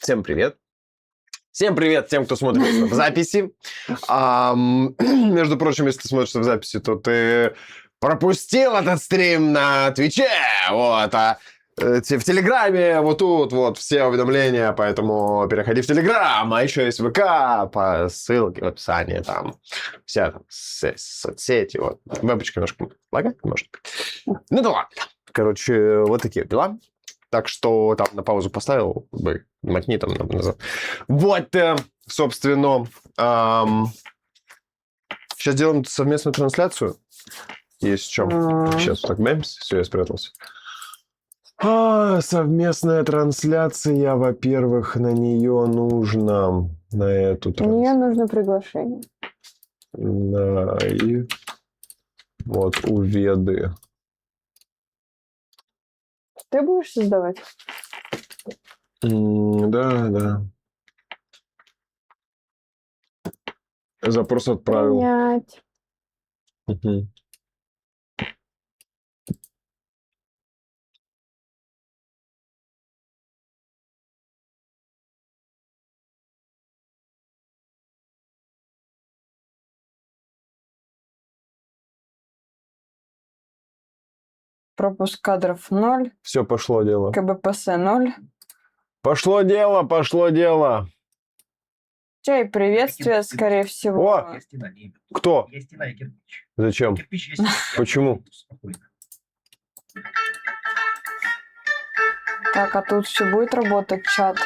Всем привет. Всем привет тем, кто смотрит в записи. Между прочим, если ты смотришь в записи, то ты пропустил этот стрим на Твиче. Вот, в Телеграме вот тут вот все уведомления, поэтому переходи в Телеграм, а еще есть ВК по ссылке в описании, там вся там соцсети, вот. Вебочка немножко лагает, может быть. Ну да ладно. Короче, вот такие дела. Так что там на паузу поставил, мотни там назад. Вот, собственно, сейчас делаем совместную трансляцию. Есть в чем. Сейчас так бэмс, все, я спрятался. Совместная трансляция, во-первых, на нее нужно, на эту трансляцию. На нее нужно приглашение. Да, и вот у Веды. Ты будешь создавать? Да. Запрос отправил. Принять. Угу. Пропуск кадров 0. Все, пошло дело. КБПС 0. Пошло дело. Чай, приветствие, скорее всего. О! Кто? Зачем? Почему? Так, а тут все будет работать, чат.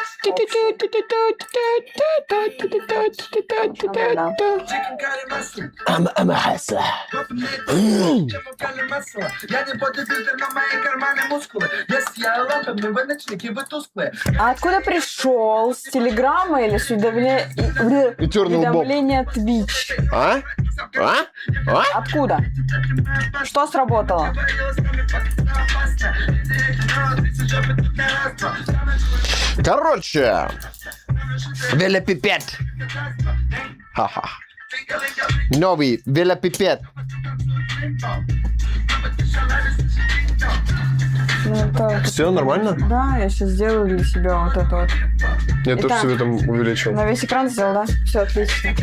А откуда пришел? С Телеграма или с уведомления Twitch? Откуда? Что сработало? Короче, велосипед. Ха-ха. Новый велосипед. Все нормально? Да, я сейчас сделаю для себя вот это вот. Я тоже себе там увеличил. На весь экран сделал, да? Все отлично.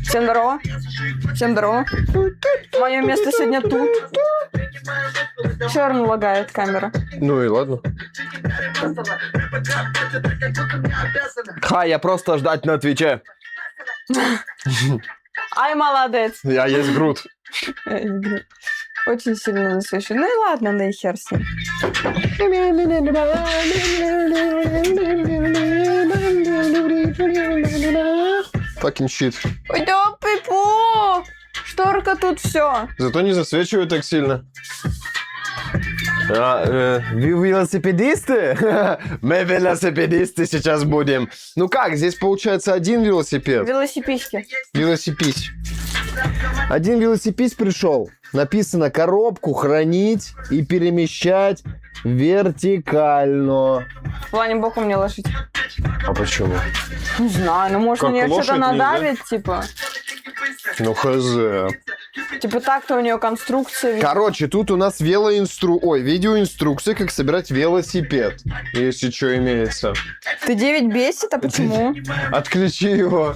Всем здорово. Всем здорово. Мое место сегодня тут. Черно лагает камера. Ну и ладно. Я просто ждать на Твиче. Ай, молодец. Я есть Грут. Очень сильно засвечу. Ну и ладно, да и хер с ним. Fucking shit. Ой, да, пипу! Шторка тут все. Зато не засвечивают так сильно. Велосипедисты? Мы велосипедисты сейчас будем. Ну как, здесь получается один велосипед. Велосипедки. Велосипись. Один велосипед пришел. Написано коробку хранить и перемещать вертикально. В плане боком не ложить. А почему? Не знаю, ну может Как на нее что-то лошадь надавит, типа. Ну хз. Типа так-то у нее конструкция. Короче, тут у нас видеоинструкция, как собирать велосипед. Если что имеется. Ты 9 бесит, а почему? Отключи его.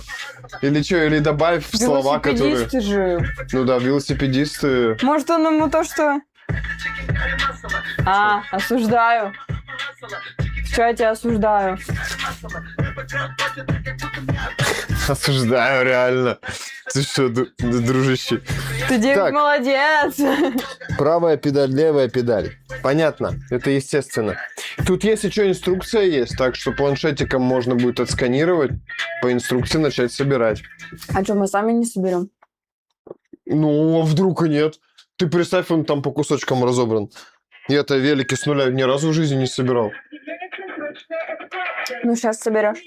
Или что, или добавь слова, которые... Велосипедисты же. Ну да, велосипедисты. Может он ему то, что... Осуждаю. В чате осуждаю. Осуждаю, реально. Ты что, дружище? Ты, девик, молодец. Правая педаль, левая педаль. Понятно, это естественно. Тут, если что, инструкция есть, так что планшетиком можно будет отсканировать, по инструкции начать собирать. А что, мы сами не соберем? Ну, а вдруг и нет? Ты представь, он там по кусочкам разобран. Я-то велики с нуля ни разу в жизни не собирал. Ну, сейчас соберешь.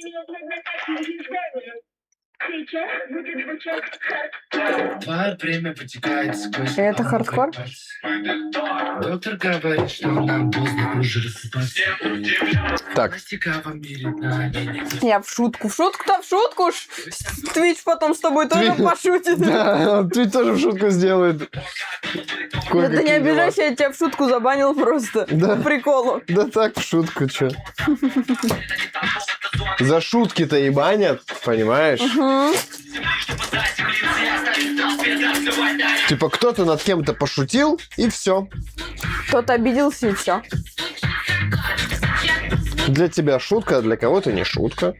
Время потекает сквозь. И это хардкор? Доктор говорит, что нам поздно уже рассыпаться. Так, Пластика в мире нами. Я в шутку-то в шутку. Твич потом с тобой тоже Твич- пошутит. да, ты тоже в шутку сделает. Да ты не обижайся, я тебя в шутку забанил просто. Да. По приколу. Да так, в шутку, чё. За шутки-то и банят, понимаешь? Типа кто-то над кем-то пошутил, и все. Кто-то обиделся и все. Для тебя шутка, а для кого-то не шутка.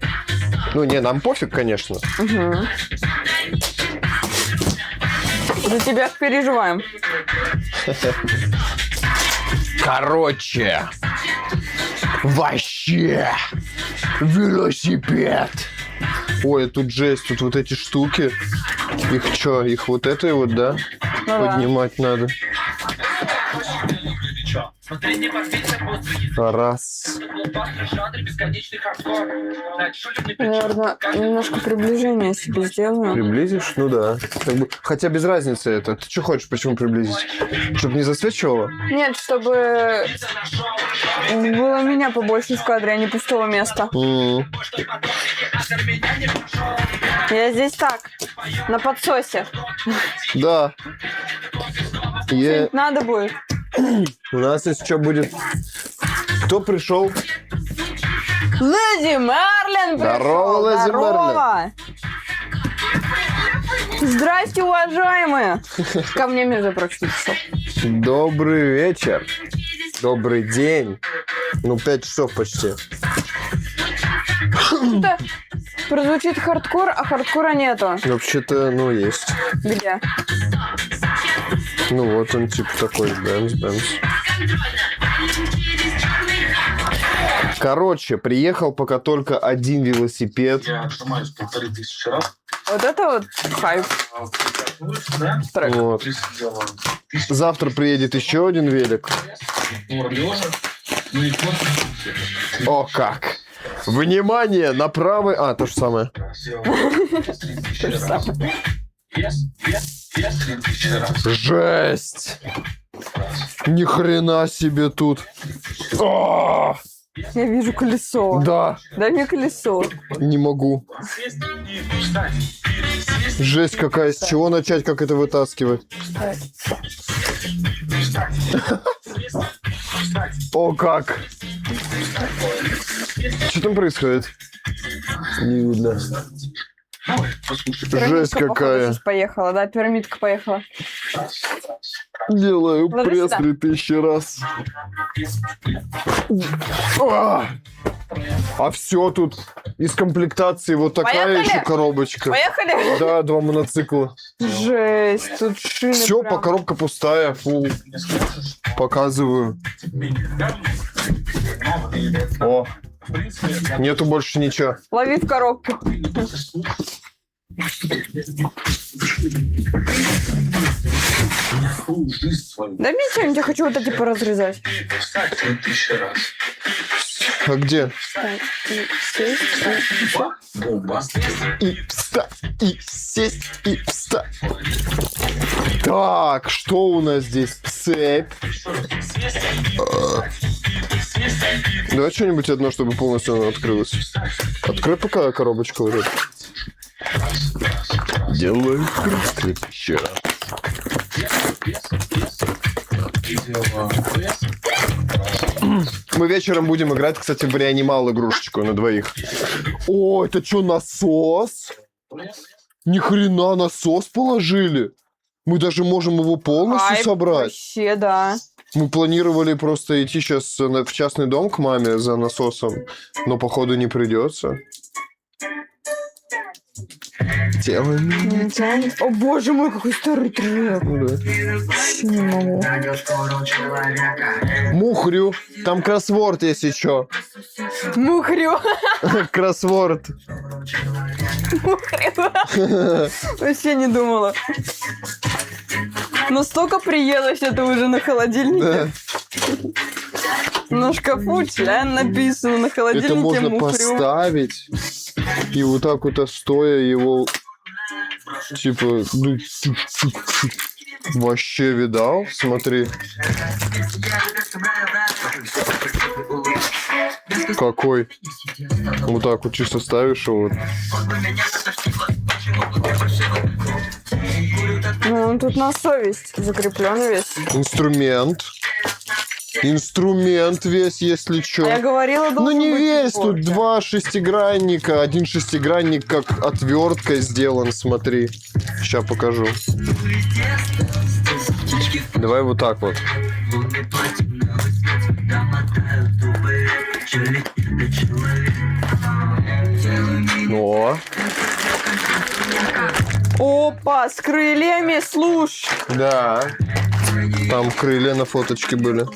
Ну, не, нам пофиг, конечно. За тебя переживаем. Короче, вообще, велосипед. Ой, тут жесть, тут вот эти штуки. Их чё, их вот этой вот, да? Ну да. Поднимать надо. Раз. Наверное, немножко приближение себе сделаю. Приблизишь? Ну да. Как бы, хотя без разницы это. Ты что хочешь, почему приблизить? Чтобы не засвечивало? Нет, чтобы было меня побольше в кадре, а не пустого места. Я здесь так, на подсосе. Да. Надо будет. У нас если что будет... Кто пришел? Леди Мерлин пришел. Здорово, Леди Здорово. Здрасте, уважаемые. Ко мне, между прочим, пришел. Добрый вечер. Добрый день. Ну, 5 часов почти. Что-то прозвучит хардкор, а хардкора нету. Вообще-то, ну, есть. Где? Ну, вот он, типа, такой, бэмс. Короче, приехал пока только один велосипед. Я отжимаюсь 1500 раз. Вот это вот хайп. Трек. Вот. Завтра приедет еще один велик. О, как! Внимание, на правый... А, то же самое. То же самое. Жесть! Ни хрена себе тут. О! Я вижу колесо. Да, Дай мне колесо. не могу. Жесть какая, с чего начать, как это вытаскивать? О, как! Что там происходит? Не видно. Жесть Пирамидка, походу, какая. сейчас поехала, да? Пирамидка поехала. Делаю Ложись пресс сюда. 3000 раз. А все тут из комплектации вот такая Поехали? еще коробочка. Поехали? Да, 2 мотоцикла. Жесть, тут шины Все, прям. коробка пустая. Фу. Показываю. О, нету больше ничего. Лови в коробку. Дай мне что-нибудь, я хочу вот эти поразрезать. А где? И встать, и сесть, и встать. Так, что у нас здесь? Цепь. Давай что-нибудь одно, чтобы полностью она открылась. Открой пока коробочку вот эту. Делаю еще раз. Мы вечером будем играть, кстати, в реанимал игрушечку на двоих. О, это что, насос? Ни хрена насос положили. Мы даже можем его полностью Хайп собрать. вообще, да. Мы планировали просто идти сейчас в частный дом к маме за насосом, но походу не придется. Делаем. О боже мой, какой старый трек. Ну да. Вообще не могу. Мухрю. Там кроссворд, если чё. Мухрю. Кроссворд. Мухрю. Вообще не думала. Настолько приелось это уже на холодильнике. Да. На шкафу член написано, на холодильнике Это можно мухрю. поставить и вот так вот стоя его Типа, ну, вообще видал? Смотри. Какой? Вот так вот чисто ставишь его. Ну, он тут на совесть закреплен весь. Инструмент. Инструмент весь, если А я что. говорила, Ну должен не быть весь, сборки. тут два шестигранника. Один шестигранник как отверткой сделан, смотри. Сейчас покажу. Давай вот так вот. О, Опа, с крыльями, слушай. да. Там крылья на фоточке были.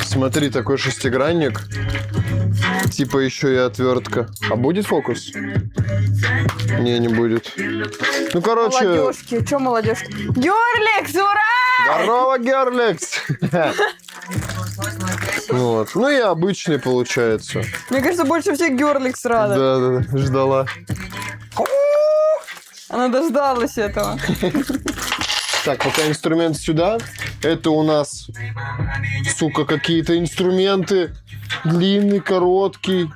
Смотри, такой шестигранник. Типа еще и отвертка. А будет фокус? Не, не будет. Ну, короче... Молодежки. Че молодежки? Георлекс, ура! Здорово, Герлекс! Вот. Ну и обычный получается. Мне кажется, больше всех Георлекс рада. Да, ждала. Она дождалась этого. Так, пока инструмент сюда. Это у нас, сука, какие-то инструменты. Длинный, короткий.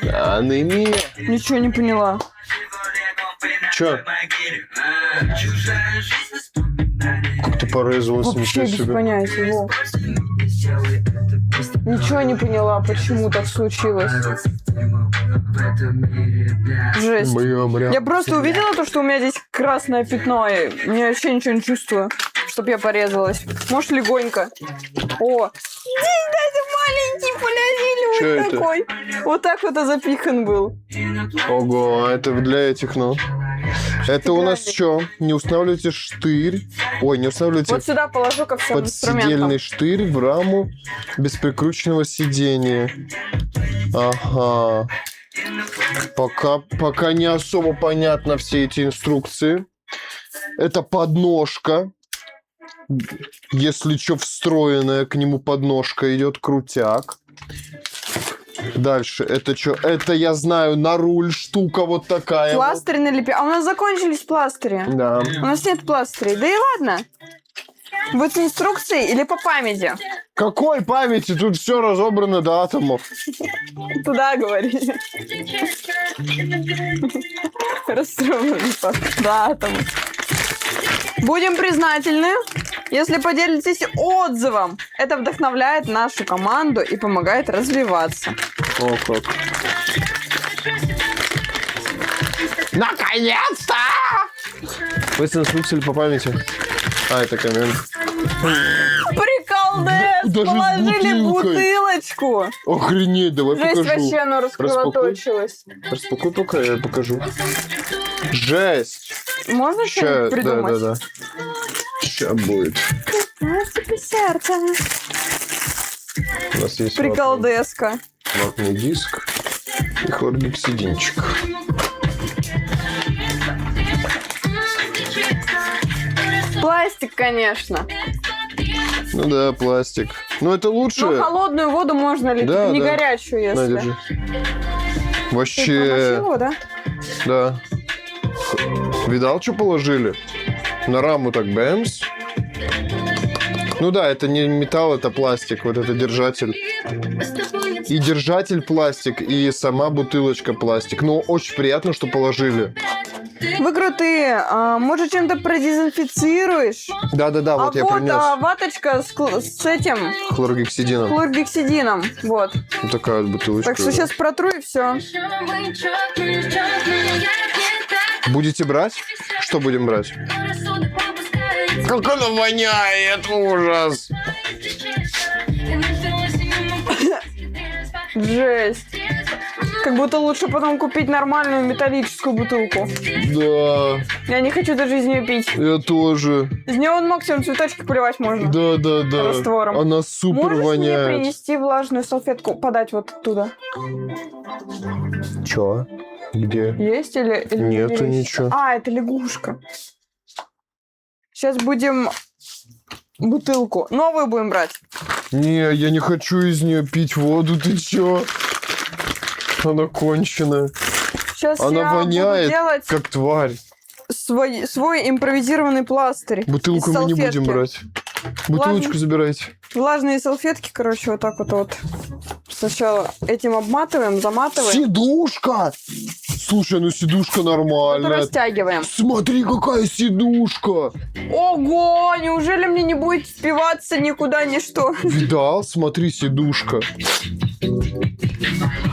Анемия. Ничего не поняла. Чё? Как ты порезалась, Вообще ничего без себе. понятия. Во. Ничего не поняла, почему так случилось. Жесть. Бля. Я просто увидела то, что у меня здесь красное пятно, и мне вообще ничего не чувствую, чтоб я порезалась. Может, легонько. О! Здесь даже маленький полязили Чё вот это? такой. Вот так вот и запихан был. Ого, это для этих, ну. Это у нас что? Не устанавливайте штырь. Ой, не устанавливайте Вот сюда положу ко всем инструментам. подсидельный штырь в раму без прикрученного сидения. Ага. Пока не особо понятно все эти инструкции. Это подножка. Если что, встроенная к нему подножка идет, крутяк. Дальше, это что? Это, я знаю, на руль штука вот такая. Пластырь налепи. А у нас закончились пластыри. Да. У нас нет пластырей. Да и ладно. Вот с инструкцией или по памяти? Какой памяти? Тут все разобрано до атомов. Туда говори. Расстроилась. Да, там. Будем признательны, если поделитесь отзывом. Это вдохновляет нашу команду и помогает развиваться. О, как. Наконец-то! Вы инструкции по памяти? А, это коммент. Приколдес! Даже с Положили бутылкой. бутылочку. Охренеть, давай Жесть, покажу. вообще оно раскровоточилось. Распакуй пока, я покажу. Жесть. Можно Ща, что-нибудь придумать? да. Сейчас будет. Типа сердце. У нас есть Приколдеска. ватный диск и хлоргексидинчик. Пластик, конечно. Ну да, пластик. Но это лучше. Но холодную воду можно лить, Да, не да. горячую, На, если. держи. Ты Вообще, промочил его, да? да. Видал, что положили? На раму так бэмс. Ну да, это не металл, это пластик. Вот это держатель. И держатель пластик, и сама бутылочка пластик. Но очень приятно, что положили. Вы крутые. Может, чем-то продезинфицируешь? Да-да-да, вот я принес ваточка с этим хлоргексидином. хлоргексидином. Вот. Вот такая вот бутылочка. Так что сейчас протру и все. Будете брать? Что будем брать? Как оно воняет, ужас! Жесть. Как будто лучше потом купить нормальную металлическую бутылку. Да, Я не хочу даже из нее пить. я тоже. Из нее он максимум цветочки поливать можно. Да. Раствором. Она супер Можешь мне воняет. принести влажную салфетку, подать вот оттуда? Чё? Где? Есть или Нету или- ничего. А, это лягушка. Сейчас будем бутылку. Новую будем брать. Не, я не хочу из нее пить воду, ты чё? Она конченая. Сейчас Она я воняет, буду делать как тварь. свой импровизированный пластырь. Бутылку из мы не салфетки. будем брать. Бутылочку Ладно. забирайте. Влажные салфетки, короче, вот так вот. Сначала этим обматываем, заматываем. Сидушка! Слушай, ну сидушка Потом нормальная. растягиваем. Смотри, какая сидушка! Ого, неужели мне не будет впиваться никуда ничто? Видал? Смотри, сидушка.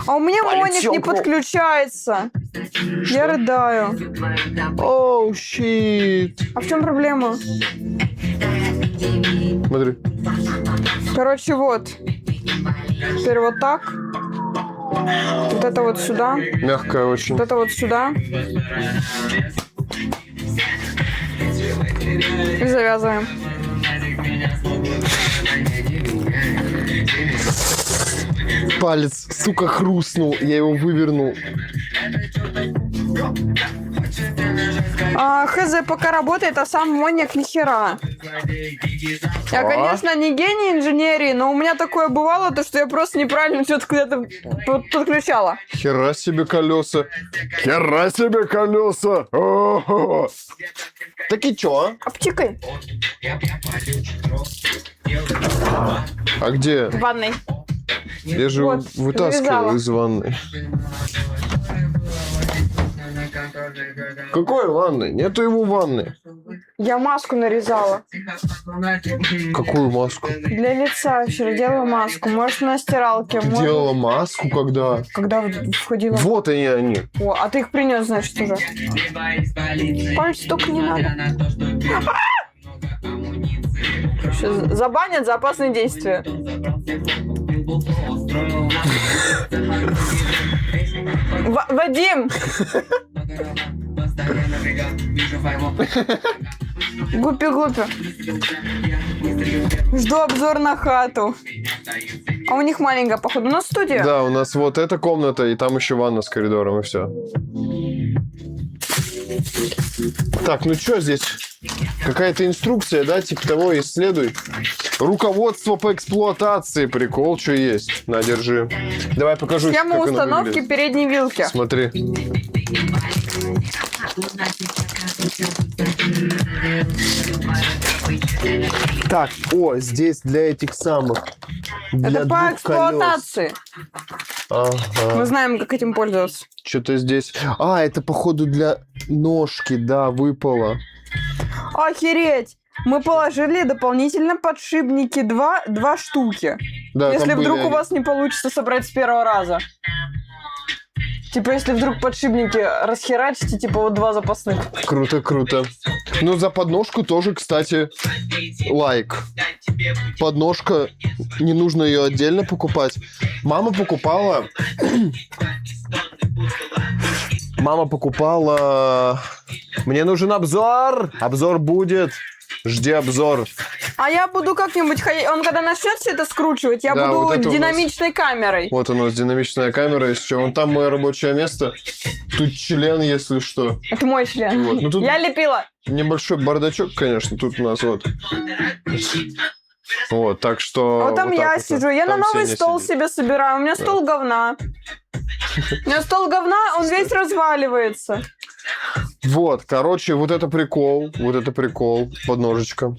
А у меня Полетел моник не к вам. подключается. Я рыдаю. Оу, щит. А в чем проблема? Смотри. Короче, вот. Теперь вот так. Вот это вот сюда. Мягкая очень. Вот это вот сюда. И завязываем. Палец, сука, хрустнул. Я его вывернул. Хз пока работает, а сам моник ни хера. Я, конечно, не гений инженерии, но у меня такое бывало, то что я просто неправильно что-то куда-то подключала. Хера себе колеса. Хера себе колеса. О-хо-хо. Так и чё? Обчикай. А где? В ванной. Я же Вот, вытаскивал завязала. из ванны. Какой ванны? Нету его ванны. Я маску нарезала. Какую маску? Для лица вчера делала маску. Может, на стиралке. Ты может, делала маску когда? когда входила. Вот они. О, а ты их принес, значит, уже. Пальцы только не надо. Сейчас забанят за опасные действия. Вадим! Гупи-гупи. Жду обзор на хату. А у них маленькая, походу, у нас студия. Да, у нас вот эта комната, и там еще ванна с коридором, и все. Так, ну что здесь? Какая-то инструкция, да, типа того, исследуй. Руководство по эксплуатации, прикол, что есть. На, держи. Давай покажу, Схема как оно установки выглядит. передней вилки. Смотри. Так, о, здесь для этих самых. Для Это по двух эксплуатации. колес. Мы Ага. знаем, как этим пользоваться. Что-то здесь. А, это походу для ножки, да, выпало. Охереть! Мы положили дополнительно подшипники два штуки. Да, Если там были вдруг у они. вас не получится собрать с первого раза. Типа, если вдруг подшипники расхерачите, типа вот два запасных. Круто, круто. Ну, за подножку тоже, кстати, лайк. Подножка, не нужно ее отдельно покупать. Мама покупала... Мама покупала... Мне нужен обзор! Обзор будет! Жди обзор. А я буду как-нибудь... Он когда начнет все это скручивать, я Да, буду вот это у нас. динамичной камерой. Вот у нас динамичная камера, если что. Вон там мое рабочее место. Тут член, если что. Это мой член. Вот, ну тут- Я лепила. Небольшой бардачок, конечно, тут у нас вот. Вот, так что... Вот там вот так я вот. сижу. Я на Там новый Сеня стол сидит. себе собираю. У меня стол говна. У меня стол говна, он весь разваливается. Вот, короче, вот это прикол, подножечка.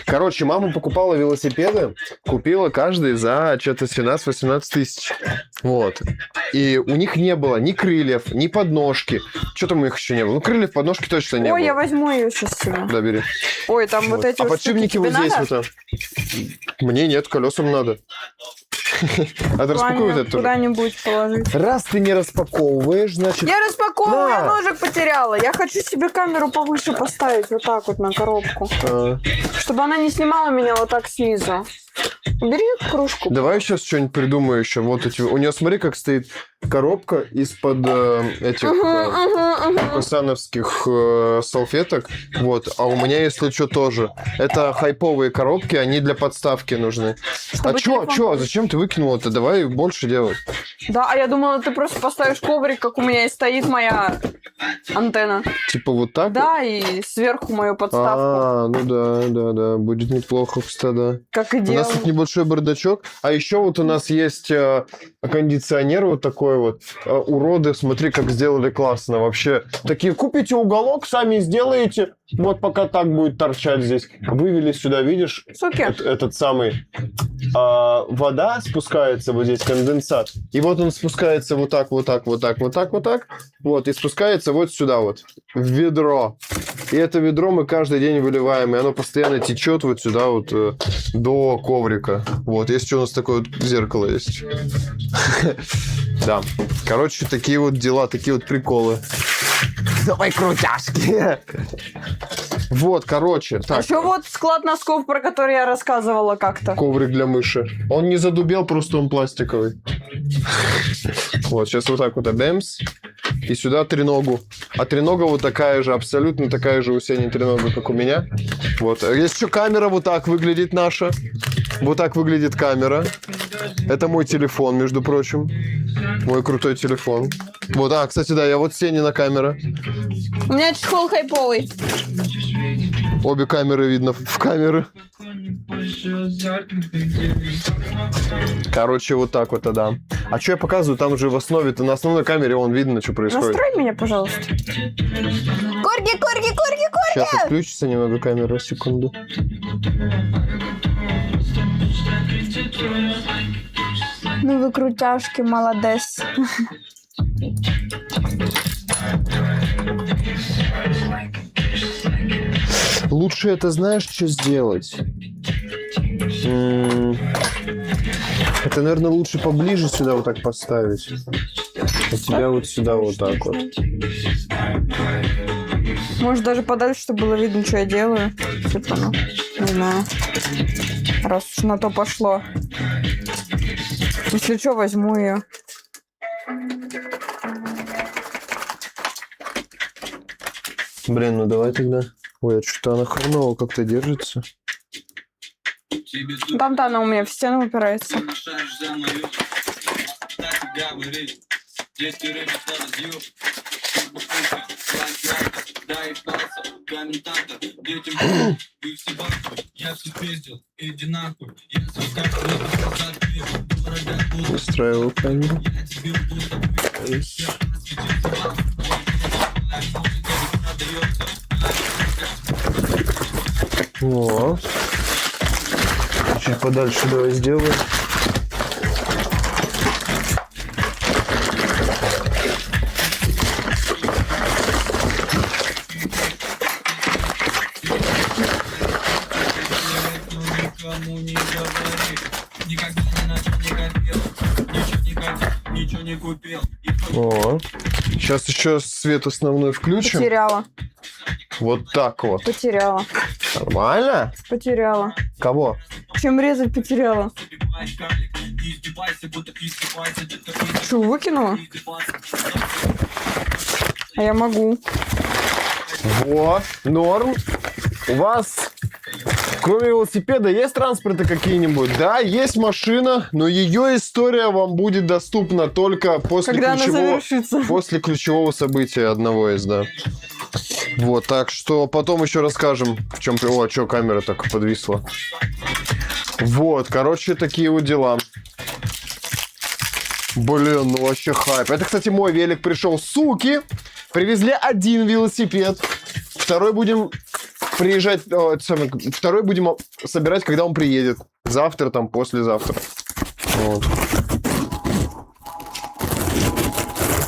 Короче, мама покупала велосипеды, купила каждый за что-то 17-18 тысяч. Вот. И у них не было ни крыльев, ни подножки. Что там у них еще не было? Ну, крыльев, подножки точно не было. Ой, я возьму ее сейчас себе. Да, бери. Ой, там вот эти А вот подшипники штуки вот тебе здесь надо? вот. Мне нет, колесам надо. А ты распакуй вот это тоже. Куда-нибудь положить. Раз ты не распаковываешь, значит... Я распаковываю, я Да. ножик потеряла. Я хочу себе камеру повыше поставить, вот так вот на коробку. а, Чтобы она не снимала меня вот так снизу. Бери кружку. Давай сейчас что-нибудь придумаю еще. Вот эти... У нее, смотри, как стоит коробка из-под этих косановских салфеток. Вот. А у меня, если что, тоже. Это хайповые коробки, они для подставки нужны. Чтобы А телефон- чё? Зачем ты выкинула это? Давай больше делать. Да, а я думала, ты просто поставишь коврик, как у меня и стоит моя антенна. Типа вот так? Да, и сверху мою подставку. Ну да. Будет неплохо, кстати, да. Как и У нас делал. тут небольшой бардачок. А еще вот у нас есть кондиционер вот такой вот. Уроды, смотри, как сделали классно. Вообще, такие, купите уголок, сами сделаете. Вот пока так будет торчать здесь. Вывели сюда, видишь? Суки. Этот самый... вода спускается, вот здесь конденсат. И вот он спускается вот так. Вот, и спускается вот сюда вот, в ведро. И это ведро мы каждый день выливаем, и оно постоянно течет вот сюда вот до коврика. Вот, есть у нас такое вот зеркало есть. Да. Короче, такие вот дела, такие вот приколы. Давай крутяшки. Вот, короче. Так. Еще вот склад носков, про который я рассказывала как-то. Коврик для мыши. Он не задубел, просто он пластиковый. Вот, сейчас вот так вот обемс. И сюда треногу. А тренога вот такая же, абсолютно такая же у Сени тренога, как у меня. Вот. Есть еще камера, вот так выглядит наша. Вот так выглядит камера. Это мой телефон, между прочим. Мой крутой телефон. Вот, кстати, да, я вот Сенина камера. У меня чехол хайповый. Обе камеры видно в камеры. Короче, вот так вот, да. А что я показываю? Там же в основе-то, на основной камере вон видно, что происходит. Настрой меня, пожалуйста. Корги! Сейчас отключится немного камера, секунду. Ну вы крутяшки, молодец. Лучше это, знаешь, что сделать? Это, наверное, лучше поближе сюда вот так поставить. А тебя вот сюда вот так вот. Может, даже подальше, чтобы было видно, что я делаю. Типа, ну, не знаю. Раз уж на то пошло. Если что, возьму ее. Блин, ну давай тогда. Ой, а что-то она хреново как-то держится. Там-то она у меня в стену упирается. Устраивал камеру. О. Чуть подальше давай сделаем. О. Сейчас еще свет основной включим. Потеряла. Вот так вот. Потеряла. Нормально? Потеряла. Кого? Чем резать потеряла? Что, выкинула? А я могу. Во, норм. У вас, кроме велосипеда, есть транспорты какие-нибудь? Да, есть машина, но ее история вам будет доступна только Когда она завершится. после ключевого события одного из, да. Вот, так что потом еще расскажем, в чем... О, что камера так подвисла. Вот, короче, такие вот дела. Блин, ну вообще хайп. Это, кстати, мой велик пришел. Суки! Привезли один велосипед. Второй будем приезжать... Второй будем собирать, когда он приедет. Завтра, там, послезавтра. Вот.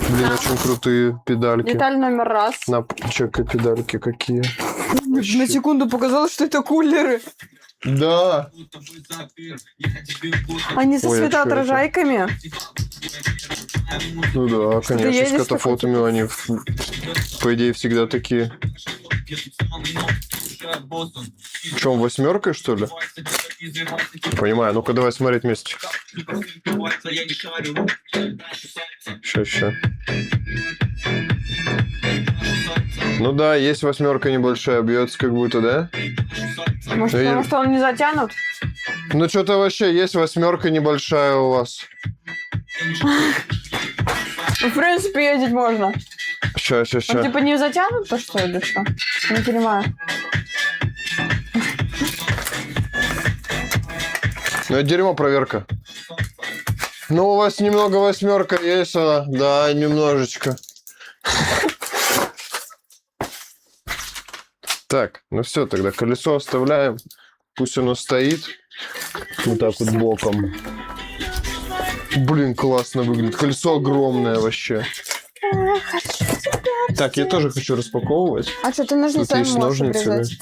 Блин, очень крутые педальки. Деталь номер раз. На, чекай, педальки какие. На секунду показалось, что это кулеры. Да. Они со Ой, а светоотражайками. Ну да, конечно, с едешь катафотами они, по идее, всегда такие. Че, он восьмеркой, что ли? Не понимаю, ну-ка давай смотреть вместе. Ща. Ну да, есть восьмерка небольшая, бьется как будто, да? Может, потому что он не затянут? Ну что-то вообще есть восьмерка небольшая у вас. В принципе, ездить можно. Ща. Он типа не затянут то, что или что? Не понимаю. Ну, это дерьмо, проверка. Ну, у вас немного 8 есть, да, немножечко. Так, ну все, тогда колесо оставляем. Пусть оно стоит. Вот так вот боком. Блин, классно выглядит. Колесо огромное вообще. Так, я тоже хочу распаковывать. А что, ты Тут ножницами есть можешь ножницы. Да. обрезать?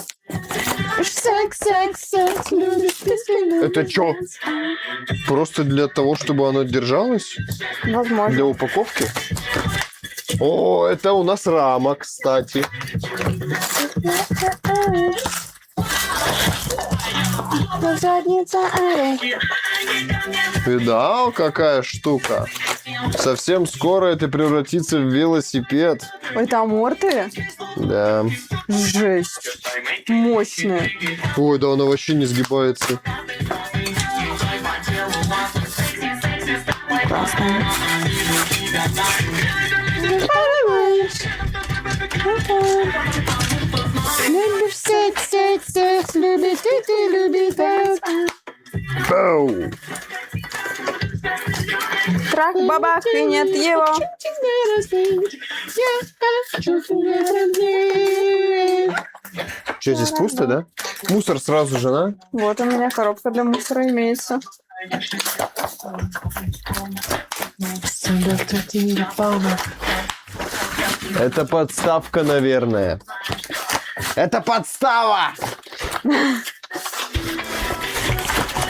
Это что? Просто для того, чтобы оно держалось? Возможно. Для упаковки? О, это у нас рама, кстати. Видал, какая штука? Совсем скоро это превратится в велосипед. Это аморты? Да. Жесть. Мощная. Ой, да она вообще не сгибается. Классно. Любишь секс, любишь ты любишь Пау. трах, бабах, и нет его. Что, здесь пусто, да? Мусор сразу же, да? Вот у меня коробка для мусора имеется. Это подставка, наверное. Это подстава!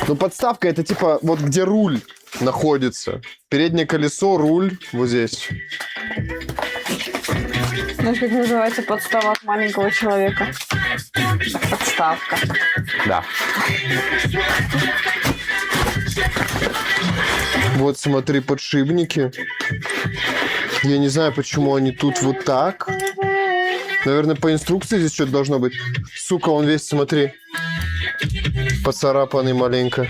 Ну, подставка это типа вот где руль находится. Переднее колесо, руль вот здесь. Знаешь, как называется подстава от маленького человека? Подставка. Да. Вот смотри, подшипники. Я не знаю, почему они тут вот так. Наверное, по инструкции здесь что-то должно быть. Сука, он весь, смотри, поцарапанный маленько.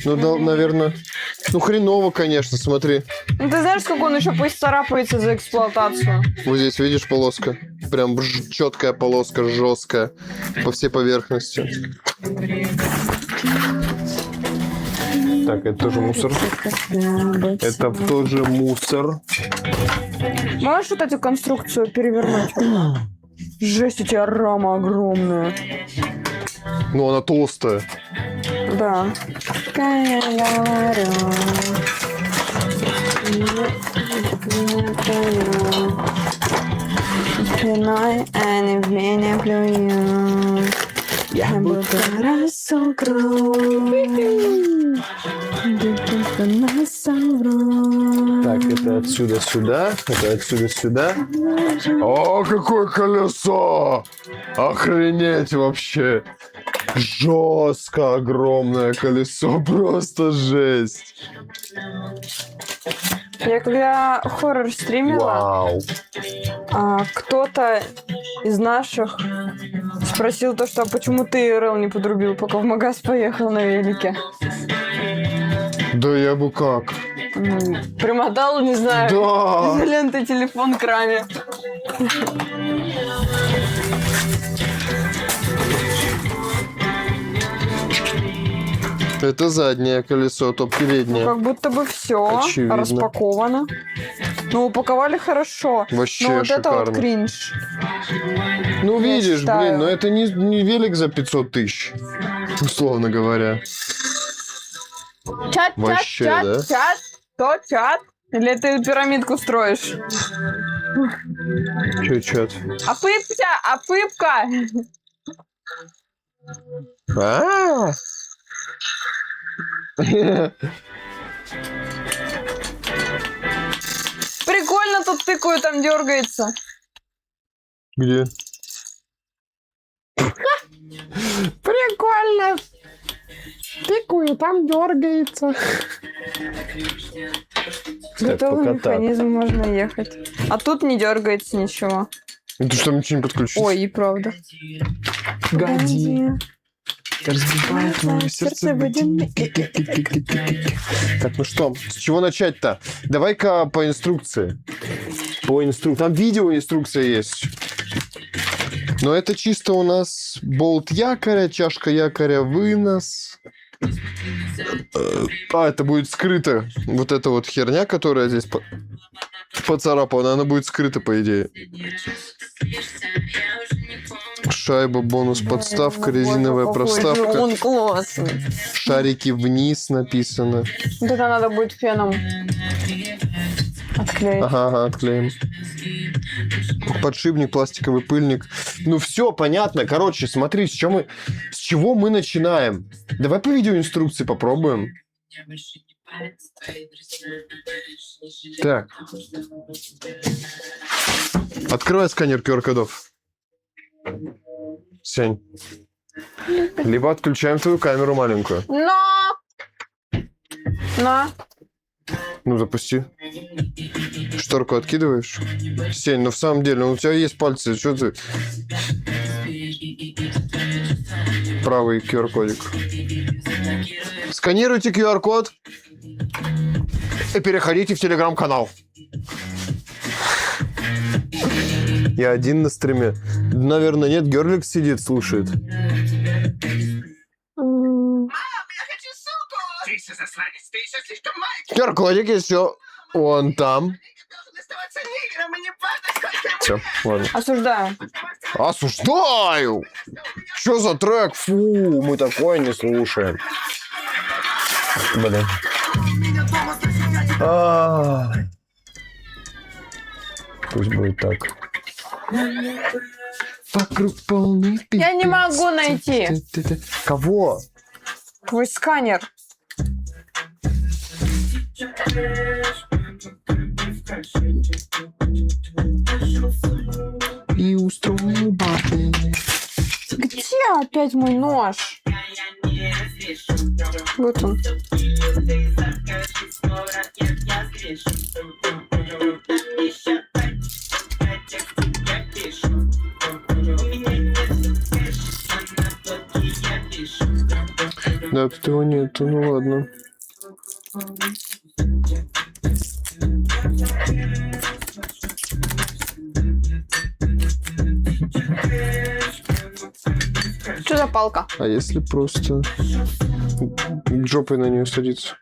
Ну, да, наверное... Ну, хреново, конечно, смотри. Ну, ты знаешь, сколько он еще пусть царапается за эксплуатацию? Вот здесь, видишь, полоска? Прям четкая полоска, жесткая, по всей поверхности. Так, это тоже мусор. Это тоже мусор. Можешь вот эту конструкцию перевернуть? Жесть, у тебя рама огромная. Ну, она толстая. Да. Спиной они в меня плюют. Я буду Так, это отсюда сюда, это отсюда сюда. О, какое колесо! Охренеть вообще! Жестко огромное колесо, просто жесть. Я когда хоррор стримила, Вау. кто-то из наших спросил то, что а почему ты ИРЛ не подрубил, пока в магаз поехал на велике. Да я бы как. Примотал, не знаю, Да. изолентой телефон к раме. Это заднее колесо, то переднее. Как будто бы все Очевидно. распаковано. Ну, упаковали хорошо. Вообще Но вот это вот шикарно. кринж. Ну, я видишь, считаю. блин, но это не велик за 500 тысяч, условно говоря. Чат, Вообще, чат, да? чат, чат. Кто чат? Или ты пирамидку строишь? Че, чат? Апыпка! А? Прикольно тут тыкаю, там дергается. Где? Прикольно. Тыкаю, там дергается. Готовый пока так. механизм, можно ехать. А тут не дергается ничего. Ты что, ничего не подключить? Ой, и правда. Годи. Разбивает твое сердце. водяное. Так, ну что, с чего начать-то? Давай-ка по инструкции. По инструкции. Там видео инструкция есть. Но это чисто у нас болт якоря, чашка якоря, вынос. А, это будет скрыто. Вот эта вот херня, которая здесь поцарапана, она будет скрыта, по идее. Шайба, бонус, подставка, резиновая проставка. Он классный. Шарики вниз написано. Вот это надо будет феном отклеить. Ага, отклеим. Подшипник, пластиковый пыльник. Ну все, понятно. Короче, смотри, с чего мы начинаем. Давай по видеоинструкции попробуем. Так. Открывай сканер QR-кодов. Сень. Либо отключаем твою камеру маленькую. На. Ну, запусти. Шторку откидываешь? Сень, ну в самом деле, ну, у тебя есть пальцы, что ты... Правый QR-кодик. Сканируйте QR-код и переходите в телеграм-канал. Я один на стриме. Наверное, нет, Герлик сидит, слушает. QR-кодик есть, все. Вон там. Все, ладно. Осуждаю. Осуждаю! Что за трек? Фу, мы такое не слушаем. Блин. Пусть будет так. Вокруг полный пи. Я не могу найти. Кого? Твой сканер. И устроил баты. Где опять мой нож? Вот он. Да, тут его нету, ну ладно. Что за палка? А если просто жопой на нее садиться?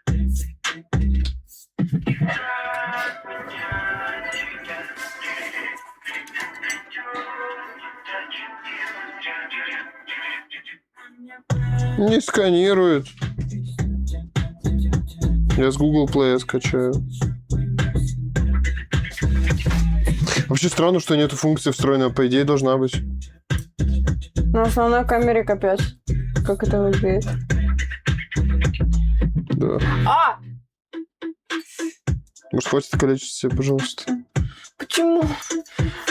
Не сканирует. Я с Google Play скачаю. Вообще странно, что нету функции встроенного. По идее, должна быть. На основной камере капец. Как это выглядит? Да. А! Может, хватит калечить себе, пожалуйста? Почему?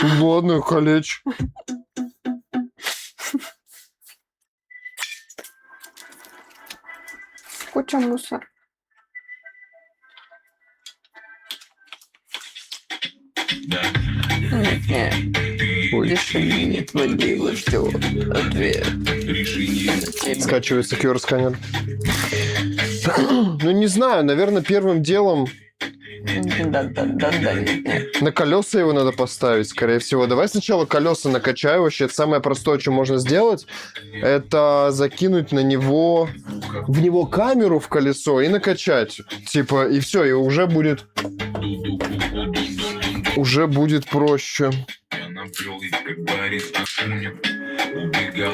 Ну, ладно, калечь. Куча мусора. Нет. Будешь нет, водила, все. Ответ. Скачивается QR-сканер. Ну, не знаю, наверное, первым делом Да, нет. на колеса его надо поставить, скорее всего. Давай сначала колеса накачаю. Вообще, это самое простое, что можно сделать, это закинуть на него, в него камеру в колесо и накачать. Типа, и все, и уже будет проще.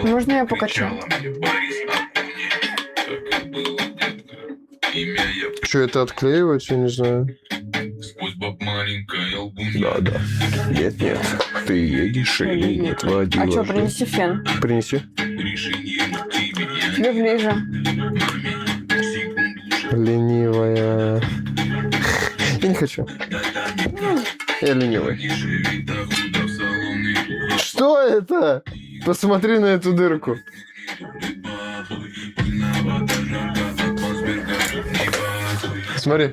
Можно я покачаю? Что, это отклеивать? Я не знаю. Да. Нет. Ты едешь или нет, водила? А что, принеси фен? Принеси. Тебе ближе. Ленивая. Я не хочу. Я ленивый. Что это? Посмотри на эту дырку. Смотри.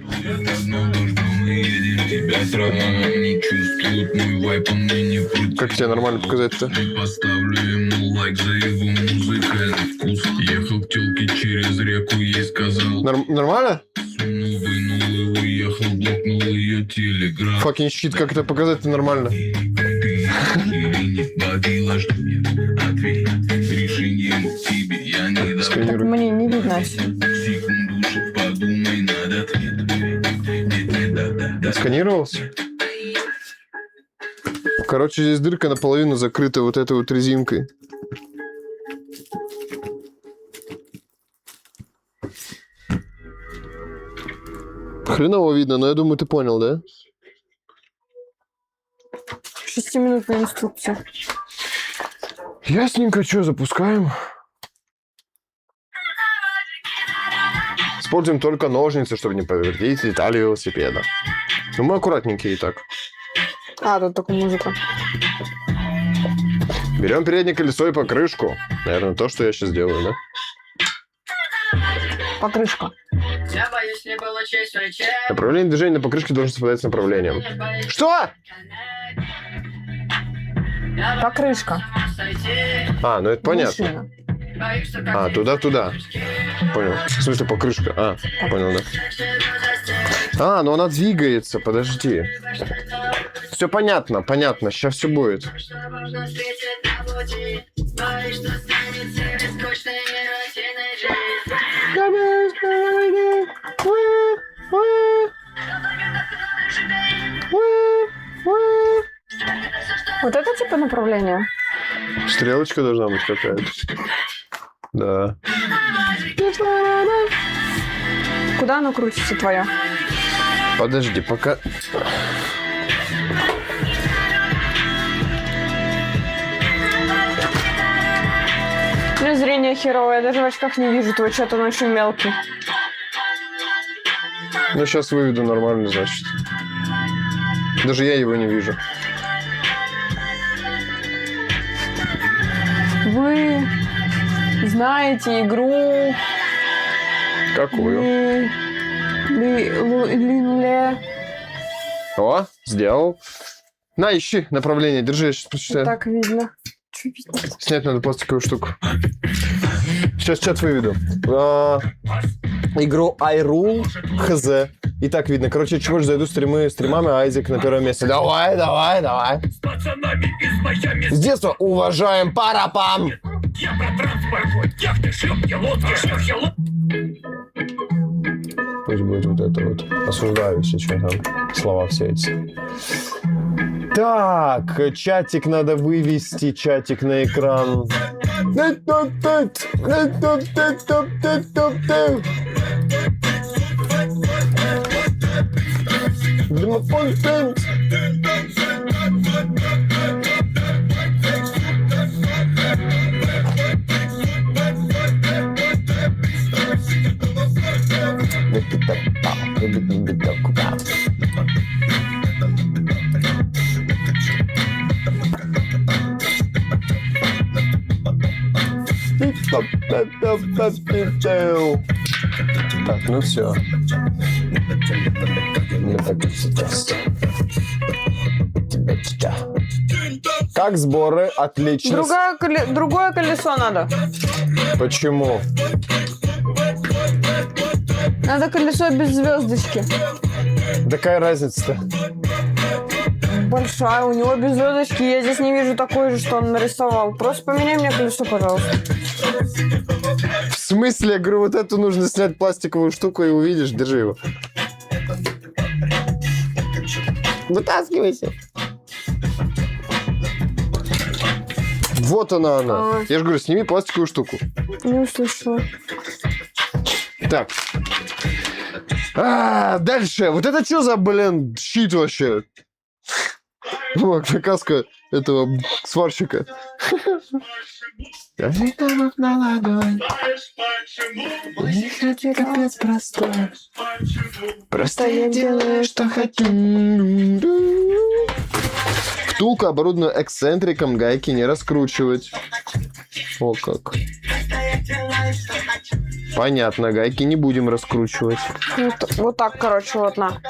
Как тебе нормально показать-то? Поставлю ему лайк за его музыкальный вкус. Ехал к тёлке через реку, ей сказал. Нормально? Сунул, вынул и уехал, блокнул ее телеграм. Fucking shit, как это показать-то нормально? Ирине бабила, жду мне ответ. Решением к тебе я не дам. Так Сканируй. мне не видно всё. Секундушек, подумай над ответом. Да. Сканировался? Короче, здесь дырка наполовину закрыта вот этой вот резинкой. Хреново видно, но я думаю, ты понял, да? 6-минутная инструкция. Ясненько, что, запускаем. Используем только ножницы, чтобы не повредить детали велосипеда. Ну, мы аккуратненькие и так. А, тут только музыка. Берем переднее колесо и покрышку. Наверное, то, что я сейчас делаю, да? Покрышка. Я боюсь, не получить встречи. Направление движения на покрышке должно совпадать с направлением. Что? Покрышка. А, ну это понятно. Машина. А, туда-туда. Понял. В смысле, покрышка. А, понял, да. А, ну она двигается, подожди. Все понятно, понятно. Сейчас все будет. Вот это типа направление? Стрелочка должна быть какая-то. Да. Куда оно крутится твое? Подожди, пока... У меня зрение херовое, я даже в очках не вижу, твой чат, он очень мелкий. Ну, сейчас выведу нормально, значит. Даже я его не вижу. Вы знаете игру... Какую? Линле. О, сделал. На, ищи направление. Держи, я сейчас прочитаю. Так видно. Чё видно? Снять надо пластиковую штуку. Сейчас чат выведу. Игру iRule хз. И так видно. Короче, чего же зайду стримами, а Айзек на первом месте. Давай. С детства уважаем парапам. Пусть будет вот это вот. Осуждаю, если что там. Слова все эти. Так, чатик надо вывести, чатик на экран. Так, ну все. Не так сейчас. Как сборы? Отлично. Другое колесо надо. Почему? Надо колесо без звездочки. Какая разница-то? Большая, у него без звездочки. Я здесь не вижу такой же, что он нарисовал. Просто поменяй мне колесо, пожалуйста. В смысле? Я говорю, вот эту нужно снять пластиковую штуку и увидишь. Держи его. Вытаскивайся. Вот она. Я же говорю, сними пластиковую штуку. Не услышала. Так. Дальше. Вот это что за, блин, щит вообще? Вот, каска этого сварщика. На ладонь. Капец простой. Просто я делаю, что хочу. Втулку, оборудованную эксцентриком, гайки не раскручивать. О, как. Понятно, гайки не будем раскручивать. Вот так, короче, вот на.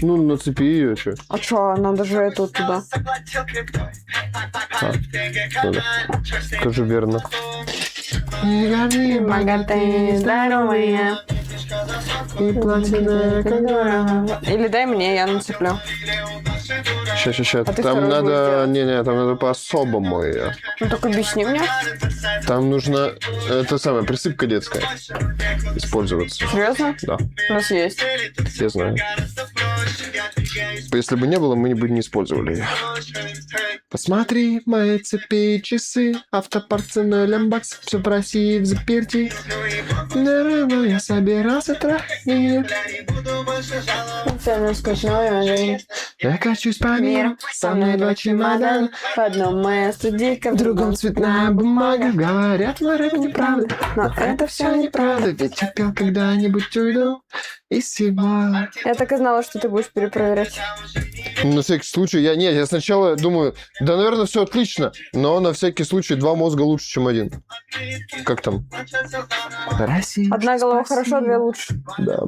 Ну, нацепи ее, что? А что, надо же это вот туда. Тоже верно. Богатые, здоровые. И платиновая конора. Или дай мне, я нацеплю. Сейчас. А ты Там второй будешь надо... делать? Не, там надо по-особому ее. Ну только объясни мне. Там нужно... Это самое, присыпка детская. Использоваться. Серьезно? Да, У нас есть. я знаю. Если бы не было, мы бы не использовали ее. Посмотри, мои цепи и часы, автопарк ценой лямбакс, все в России в заперти. Наверное, я собирался трахнуть. Я качусь по миру, со мной 2 чемодана. В одном моя студийка, В другом цветная бумага. Говорят, мой рэп неправда, Но это все неправда. Ведь я пел когда-нибудь уйду из всего. Я так и знала, что ты будешь перепроверять. На всякий случай, я сначала думаю, да, наверное, все отлично, но на всякий случай 2 мозга лучше, чем 1. Как там? Одна голова хорошо, 2 лучше. Да.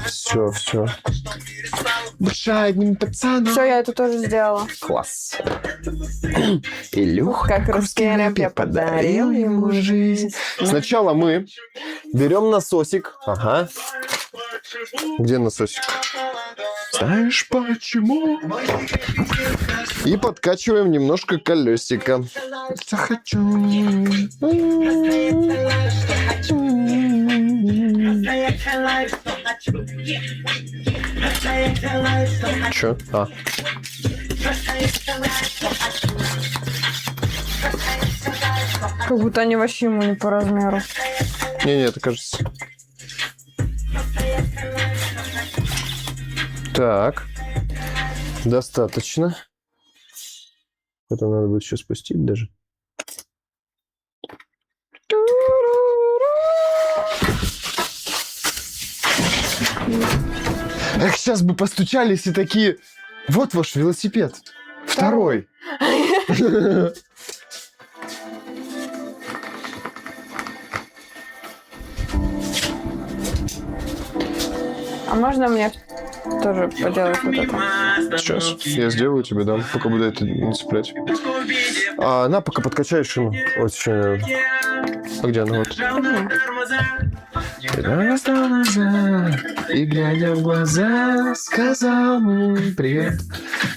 Все. Душа одним пацаном. Все, я это тоже сделала. Класс. Илюх, Как русский рэп я подарил ему жизнь. Сначала мы берем насосик. Ага. Где насосик? Знаешь почему? И подкачиваем немножко колесико. Захочу. Чё? А. Как будто они вообще ему не по размеру. Не, это кажется. Так. Достаточно. Это надо будет еще спустить даже. Эх, сейчас бы постучались и такие... Вот ваш велосипед. Второй. А можно мне тоже поделать вот это? Сейчас. Я сделаю тебе, дам, пока буду это не цеплять. На, пока подкачаешь шину. Вот еще. А где она? Вот. Когда стал назад и, глядя в глаза, сказал мне привет.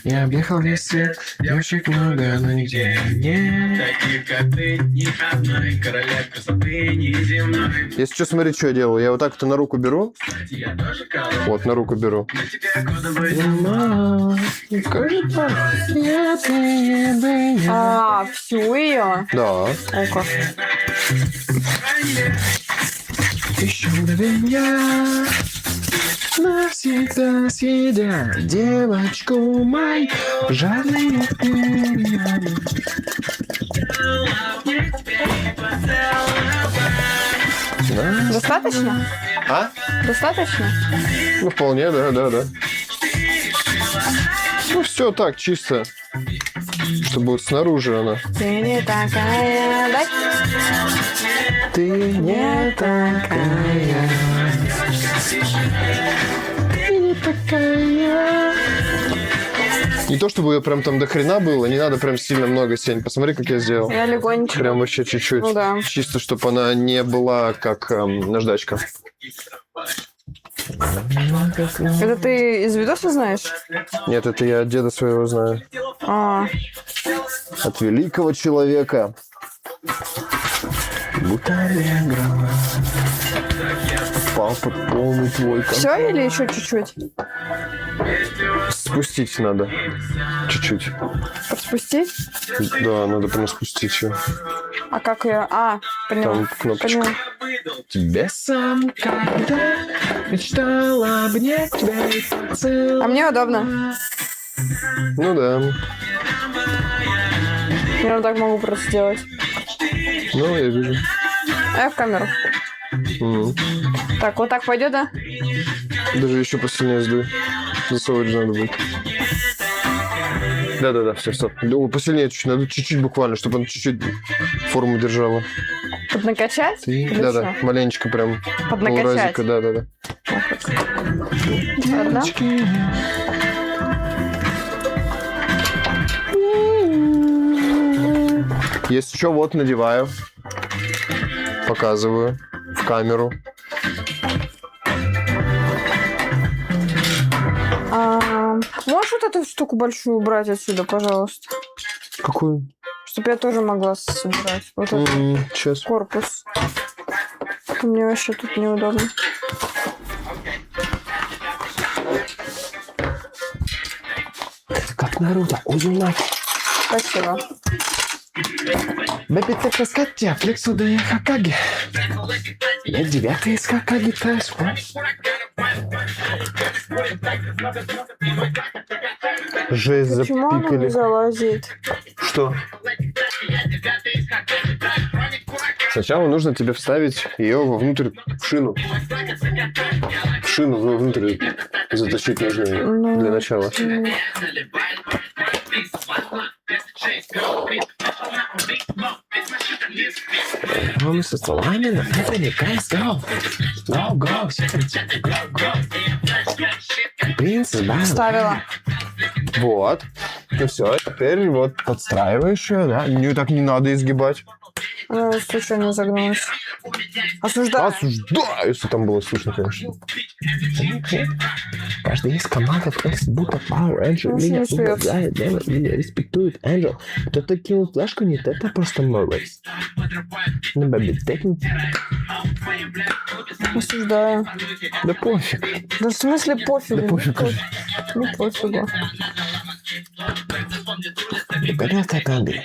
Я объехал весь свет, девочек много, но нигде нет. Таких, как ты, ни одной, королев красоты неземной. Если что, смотри, что я делаю. Я вот так вот на руку беру. Я тоже колу, Вот, на руку беру. на тебя куда бы А, всю ее? Да. Ого. Еще мгновенья навсегда съедят девочку мою жадные перья. Достаточно? А? Достаточно? Ну, вполне, да. Ну, все так, чисто. Чтобы вот снаружи она. Ты не такая, дай. Ты не такая. Ты не такая. Не то, чтобы ее прям там до хрена было, не надо прям сильно много, Сень. Посмотри, как я сделал. Я легонечко. Прям вообще чуть-чуть. Ну да. Чисто, чтобы она не была как наждачка. Это ты из видоса знаешь? Нет, это я от деда своего знаю. А, От великого человека. Буталегрова. Попал под полный твой контроль. все или еще чуть-чуть? Спустить надо. Чуть-чуть. Подспустить? Да, надо прям спустить ее. А как ее? А, поняла. Там кнопочка. Поняла. Тебе сам когда мечтал обнять тебя и поцеловать. А мне удобно. Ну да. Я вот так могу просто сделать. Ну, я вижу. А я в камеру. Мгм. Так, вот так пойдет, да? Даже еще посильнее сдуй. Засовывать же надо будет. Да, все, стоп. Думаю, посильнее чуть-чуть. Надо чуть-чуть буквально, чтобы она чуть-чуть форму держала. Поднакачать? Или Да, что? маленечко прям. Поднакачать. Полразика, да. Ладно. Если что, вот надеваю. Показываю в камеру. Можешь вот эту штуку большую убрать отсюда, пожалуйста? Какую? Чтобы я тоже могла собирать. Вот этот Сейчас. корпус. Мне вообще тут неудобно. Как Наруто, узунак. Спасибо. Бэби, ты кстати, флексу да я Хакаги. Я 9 из Хакаги Тайсу. Жесть, Почему она не запикали. залазит? Что? Сначала нужно тебе вставить ее вовнутрь в шину. В шину вовнутрь затащить нужно ее Ну, для начала. Мы со словами на это не go. Go. Принцесс, да. Вставила. Вот. Ну все, теперь вот подстраиваешь ее, да? Не так не надо изгибать. Она случайно загнулась. Осуждаю. Осуждаю, если там было слышно, конечно. Каждый есть команда, будто Power Angel Ну, меня не смеется. уважает, меня респектует Angel. Кто-то кинул флешку, нет, это просто Моррейс. Ну, бэби, текни. Осуждаю. Да пофиг. Да в смысле пофигу? Да пофиг. Ну пофигу. Понятно, Канди.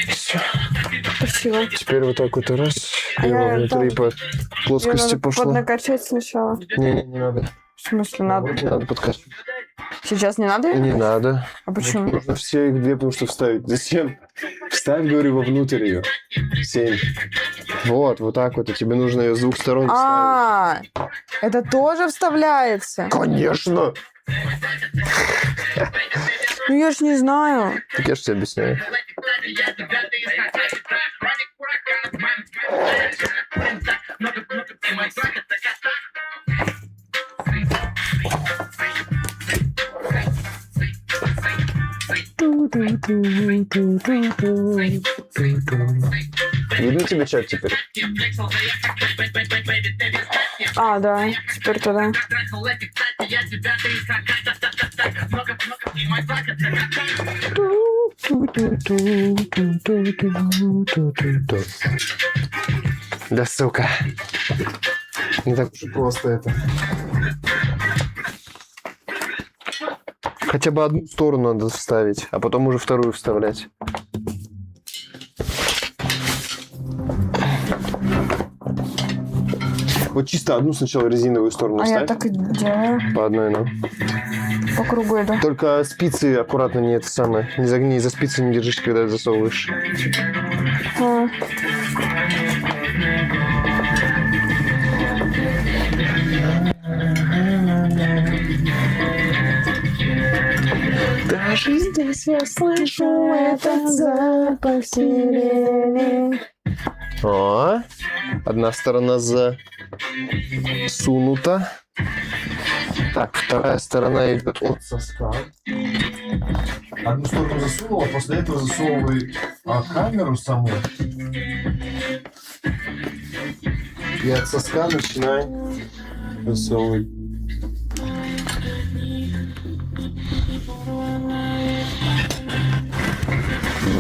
Все. Спасибо. Теперь вот так вот раз. А И я внутри там- по плоскости Её надо пошло. поднакачать сначала. Не надо. В смысле надо? Не надо подкачивать. Сейчас не надо? Не надо. А почему? Нужно все их две, потому что вставить. Зачем? Вставь, говорю, вовнутрь ее. 7. Вот так вот. И тебе нужно ее с двух сторон вставить. А, это тоже вставляется? Конечно! Ну я ж не знаю. Так я же тебе объясняю. Видно тебе чат теперь? А, да, теперь тогда. Да сука. Не так уж и просто это. Хотя бы одну сторону надо вставить, а потом уже вторую вставлять. Вот чисто одну сначала резиновую сторону А я ставь. так и делаю. По одной, ну. По кругу иду. Только спицы аккуратно не это самое. Не загни, за спицы не держись, когда засовываешь. А, Даже здесь я слышу этот запах сирени. О, одна сторона засунута. Так, вторая сторона идет от соска. Одну сторону засунула, после этого засовывай камеру саму. И от соска начинай засовывать.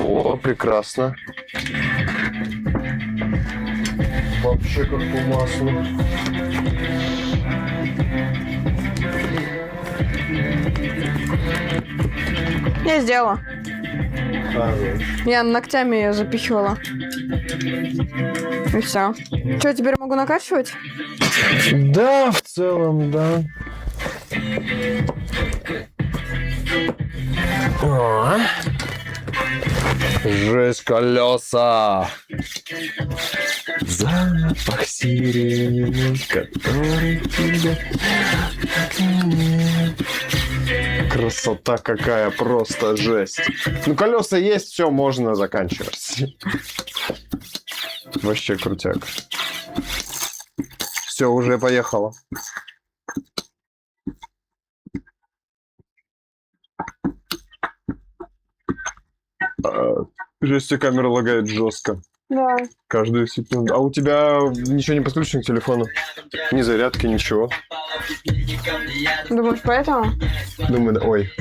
О, прекрасно. Вообще как по маслу. я сделала. Хорош. Я ногтями ее запихивала. И все. Что, теперь могу накачивать? Да, в целом, да. О. Жесть, колеса. Запах сирени, который тебя... Красота какая, просто жесть. Ну, колеса есть, все, можно заканчивать. Вообще крутяк. Все, уже поехало. Жесть, камера лагает жестко. Да. Каждую секунду. А у тебя ничего не подключено к телефону? Ни зарядки, ничего. Думаешь, поэтому? Думаю, да. Ой.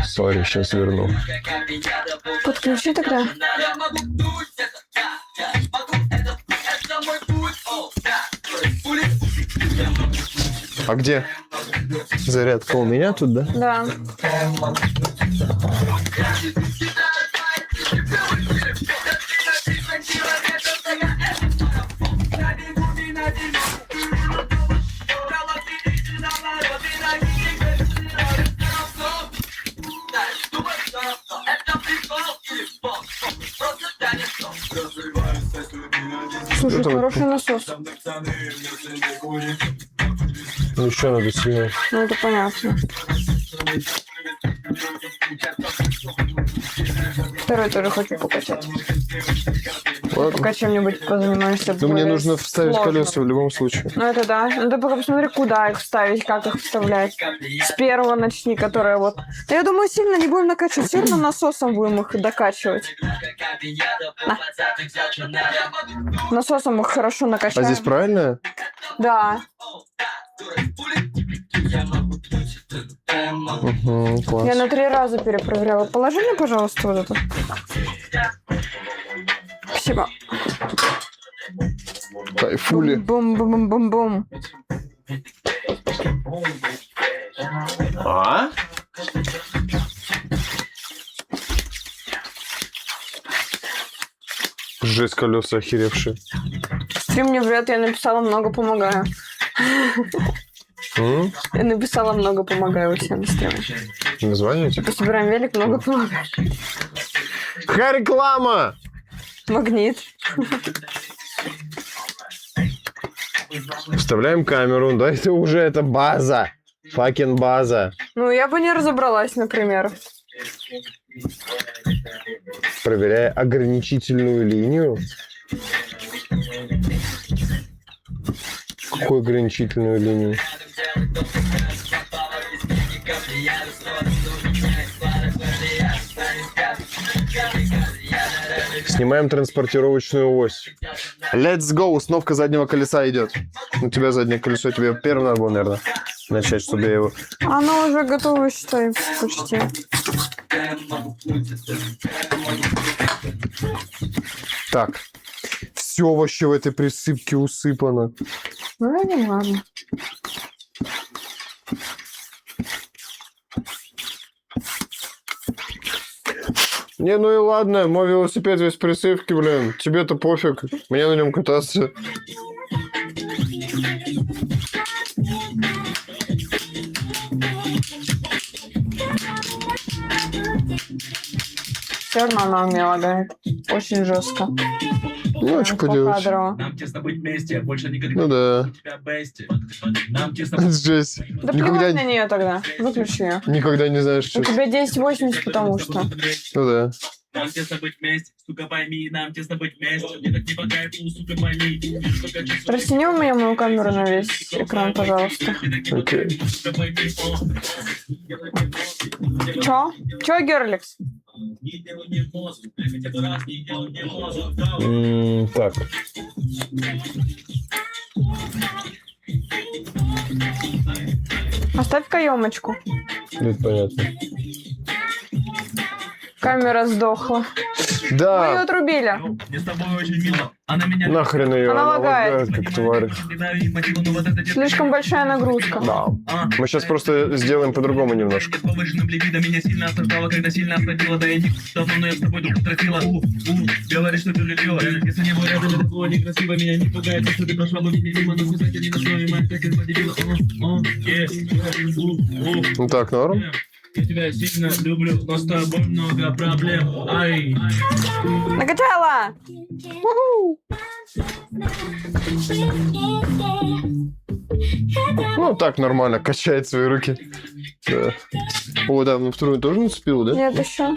Сори, сейчас верну. Подключи тогда. А где зарядка? У меня тут, да? Да. Слушай, Это вот- хороший насос. Ну, еще надо сильнее. Ну, это понятно. Второй тоже хочу покачать. Ладно. Пока чем-нибудь позанимаешься. Ну, мне более нужно вставить сложным. колеса в любом случае. Ну, это да. Ну, ты пока посмотри, куда их вставить, как их вставлять. С первого начни, которое вот... Да я думаю, сильно не будем накачивать. Все равно насосом будем их докачивать. На. Насосом их хорошо А накачаем. здесь правильно? Да. Угу, класс. Я на 3 раза перепроверяла. Положи мне, пожалуйста, вот это. Спасибо. Кайфули. Бум-бум-бум-бум-бум. А? Жесть, колеса охеревшие. Стрим не врет, я написала много помогаю. Я написала много помогаю вот всем на стриме. Название? Пособираем велик, много помогаю. Какая реклама? Магнит. Вставляем камеру. Да это уже это база. Факин база. Ну, я бы не разобралась, например. Проверяя ограничительную линию. Какую ограничительную линию? Снимаем транспортировочную ось. Let's go. Установка заднего колеса идет. У тебя заднее колесо. Тебе первым надо было, наверное, начать, чтобы я его... Оно уже готово, считай, почти. Так. Все вообще в этой присыпке усыпано. Ну, не ладно. Не, ну и ладно, мой велосипед весь в присыпке, блин. Тебе-то пофиг, мне на нем кататься. Все равно она у меня лагает. Очень жестко. Ну, что поделать. Покадрово. Нам тесно быть вместе, больше никогда Ну да. у тебя бести. Нам тесно Жесть. Да Никогда, плевать на нее тогда. Выключи ее. никогда не знаешь, У что... тебя 1080, потому что. Ну да. Нам тесно быть вместе, сука, пойми, нам тесно быть вместе. Мне так не по кайфу, сука, пойми. Вижу, как я чувствую, Растяни у меня мою камеру на весь экран, пожалуйста. Окей. сука, пойми, Чё? Чё, Герликс? не делай мне мозг, хотя бы раз не делай мне мозг. Так. Оставь каемочку. Это понятно. Камера сдохла. Мы ее Да. отрубили. Мне с тобой очень мило, она меня... Нахрен ее, Она она лагает. лагает, как тварь. Слишком большая нагрузка. Да. Мы сейчас просто сделаем по-другому немножко. С повышенным либидо меня сильно осаждало, когда сильно охладило. Да я не давно, но я с тобой дух тратила. Говоришь, что ты любила. Если не было рядом, это было некрасиво. Меня не пугает, то, что ты прошла бы мимо, но писать не настроим, а как из дебила. Ну так, норм? Я тебя сильно люблю, но с тобой много проблем. Ай. Накачала! Уху! Ну так, нормально, качает свои руки. Да. О, да, ну вторую тоже нацепила, да? Нет, еще.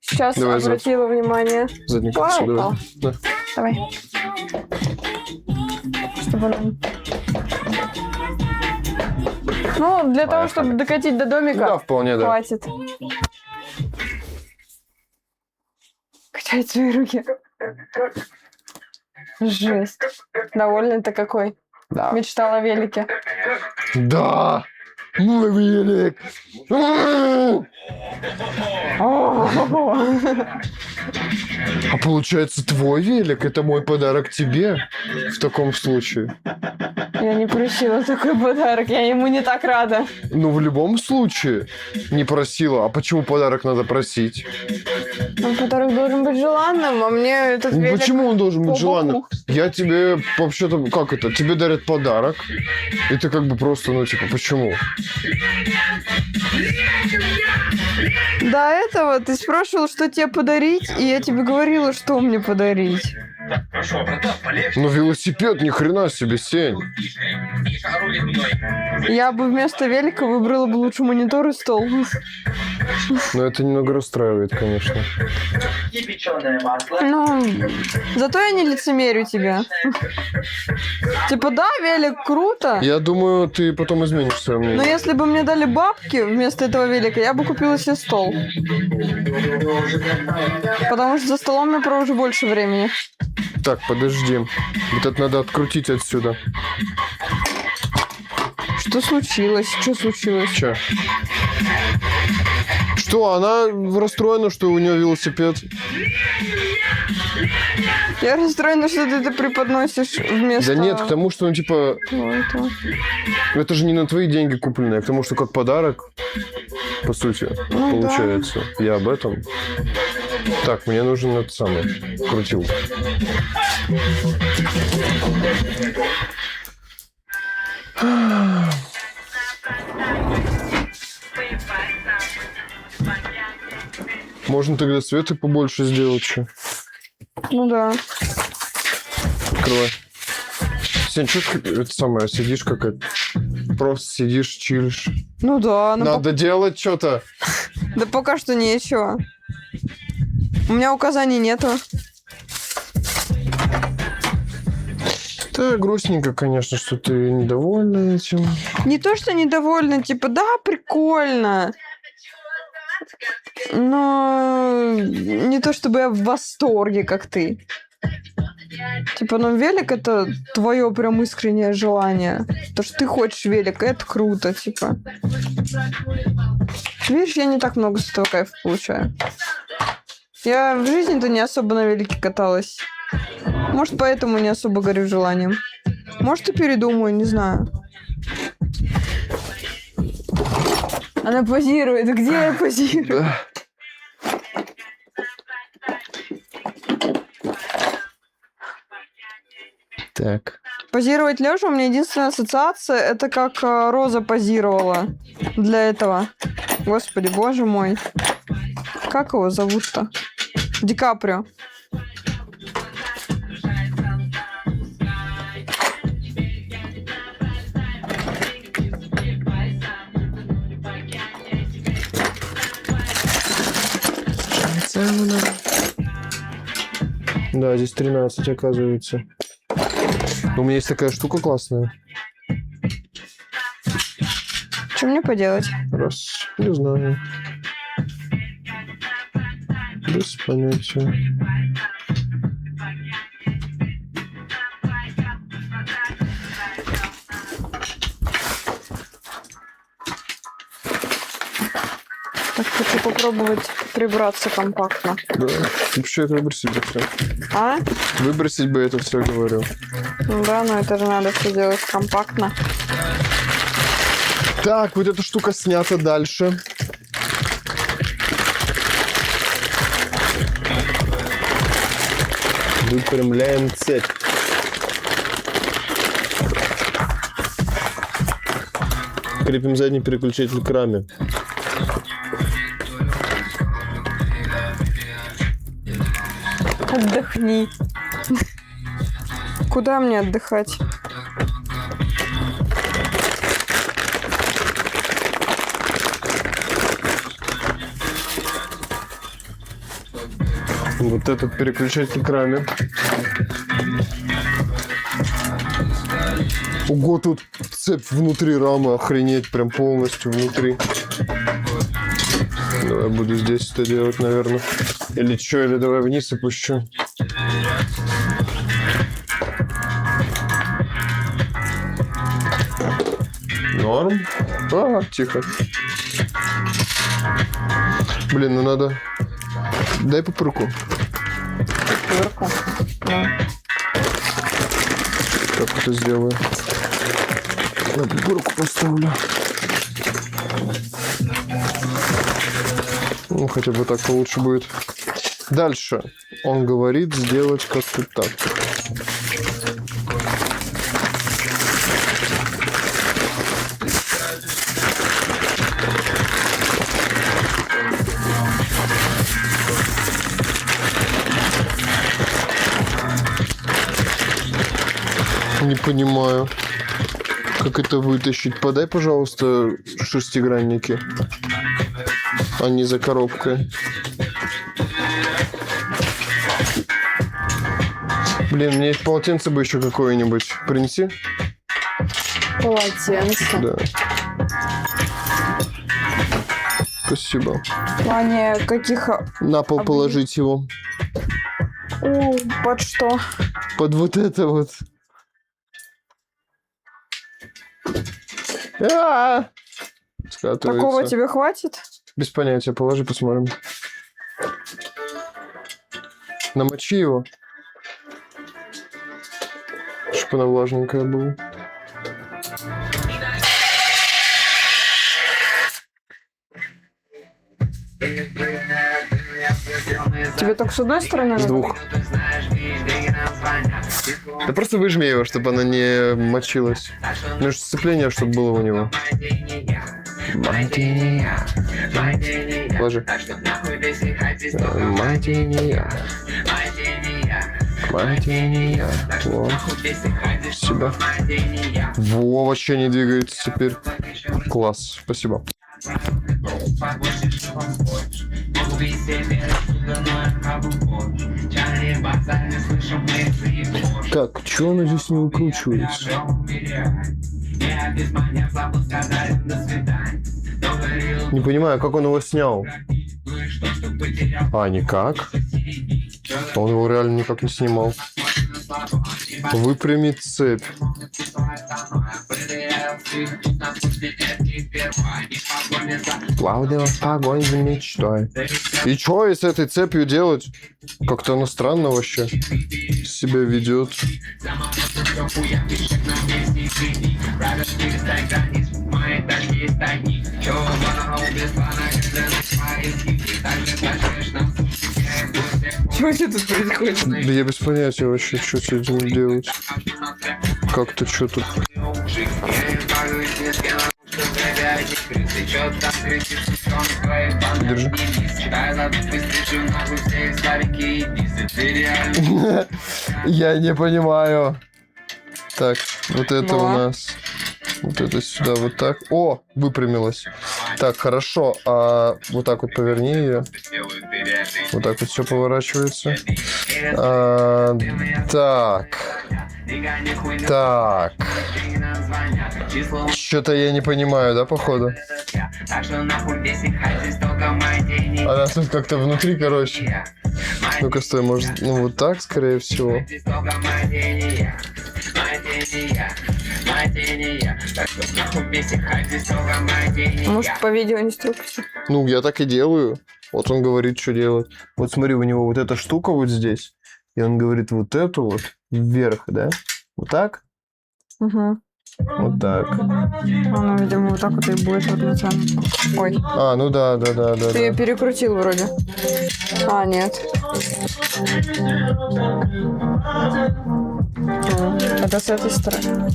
Сейчас Давай, обратила внимание. Задний колесо, давай. Вау. Да. Давай. Чтобы он... Ну, для того, чтобы докатить до домика, Да, вполне, да. хватит. Качай. опять свои руки. Жесть. Довольный ты какой. Да. Мечтал о велике. Да! Мой велик! А получается, твой велик — это мой подарок тебе в таком случае? Я не просила такой подарок, я ему не так рада. Ну, в любом случае не просила. А почему подарок надо просить? Ну, подарок должен быть желанным, а мне этот Ну, велик... почему он должен быть по желанным? боку. Я тебе вообще-то... Как это? Тебе дарят подарок, и ты как бы просто, ну, типа, почему? До этого ты спрашивал, что тебе подарить, и я тебе говорила, что мне подарить. Ну, велосипед, ни хрена себе, Сень. Я бы вместо велика выбрала бы лучше монитор и стол. Но это немного расстраивает, конечно. Ну, зато я не лицемерю тебя. Типа, да, велик круто, Я думаю, ты потом изменишь свое но мнение. если бы мне дали бабки вместо этого велика, я бы купила себе стол. Потому что за столом я провожу больше времени. Так, подожди. Вот это надо открутить отсюда. Что случилось? Что случилось? Че? Что, она расстроена, что у нее велосипед? Я расстроена, что ты это преподносишь вместо... Да нет, к тому, что, ну, типа, этого. это же не на твои деньги купленное, а к тому, что как подарок, по сути, Ну, получается. Я об этом. Так, мне нужен этот самый крутил. Можно тогда света побольше сделать, что? Ну да. Открывай. Сень, что ты это самое, сидишь как это? Просто сидишь, чилишь. Ну да. Ну Надо делать что-то. Да пока что нечего. У меня указаний нету. Да, грустненько, конечно, что ты недовольна этим. Не то, что недовольна, типа, да, прикольно. Но не то, чтобы я в восторге, как ты. Типа, ну, велик — это твое прям искреннее желание. То, что ты хочешь велик, это круто, типа. Видишь, я не так много с этого кайфа получаю. Я в жизни-то не особо на велике каталась. Может, поэтому не особо горю желанием. Может, и передумаю, не знаю. Она позирует. Где я позирую? Да. Так. Позировать лежа, у меня единственная ассоциация, это как Роза позировала для этого. Господи, боже мой. Как его зовут-то? Ди Каприо. Да, здесь 13, оказывается. У меня есть такая штука классная. Что мне поделать? Раз, не знаю. Без понятия. Так, хочу попробовать прибраться компактно. Да. Вообще выбросить бы все. А? Выбросить бы это все, говорю. Ну да, но это же надо все делать компактно. Так, вот эта штука снята дальше. Выпрямляем цепь. Крепим задний переключатель к раме. Отдохни. Куда мне отдыхать? Вот этот переключатель к раме. Ого, тут цепь внутри рамы, охренеть, прям полностью внутри. Давай буду здесь это делать, наверное. Или что, или давай вниз опущу. Норм. А, тихо. Блин, ну надо... Дай пупырку. Сверху. Да. Как это сделаю? На пупырку поставлю. Ну, хотя бы так получше будет. Дальше. Он говорит сделать как-то так. Не понимаю, как это вытащить. Подай, пожалуйста, шестигранники. А не за коробкой. Блин, мне есть полотенце бы еще какое-нибудь. Принеси. Полотенце. Да. Спасибо. В плане каких... На пол положить его. Под что? Под вот это вот. Скатывается. Такого тебе хватит? Без понятия. Положи, посмотрим. Намочи его. Чтобы она влажненькая была. Тебе только с одной стороны? С надо? двух. Да просто выжми его, чтобы она не мочилась. Ну, сцепление, чтобы было у него. Положи. Вот. Спасибо. Во, вообще не двигается теперь. Класс, спасибо. Так, чё она здесь не укручивается? Не понимаю, как он его снял. А, никак. Он его реально никак не снимал. Выпрямить цепь. Плавная огонь за мечтой. И что и с этой цепью делать? Как-то она странно вообще себя ведет. Что тут происходит? Да я без понятия вообще, что с этим делать. Как-то что тут... Держи. Я не понимаю. Так, вот это у нас. Вот это сюда, вот так. О, выпрямилась. Так, хорошо. А вот так вот поверни ее. Вот так вот все поворачивается. Так. Так. Что-то я не понимаю, да, походу? Она тут как-то внутри, короче. Ну-ка, стой, может, ну вот так, скорее всего. Может, по видеоинструкции? Ну, я так и делаю. Вот он говорит, что делать. Вот смотри, у него вот эта штука вот здесь. И он говорит вот эту вот вверх, да? Вот так? Угу. Вот так. Оно, видимо, вот так вот и будет вот на самом. Ой. А, ну да. Ты ее перекрутил вроде. А, нет. Это с этой стороны.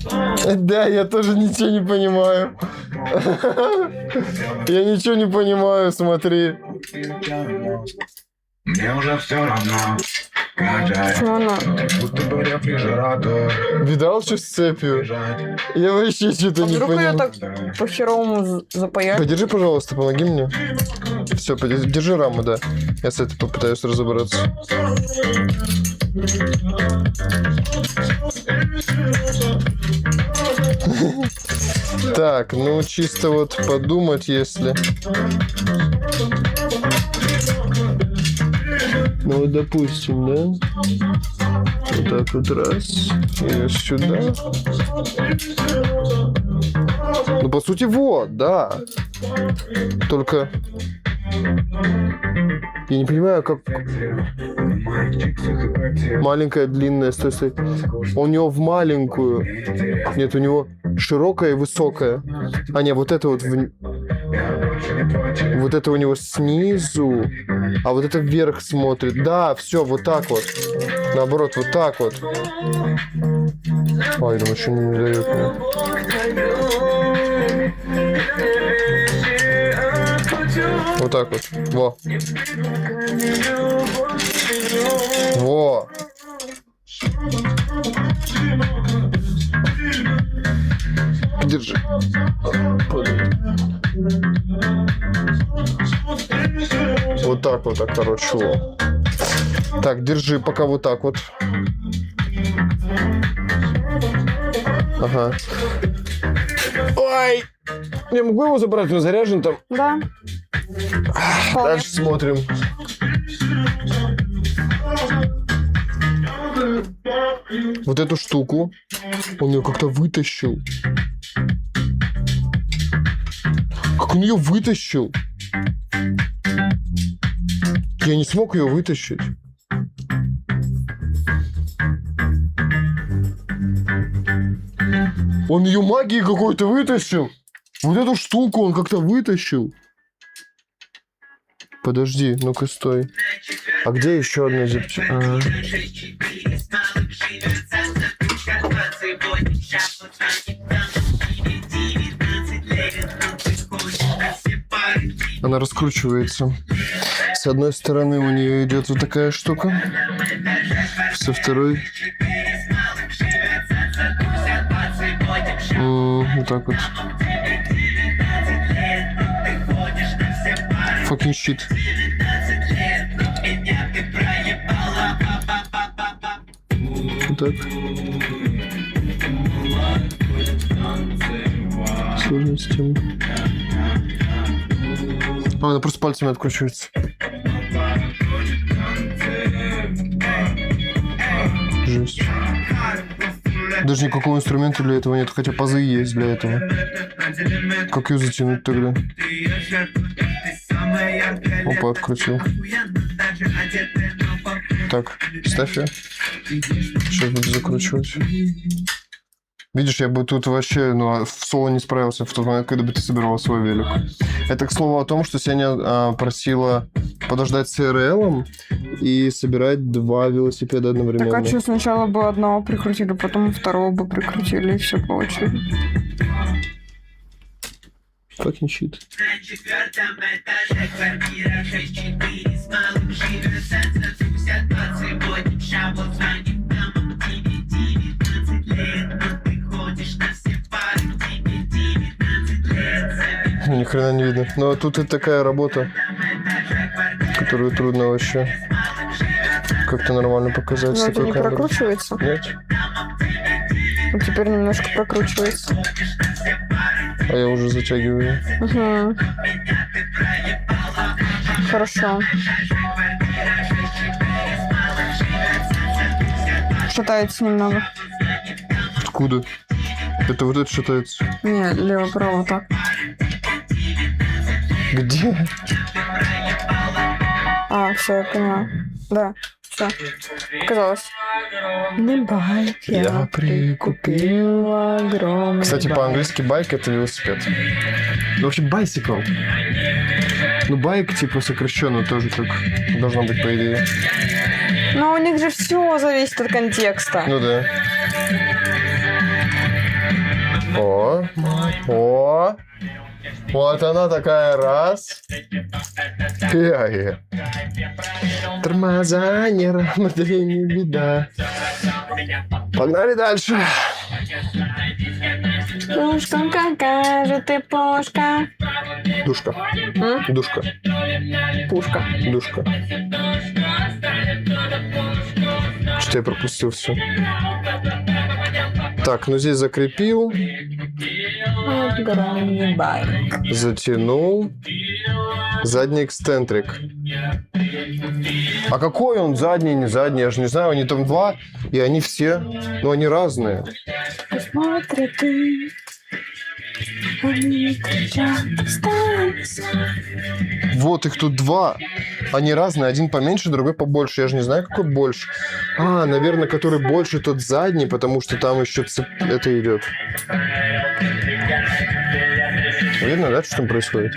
Да, я тоже ничего не понимаю. Я ничего не понимаю, смотри. Мне уже все равно. Что она? Видал, что с цепью? Я вообще что-то А не вдруг ее понимаю. так по-херовому запаять? Подержи, пожалуйста, помоги мне. Все, держи раму, да. Я с этой попытаюсь разобраться. Так, ну чисто вот подумать, если... Ну вот, допустим, да? Вот так вот раз. И сюда. Ну, по сути, вот, да. Только... Я не понимаю, как... Маленькая, длинная, стой, стой. У него в маленькую. Нет, у него широкая и высокая. А, не, вот это вот... Вот это у него снизу, а вот это вверх смотрит. Да, все, вот так вот. Наоборот, вот так вот. Ой, думаю, что не дает мне. Вот так вот. Во. Во. Держи. Вот так вот, так, короче. Во. Так, держи пока вот так вот. Ага. Ой! Я могу его забрать? Он заряжен там? Да. Дальше смотрим. Вот эту штуку он ее как-то вытащил. Как он ее вытащил? Я не смог ее вытащить. Он ее магией какой-то вытащил. Вот эту штуку он как-то вытащил. Подожди, ну-ка стой. А где еще одна зипча? Она раскручивается. С одной стороны у нее идет вот такая штука. Со второй... Вот так вот. Fucking shit. Вот так. Сложная система. А, она просто пальцами откручивается. Жесть. Даже никакого инструмента для этого нет, хотя пазы есть для этого. Как ее затянуть тогда? Опа, открутил. Так, ставь ее. Сейчас буду закручивать. Видишь, я бы тут вообще в соло не справился в тот момент, когда бы ты собирал свой велик. Это, к слову, о том, что Сеня просила подождать с РЛом и собирать два велосипеда одновременно. Так а что, сначала бы одного прикрутили, потом второго бы прикрутили, и все по очереди. Fucking shit. На 4-м этаже квартира 6-4 с малым живет центр 58 шаблон звонит домом тебе 19 лет, но ты ходишь на все пары, тебе 19 лет. Ни хрена не видно. Но тут и такая работа, которую трудно вообще как-то нормально показать. Но с это такой не камерой. прокручивается? Нет. А теперь немножко прокручивается. А я уже затягиваю. Угу. Хорошо. Шатается немного. Откуда? Это вот это шатается. Не, лево-право так. Где? А, все, я поняла. Да, все. Показалось. На байк Я прикупил огромный. Кстати, по-английски байк — это велосипед. Ну, вообще, bicycle. Ну, байк, типа, сокращенно тоже так должно быть, по идее. Но у них же все зависит от контекста. Ну да. О. Вот она такая, раз. Тормоза, не работали, не беда. Погнали дальше. Пушка, какая же ты пушка. Душка. Душка. Пушка. Душка. Что я пропустил все? Так, ну здесь закрепил. Огромный байк. Затянул. Задний эксцентрик. А какой он? Задний, не задний? Я же не знаю. Они там два, и они все... Ну, они разные. Посмотри ты. Они кричат, станется. Вот их тут два. Они разные. Один поменьше, другой побольше. Я же не знаю, какой больше. А, наверное, который больше, тот задний, потому что там еще это идет. Видно, да, что там происходит?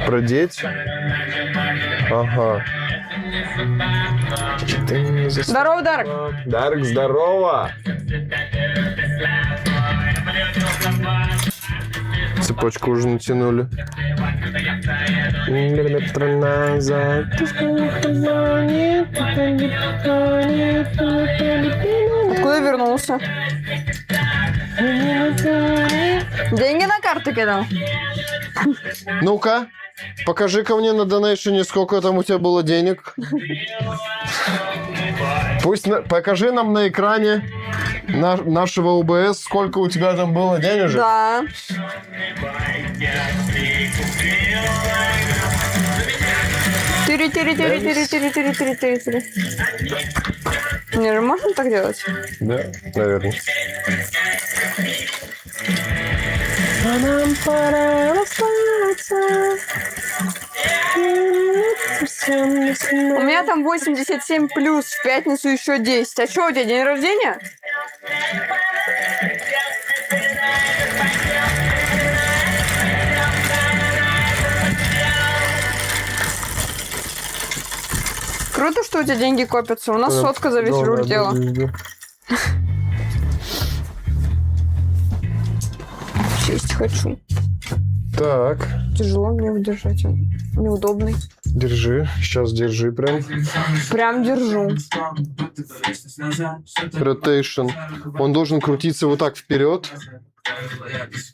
Продеть. Ага. Здорово, Дарк. Дарк, здорово! Цепочку уже натянули. Откуда вернулся? Деньги на карту кидал? Ну-ка, покажи-ка мне на донейшене, сколько там у тебя было денег. Покажи нам на экране нашего УБС, сколько у тебя там было денежек. Да. Тири-тири-тири-тири-тири-тири-тири-тири-тири. Не же можно так делать? Да, наверное. А нам пора расстаться. У меня там 87 плюс, в пятницу еще 10. А что, у тебя день рождения? Круто, что у тебя деньги копятся. У нас сотка за вечер улетела. Честь хочу. Так. Тяжело мне удержать. Он неудобный. Держи. Сейчас держи прям. Прям держу. Rotation. Он должен крутиться вот так вперед.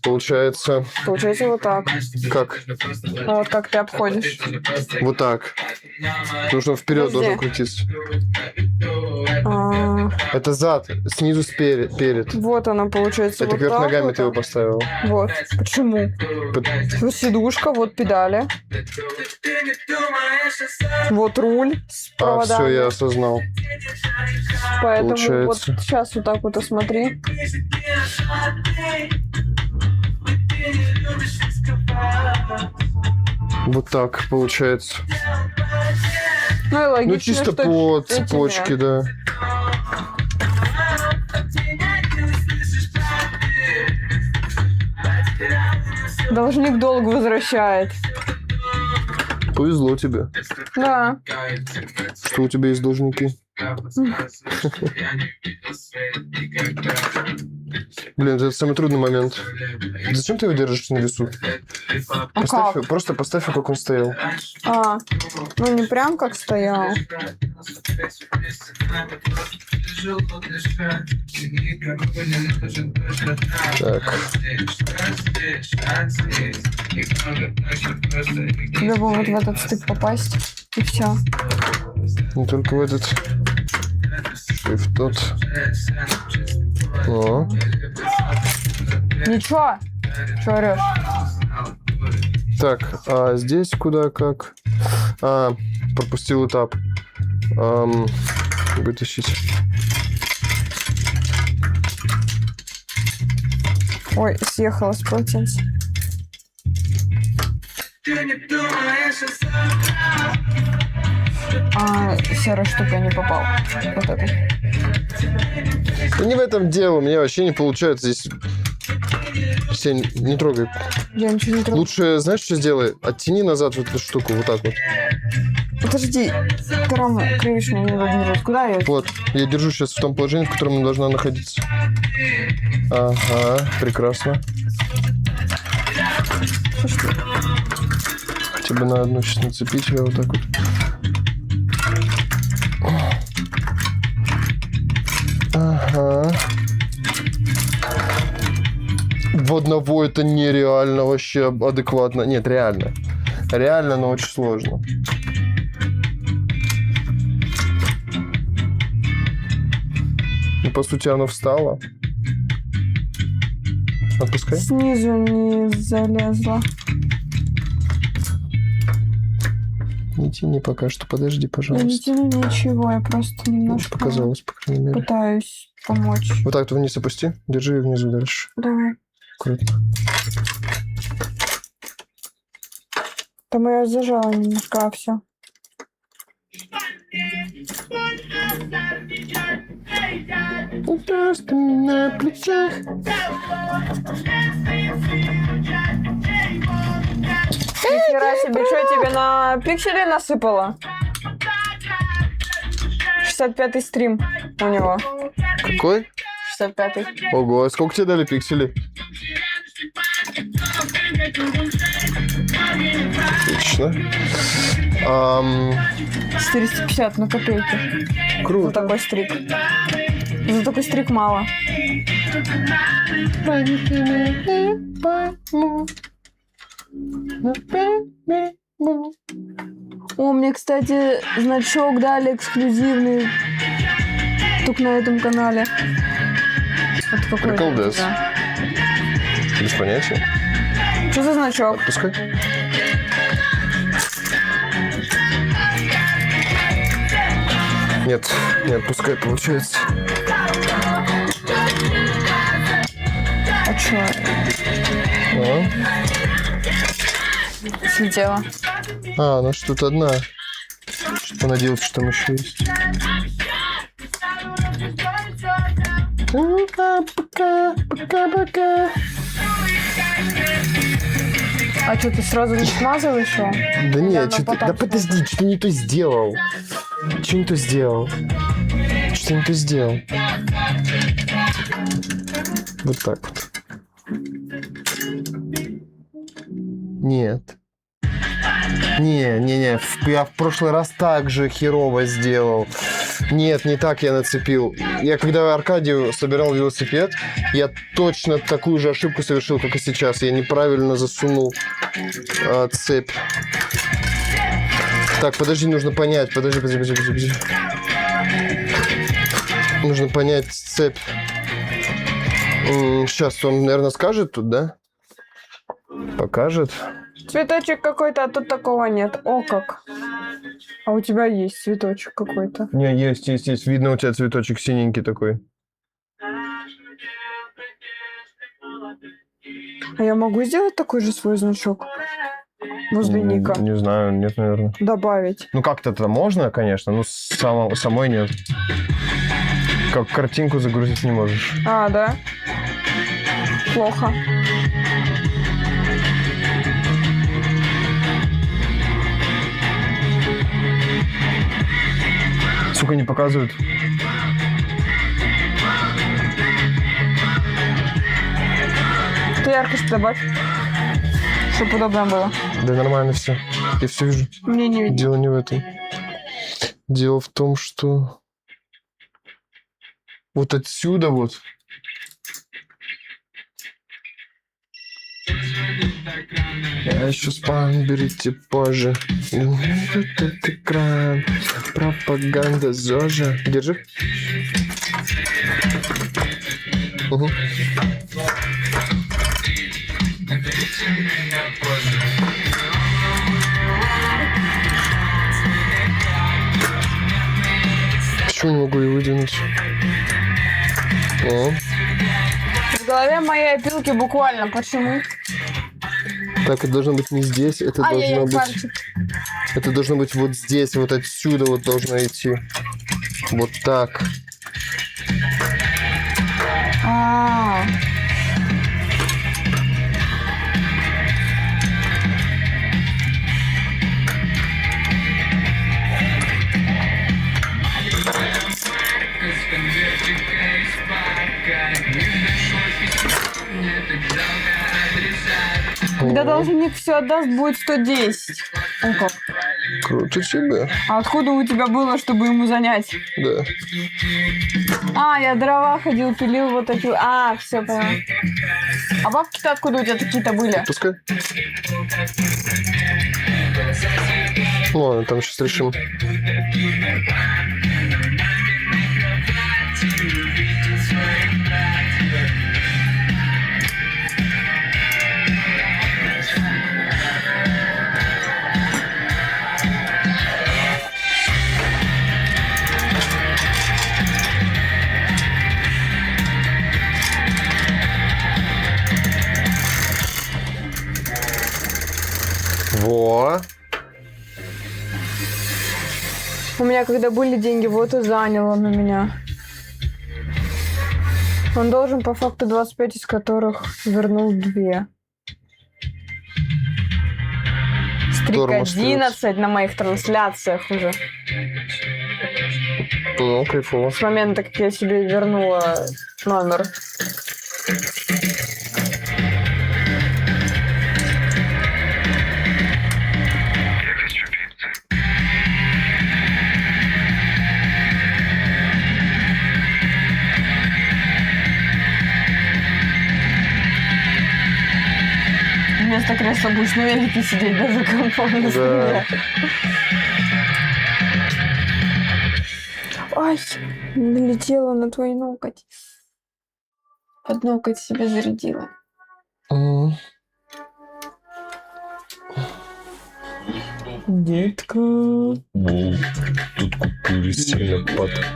Получается... Получается вот так. Как? А вот как ты обходишь. Вот так. Потому что он вперед Подожди. должен крутиться. А, Это зад. Снизу перед. вот она получается. Это вот кверх так ногами вот ты его так. поставил. Вот. Почему? Вот сидушка, вот педали. Вот руль с А, проводами. все, я осознал. Поэтому вот получается. сейчас вот так вот осмотри. Вот так получается. Ну и логично, Ну, чисто что по этими цепочке, да. Должник долг возвращает. Повезло тебе, Да. что у тебя есть должники. Блин, это самый трудный момент. Зачем ты его держишь на весу? А Поставь, как? просто поставь его, как он стоял. А, ну не прям как стоял. Так. Тебе бы вот в этот стык попасть. И все. Не только в этот. Еще и в тот. О. Ничего. Че орешь? Так, а здесь куда как? А, пропустил этап. Вытащить. Ой, съехала с полотенца. А серая штука не попал. Вот это. Да не в этом дело, у меня вообще не получается здесь. Все, не трогай. Я ничего не трогаю. Лучше, знаешь, что сделай? Оттяни назад вот эту штуку, вот так вот. Подожди, ты раму кривишь мне неудобно держать. Куда я? Вот, я держу сейчас в том положении, в котором она должна находиться. Ага, прекрасно. Хотя бы на одну сейчас нацепить ее вот так вот. Ага. В одного это нереально вообще адекватно. Нет, реально. Реально, но очень сложно. Ну, по сути, оно встало. Отпускай. Снизу не залезла. Не тяни пока что, подожди, Я не пожалуйста. тяну ничего, я просто немножко Показалось, по крайней мере. пытаюсь помочь. Вот так вниз опусти. Держи ее внизу дальше. Давай. Аккуратно. Там я зажала немножко, а все. Просто на плечах. Нихера себе, что тебе на пиксели насыпало? 65-й стрим у него. Какой? 65-й. Ого, а сколько тебе дали пикселей? Отлично. 450 на копейки. За Круто. такой стрик. За такой стрик мало. О, мне, кстати, значок дали эксклюзивный. Только на этом канале. Вот какой это у Приколдес. тебя? Без понятия. Что за значок? Отпускай. Нет, не отпускай, получается. А чё? Слетела. Ну что тут одна. Что понадеялся, что там еще есть. Пока. А что, ты сразу не смазываешь его? Да нет, ну что ты... потом Да подожди, что ты не то сделал? Что не то сделал? Что не то сделал? Вот так вот. Нет. Не, я в прошлый раз так же херово сделал. Нет, не так я нацепил. Я когда Аркадию собирал велосипед, я точно такую же ошибку совершил, как и сейчас. Я неправильно засунул цепь. Так, подожди, нужно понять. Подожди. Нужно понять цепь. Сейчас он, наверное, скажет тут, да? Покажет. Цветочек какой-то, а тут такого нет. О, как. А у тебя есть цветочек какой-то. Не, есть. Видно, у тебя цветочек синенький такой. А я могу сделать такой же свой значок? Возле ника. Не знаю, нет, наверное. Добавить. Ну, как-то можно, конечно, но самой нет. Как картинку загрузить не можешь. А, да? Плохо. Сука, не показывают. Ты яркость добавь. Чтобы удобно было. Да нормально все. Я все вижу. Мне не видно. Дело не в этом. Дело в том, что вот отсюда вот. Я еще спам, берите позже. Этот экран. Пропаганда ЗОЖа. Держи. Угу. Почему не могу ее выдвинуть? О. В голове моей опилки буквально. Почему? Так, это должно быть не здесь, это должно Ай-яй-яй, быть... пальчик. Это должно быть вот здесь, вот отсюда вот должно идти. Вот так. А. Когда должник все отдаст, будет 110. О, как. Круто тебе. А откуда у тебя было, чтобы ему занять? Да. А, я дрова ходил, пилил, вот эти... А, все, поняла. А бабки-то откуда у тебя такие-то были? Пускай. Ладно, там сейчас решим. Во. У меня когда были деньги, вот и занял он у меня. Он должен по факту 25, из которых вернул 2. Стрик Тормоз 11 на моих трансляциях уже. Ну, кайфово. С момента, как я себе вернула номер. Вместо кресла будешь на велике сидеть даже комфортно. Да. Ай, налетела на твой ноготь. Под ноготь себя зарядила. Детка. Тут купюры сильно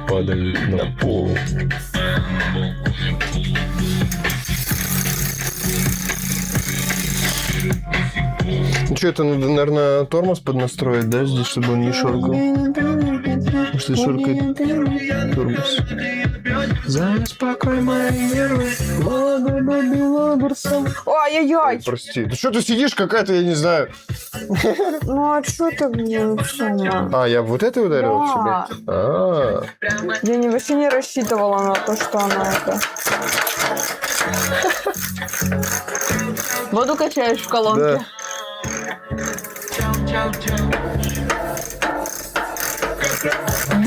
падают на пол. Ну что, это надо, наверное, тормоз поднастроить, да, здесь, чтобы он не шоркал? Может, и шоркает тормоз. Заспокой мои нервы. Ой-ой-ой. Прости. Да что ты сидишь какая-то, я не знаю. Ну а что ты мне? А, я вот это ударил Да. тебе? А, Я вообще не рассчитывала на то, что она это... Воду качаешь в колонке? да.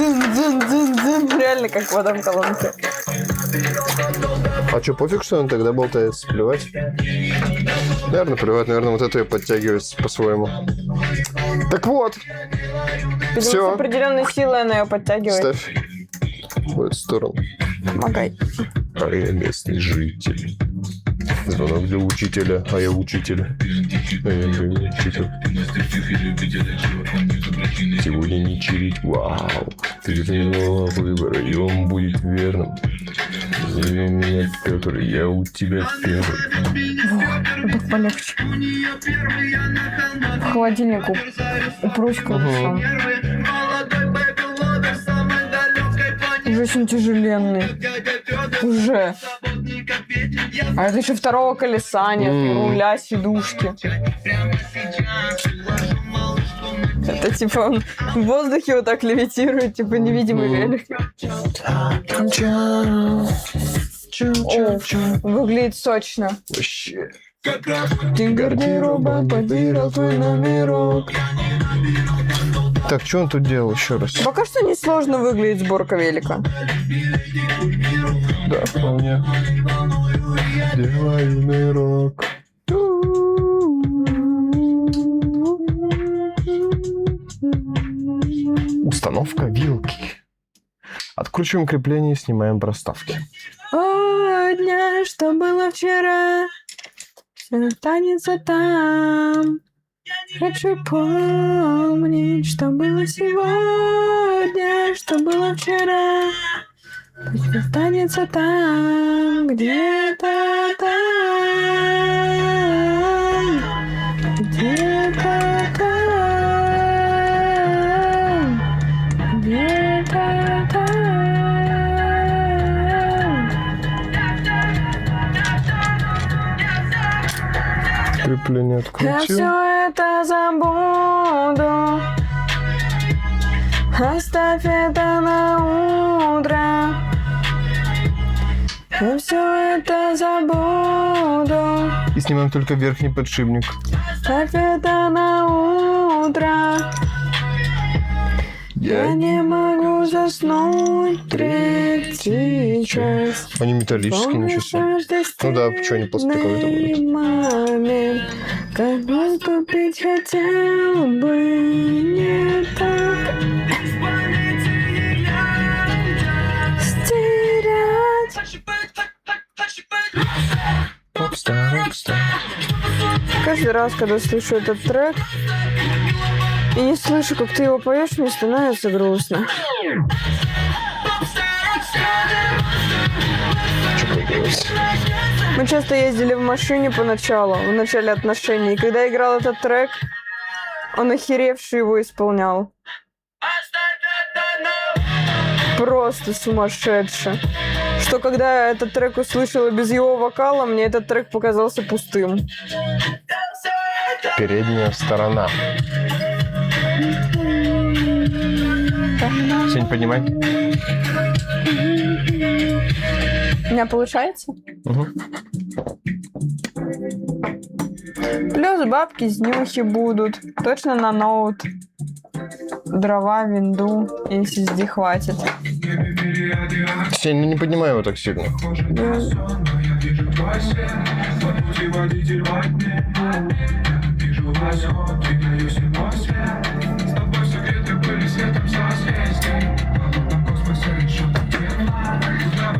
Дзын-дзын-дзын-дзын. Реально как вода в колонке. А что, пофиг, что он тогда болтается? Плевать? Наверное, плевать. Наверное, вот это и подтягивается по-своему. Так вот. Видимо, с Всё. определенной силой она ее подтягивает. Ставь в эту сторону. Помогай. А я местный житель. Звонок для учителя, а я учитель. А я учитель. Сегодня не чирить, вау. Ты сделала выбор, и он будет верным. Зови меня Петр, я у тебя первый. Вот так полегче. В холодильнику упруська. Уже очень тяжеленный. Уже. А это еще второго колеса нет, и руля, сидушки. Это типа он в воздухе вот так левитирует, типа невидимый велик. О, выглядит сочно. Вообще. Ты гардероба потерял твой номерок. Так, что он тут делал еще раз? Пока что несложно выглядит сборка велика. Да, вполне. Делай номерок. Установка вилки. Откручиваем крепление и снимаем проставки. О, дня, что было вчера, все останется там. Хочу помнить, что было сегодня, что было вчера. Пусть останется там, где-то там, где-то там, где-то там. Крепление Я открутил. все это забуду. Оставь это на утро. Я все это забуду. И снимаем только верхний подшипник. Оставь это на утро. Я не могу заснуть третий час. Они металлические, ничего себе. Ну да, почему они пластиковые-то будут? Момент, как поступить хотел бы не так. Стерять. Каждый раз, когда слышу этот трек и не слышу, как ты его поешь, мне становится грустно. Что появилось? Мы часто ездили в машине поначалу, в начале отношений. И когда играл этот трек, Он охеревший его исполнял. Просто сумасшедше. Что когда я этот трек услышала без его вокала, мне этот трек показался пустым. Передняя сторона. Сень, поднимай. У меня получается? Угу. Плюс бабки с нюхи будут. Точно на ноут. Дрова, винду и SSD хватит. Сень, ну не поднимай его так сильно.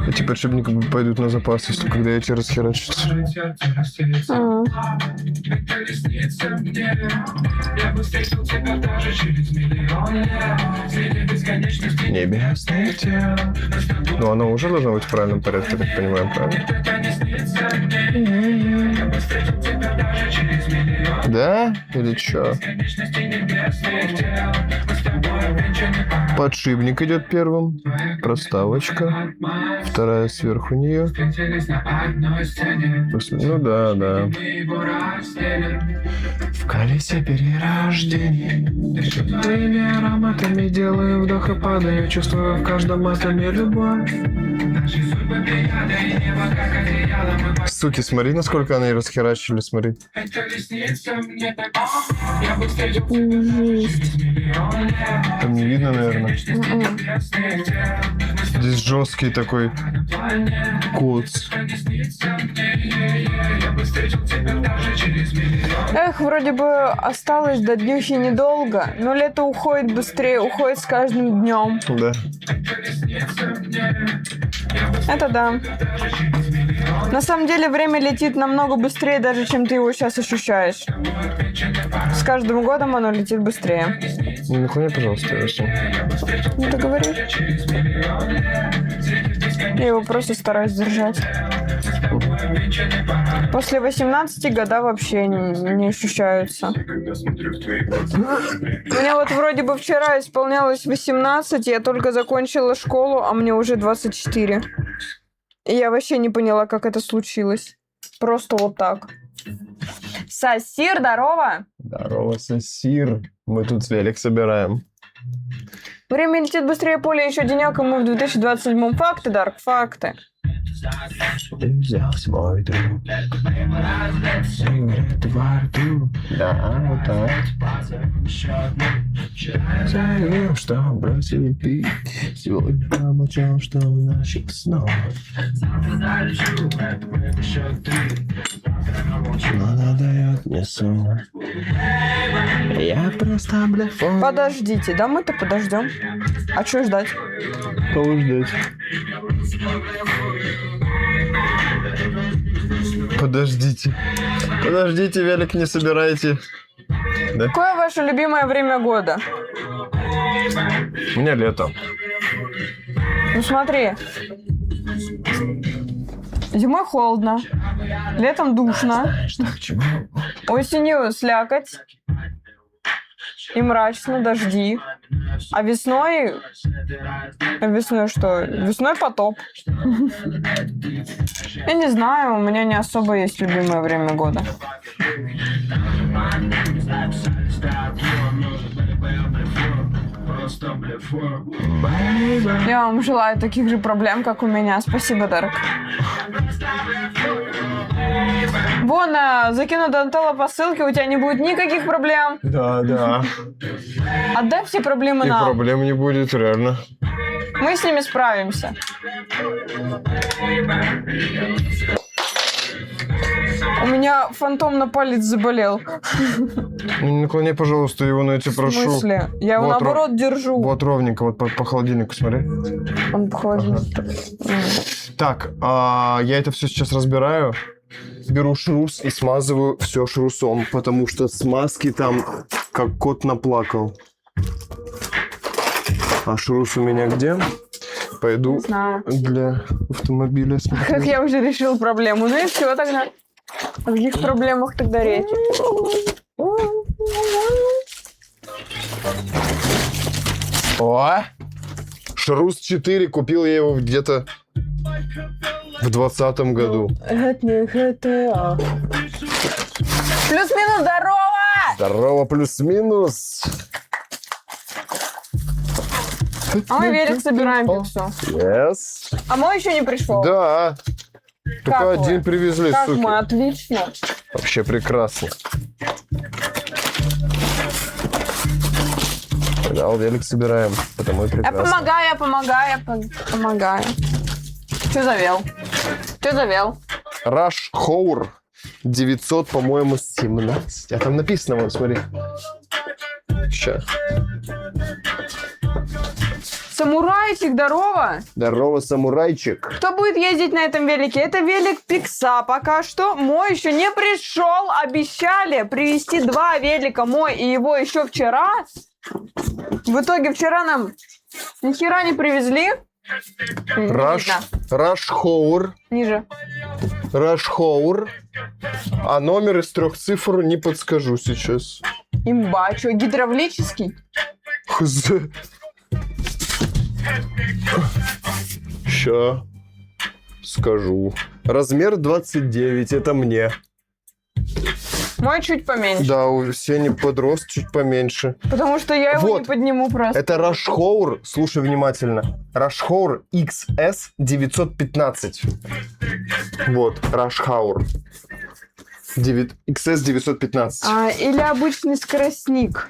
Эти подшипники пойдут на запас, если когда эти расхерачатся. Небесное тело. Ну, оно уже должно быть в правильном порядке, так понимаю, правильно? Да? Или что? Подшипник идет первым. Проставочка. Вторая сверху нее. Ну да, да. В колесе перерождения. Твоими ароматами делаю вдох и падаю. Чувствую в каждом атоме любовь. Суки, смотри, насколько они расхерачили, смотри. Там не видно, наверное. Здесь жесткий такой коц. Эх, вроде бы осталось до днюхи недолго, но лето уходит быстрее, уходит с каждым днем. Да. Это да. На самом деле время летит намного быстрее, даже чем ты его сейчас ощущаешь. С каждым годом оно летит быстрее. Не наклони, пожалуйста, я Ну, ты говоришь? Я его просто стараюсь держать. После 18 года вообще не ощущаются. Мне вот вроде бы вчера исполнялось 18, я только закончила школу, а мне уже 24. И я вообще не поняла, как это случилось. Просто вот так. Сосир, здорово! Здорово, сосир. Мы тут велик собираем. Время летит быстрее поля, еще денек, и мы в 2027. Факты, Дарк, факты. Ты взял свой друг. Сигареты во рту. Да, вот так. Заявил, что бросил пить. Сегодня промолчал, что начал снова. Но она дает мне сон. Я просто блефую. Подождите, да мы-то подождем. А что ждать? Кого ждать? Подождите. Подождите, велик не собирайте. Да? Какое ваше любимое время года? У меня лето. Ну смотри. Зимой холодно. Летом душно. Осенью слякоть. И мрачно, дожди. А весной... А весной что? Весной потоп. Я не знаю, у меня не особо есть любимое время года. Я вам желаю таких же проблем, как у меня. Спасибо, Дарк. Вон, закину Дантала по ссылке, у тебя не будет никаких проблем. Да, да. Отдай все проблемы И нам. проблем не будет, реально. Мы с ними справимся. У меня фантом на палец заболел. Не наклони, пожалуйста, его, но я тебя В прошу. смысле? Я его Вот наоборот держу. Вот ровненько, вот по холодильнику, смотри. Он по холодильнику. Так, я это все сейчас разбираю. Беру шрус и смазываю все шрусом, потому что смазки там как кот наплакал. А шрус у меня где? Пойду Не знаю. для автомобиля смотреть. Как я уже решил проблему. Ну и все тогда. О каких проблемах тогда речь? О! Шрус 4, купил я его где-то в 2020 году. Это не GTA. Плюс-минус, здорово! Здорово, плюс-минус. А мы велик собираем, Пиксу. Yes. А мой еще не пришел. Да. Только Как один вы? привезли, Как суки. мы? Отлично. Вообще прекрасно. Да, велик собираем, потому и Я прекрасно. помогаю. Че завел? Rush Hour 900, по-моему, 17. А там написано, вот, смотри. Сейчас. Самурайчик, здорово! Здорово, самурайчик. Кто будет ездить на этом велике? Это велик Пикса пока что. Мой еще не пришел. Обещали привезти 2 велика, мой и его еще вчера. В итоге вчера нам ни хера не привезли. Rush Hour. Ниже. Rush Hour. А номер из 3 цифр не подскажу сейчас. Имба. Что, гидравлический? Хз. Ща скажу. Размер 29, это мне. Мой чуть поменьше. Да, у Сени подрост чуть поменьше. Потому что я его Вот. не подниму просто. Это Rush Hour, слушай внимательно. Rush Hour XS 915. Вот, Rush Hour. XS 915. Или обычный скоростник.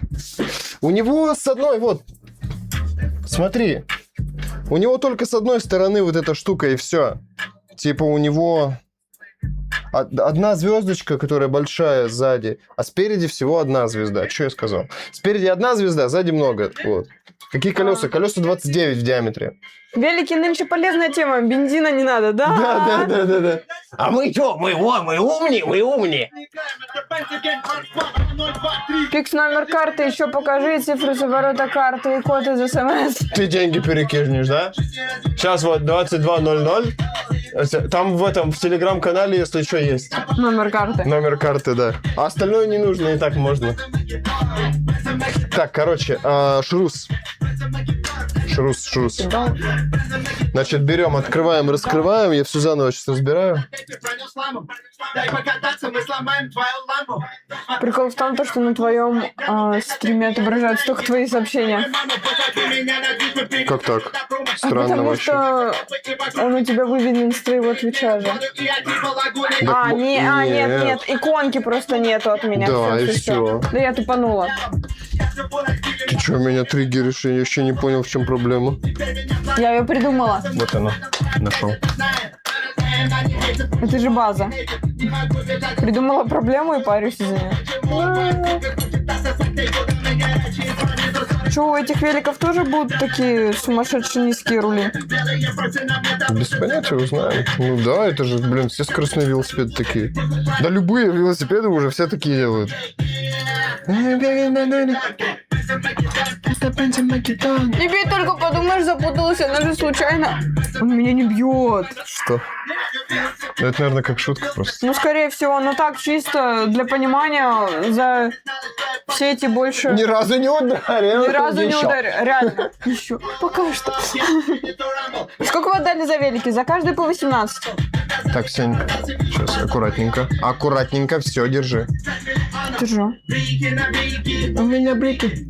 У него с одной, вот, смотри. У него только с одной стороны вот эта штука и все. Типа у него одна звездочка, которая большая сзади, а спереди всего одна звезда. Что я сказал? Спереди одна звезда, сзади много. Вот. Какие колеса? Колеса 29 в диаметре. Велики нынче полезная тема. Бензина не надо, да? Да. А мы что? Мы умни. Пикс, номер карты, еще покажи цифры с оборота карты и код из СМС. Ты деньги перекинешь, да? Сейчас вот 22:00. Там в телеграм-канале, если что, есть. Номер карты. Номер карты, да. А остальное не нужно, и так можно. Так, короче, Шрус. Значит, берем, открываем, раскрываем. Я все заново сейчас разбираю. Прикол в том, что на твоем стриме отображаются только твои сообщения. Как так? Странно Потому вообще. что он у тебя выведен с твоего твича же. Так, Нет, иконки просто нету от меня. Да, и всё. Да я тупанула. Ты что, меня триггеришь? Я вообще не понял, в чем проблема. Я ее придумала. Вот она. Нашел. Это же база. Придумала проблему и парюсь из-за нее. Что, у этих великов тоже будут такие сумасшедшие низкие рули? Без понятия узнаем. Ну да, это же, блин, все скоростные велосипеды такие. Да любые велосипеды уже все такие делают. Не бей, только подумаешь, запутался, она же случайно. Он меня не бьет. Что? Это, наверное, как шутка просто. Ну, скорее всего, но так чисто для понимания за все эти больше... Ни разу не ударил. Ни разу не Еще. ударил. Реально. Еще. Пока что. Сколько вы отдали за велики? За каждый по 18. Так, Сень, сейчас аккуратненько. Аккуратненько, все, держи. Держу. У меня брики.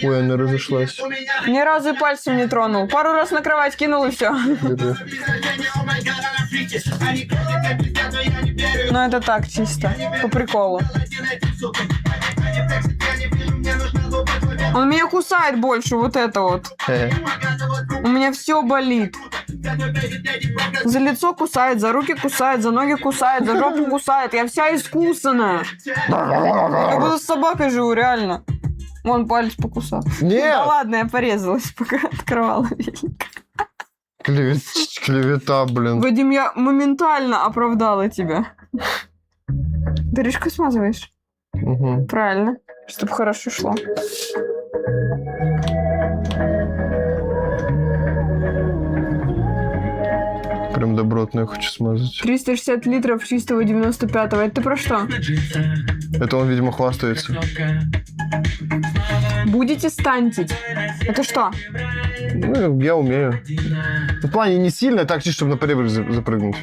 Ой, она разошлась. Ни разу и пальцем не тронул. Пару раз на кровать кинул и все. Держи. Но это так чисто. По приколу. Он меня кусает больше, вот это вот. У меня все болит. За лицо кусает, за руки кусает, за ноги кусает, за жопу кусает. Я вся искусанная. Я буду с собакой живу, реально. Вон палец покусал. Нет! Да ладно, я порезалась, пока открывала велик. Клевета, блин. Вадим, я моментально оправдала тебя. Дырочку смазываешь? Угу. Правильно. Чтобы хорошо шло. Прям добротно я хочу смазать. 360 литров чистого 95-го. Это ты про что? Это он, видимо, хвастается. Будете стантить. Это что? Ну, я умею. В плане не сильно, так чисто, чтобы на поребрик запрыгнуть.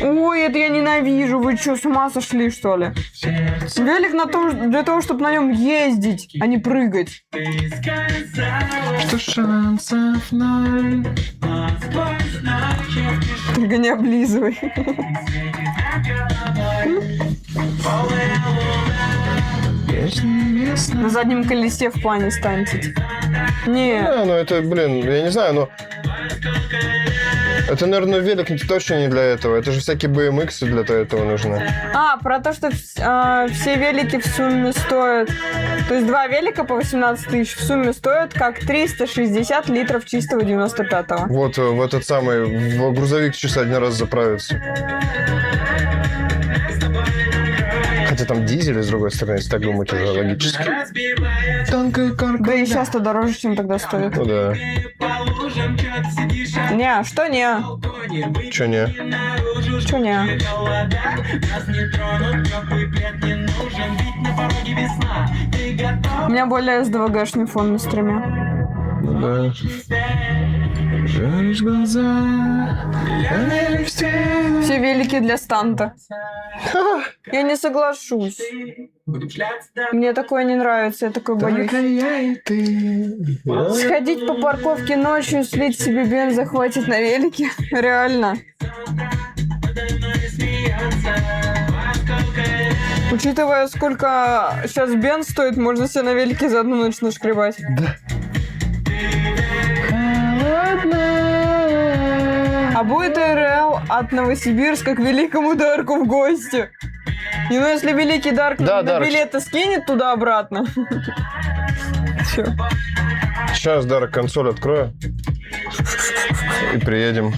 Ой, это я ненавижу. Вы что, с ума сошли, что ли? Велик на том, для того, чтобы на нем ездить, а не прыгать. Что шансов ноль. Только не облизывай. На заднем колесе в плане стантить. Не, Да, ну это, блин, я не знаю, но... Это, наверное, велик точно не для этого. Это же всякие BMX для этого нужны. про то, что все велики в сумме стоят... То есть 2 велика по 18 тысяч в сумме стоят как 360 литров чистого 95-го. Вот в этот самый, в грузовик часа один раз заправиться. Хотя там дизель, с другой стороны, если так думать, уже логически. Да и сейчас-то дороже, чем тогда стоит. Ну да. Не, что не? Чё не? Что не? У меня более SDVG-шный фон на стриме. Ну да. Жаришь глаза. Все велики для станта. Я не соглашусь. Мне такое не нравится, я такое боюсь. Сходить по парковке ночью, слить себе бенза хватит на велике. Реально. Учитывая, сколько сейчас бенз стоит, можно себе на велике за одну ночь нашкребать. Да. А будет РЛ от Новосибирска к Великому Дарку в гости. И ну, если Великий Дарк Да, на Дарк. билеты скинет туда-обратно. Чё? Сейчас, Дарок, консоль открою. И приедем.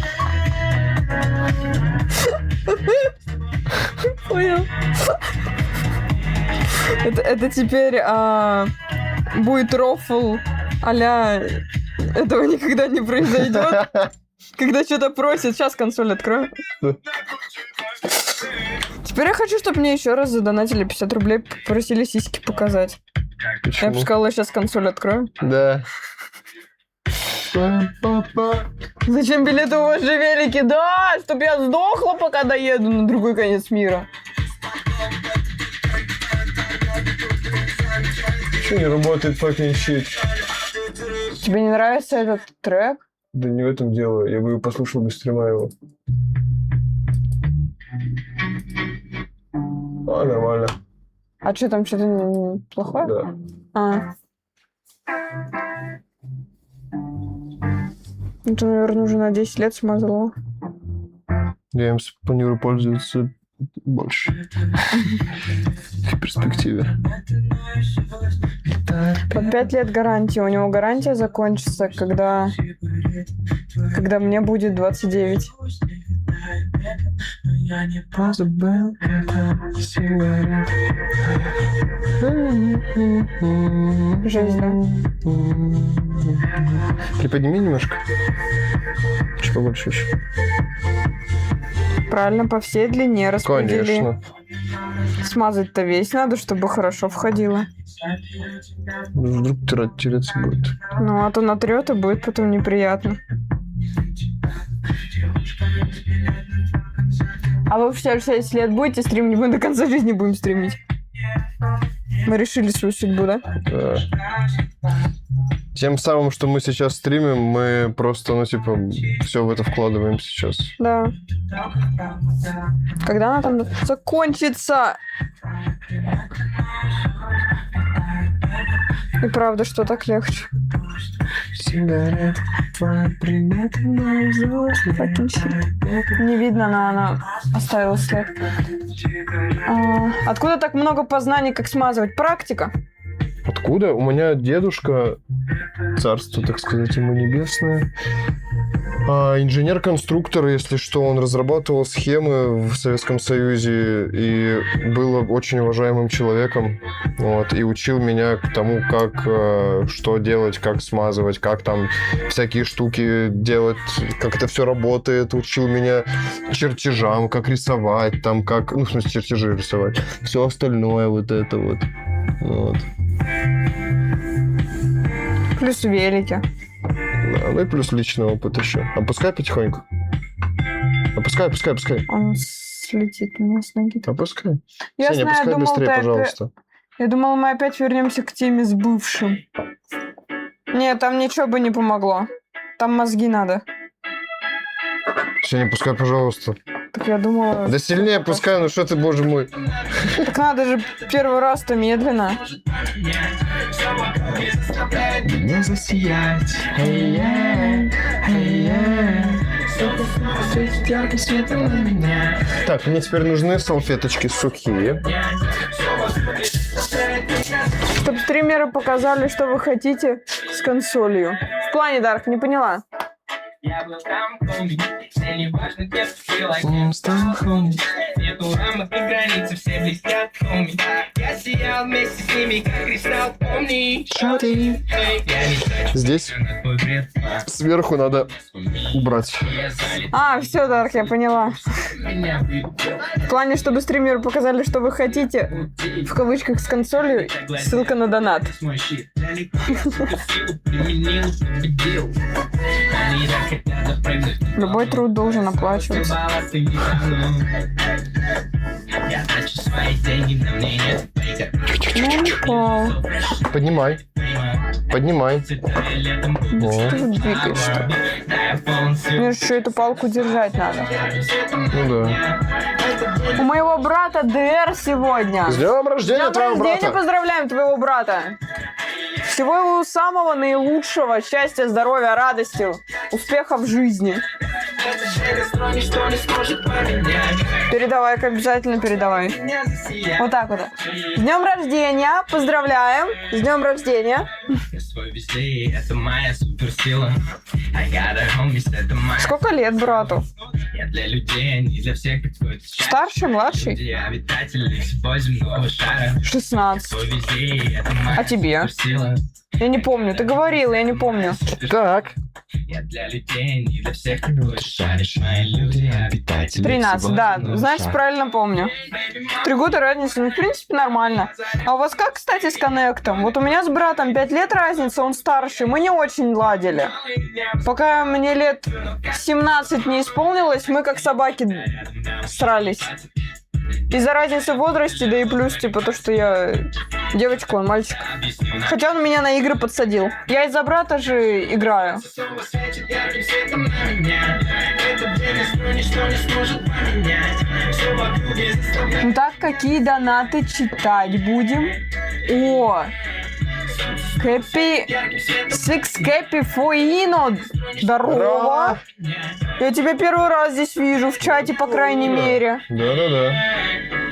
Понял. Это теперь будет рофл а-ля этого никогда не произойдет. Когда что-то просят, сейчас консоль открою. Теперь я хочу, чтобы мне еще раз задонатили 50 рублей, попросили сиськи показать. Почему? Я бы сказала, сейчас консоль открою. Да. Зачем билеты у вас же велики? Да, чтобы я сдохла, пока доеду на другой конец мира. Что не работает fucking shit? Тебе не нравится этот трек? Да не в этом дело. Я бы послушал без стрима его. Нормально. А что там, что-то плохое? Да. Это, наверное, уже на 10 лет смазало. Я им планирую пользоваться больше. В перспективе. Под 5 лет гарантии. У него гарантия закончится, когда мне будет 29. Жизнь, да? Приподними немножко. Чуть побольше еще. Правильно, по всей длине распредели. Конечно. Смазать-то весь надо, чтобы хорошо входило. Вдруг тереться будет. Ну, а то натрет, и будет потом неприятно. А вы в 66 лет будете стримить? Мы до конца жизни будем стримить. Мы решили свою судьбу, да? Да. Тем самым, что мы сейчас стримим, мы просто, все в это вкладываем сейчас. Да. Когда она там закончится? И правда, что так легче. Не видно, но она оставила след. Откуда так много познаний, как смазывать? Практика? Откуда? У меня дедушка, царство, так сказать, ему небесное, инженер-конструктор, если что, он разрабатывал схемы в Советском Союзе и был очень уважаемым человеком, вот, и учил меня к тому, как, что делать, как смазывать, как там всякие штуки делать, как это все работает, учил меня чертежам, как рисовать, там, как, в смысле, чертежи рисовать, все остальное вот это вот. плюс велики. Да, ну и плюс личный опыт еще. Опускай потихоньку. Опускай. Он слетит у меня с ноги. Опускай. Я Сеня, знаю, опускай думал, быстрее, ты пожалуйста. Я думала, мы опять вернемся к теме с бывшим. Нет, там ничего бы не помогло. Там мозги надо. Сеня, пускай, пожалуйста. Так я думала... Да сильнее пускай, ну что ты, боже мой. Так надо же первый раз-то медленно. Не засиять. Так, мне теперь нужны салфеточки сухие. Чтоб стримеры показали, что вы хотите с консолью. В плане, Дарк, не поняла. Я был там, помни, мне не важно, где ты жила, нету рамок и границы, все блестят, помни. Я сиял вместе с ними, как кристалл, помни. Здесь На твой бред, сверху надо убрать. я залит А, все, Дарк, я поняла. меня, В плане, чтобы стримеры показали, что вы хотите, в кавычках, с консолью, ссылка на донат. мой щит. Я не силу применил, победил. Они так хотят запрыгнуть. Любой труд должен оплачиваться. Скрывала ты никому. Я трачу свои деньги, на мне нет фейка. Ну, не пал. Поднимай. Поднимай. Что ты двигаешь-то? Мне же еще эту палку держать надо. Ну да. У моего брата ДР сегодня. С днем рождения Днем твоего рождения брата. поздравляем твоего брата. Всего его самого наилучшего, счастья, здоровья, радости, успеха в жизни. Передавай, обязательно передавай. Вот так вот. С днем рождения, поздравляем. С днем рождения. Я свой везде, это моя суперсила. I got a homies, это моя. Сколько лет брату? Я для людей, а не для всех какой-то счастье. Старший, младший? Люди, обитатели всего земного шара. 16. Свой везде, это моя А тебе? суперсила. Я не помню, ты говорил, я не помню. Так. Я для людей, не для всех какой шаришь. Мои люди, обитатели 13, всего да, земного значит, шара. правильно помню. 3 года разницы, ну, в принципе, нормально. А у вас как, кстати, с коннектом? Вот у меня с братом 5 лет разница, он старший, мы не очень ладили. Пока мне лет 17 не исполнилось, мы как собаки срались. Из-за разницы в возрасте, да и плюс, типа, то, что я девочка, он мальчик. Хотя он меня на игры подсадил. Я из-за брата же играю. Ну так, какие донаты читать будем? О! Кэпи... Six Кэпи Фуино! Здорово! Я тебя первый раз здесь вижу, в чате, по крайней мере. Да.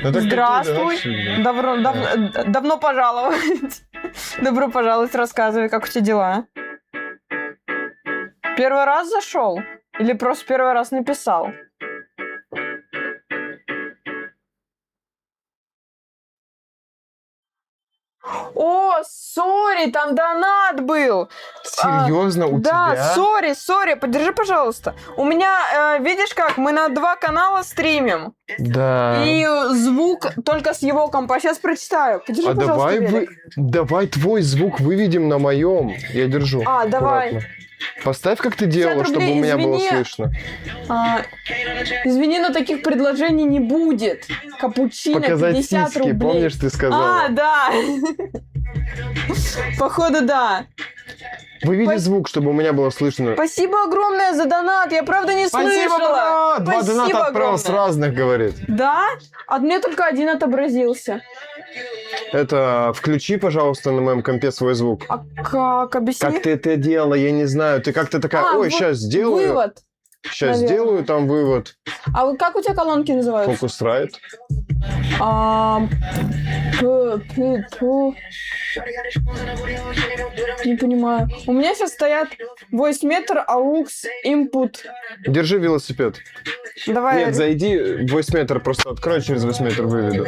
Это Здравствуй. какие, да, Давно пожаловать. Добро пожаловать, рассказывай, как у тебя дела. Первый раз зашел? Или просто первый раз написал? О, сори, там донат был. Серьезно, у Да, тебя? сори, подержи, пожалуйста. У меня, видишь как, мы на 2 канала стримим. Да. И звук только с его компа. Сейчас прочитаю. Подержи, А пожалуйста, велик. давай твой звук выведем на моем. Я держу. А, давай. Аккуратно. Поставь, как ты делала, 50 чтобы у рублей, меня было извини. слышно. Извини, но таких предложений не будет. Капучино, Показать 50 сиськи, рублей. помнишь, ты сказала? А, да. Походу, да. Выведи Спа- звук, чтобы у меня было слышно. Спасибо огромное за донат. Я правда не Спасибо, слышала. брат! Два доната отправил с огромное. разных, говорит. Да? А мне только один отобразился. Это включи, пожалуйста, на моем компе свой звук. А как? Объясни. Как ты это делала, я не знаю. Ты как-то такая, ой, сейчас сделаю. Вывод. Сейчас наверное. сделаю там вывод. А вот как у тебя колонки называются? Фокусрайт. Не понимаю. У меня сейчас стоят voice meter, aux, input. Держи велосипед. Давай. Нет, зайди, voice-метр просто открой, через voice-метр выведу.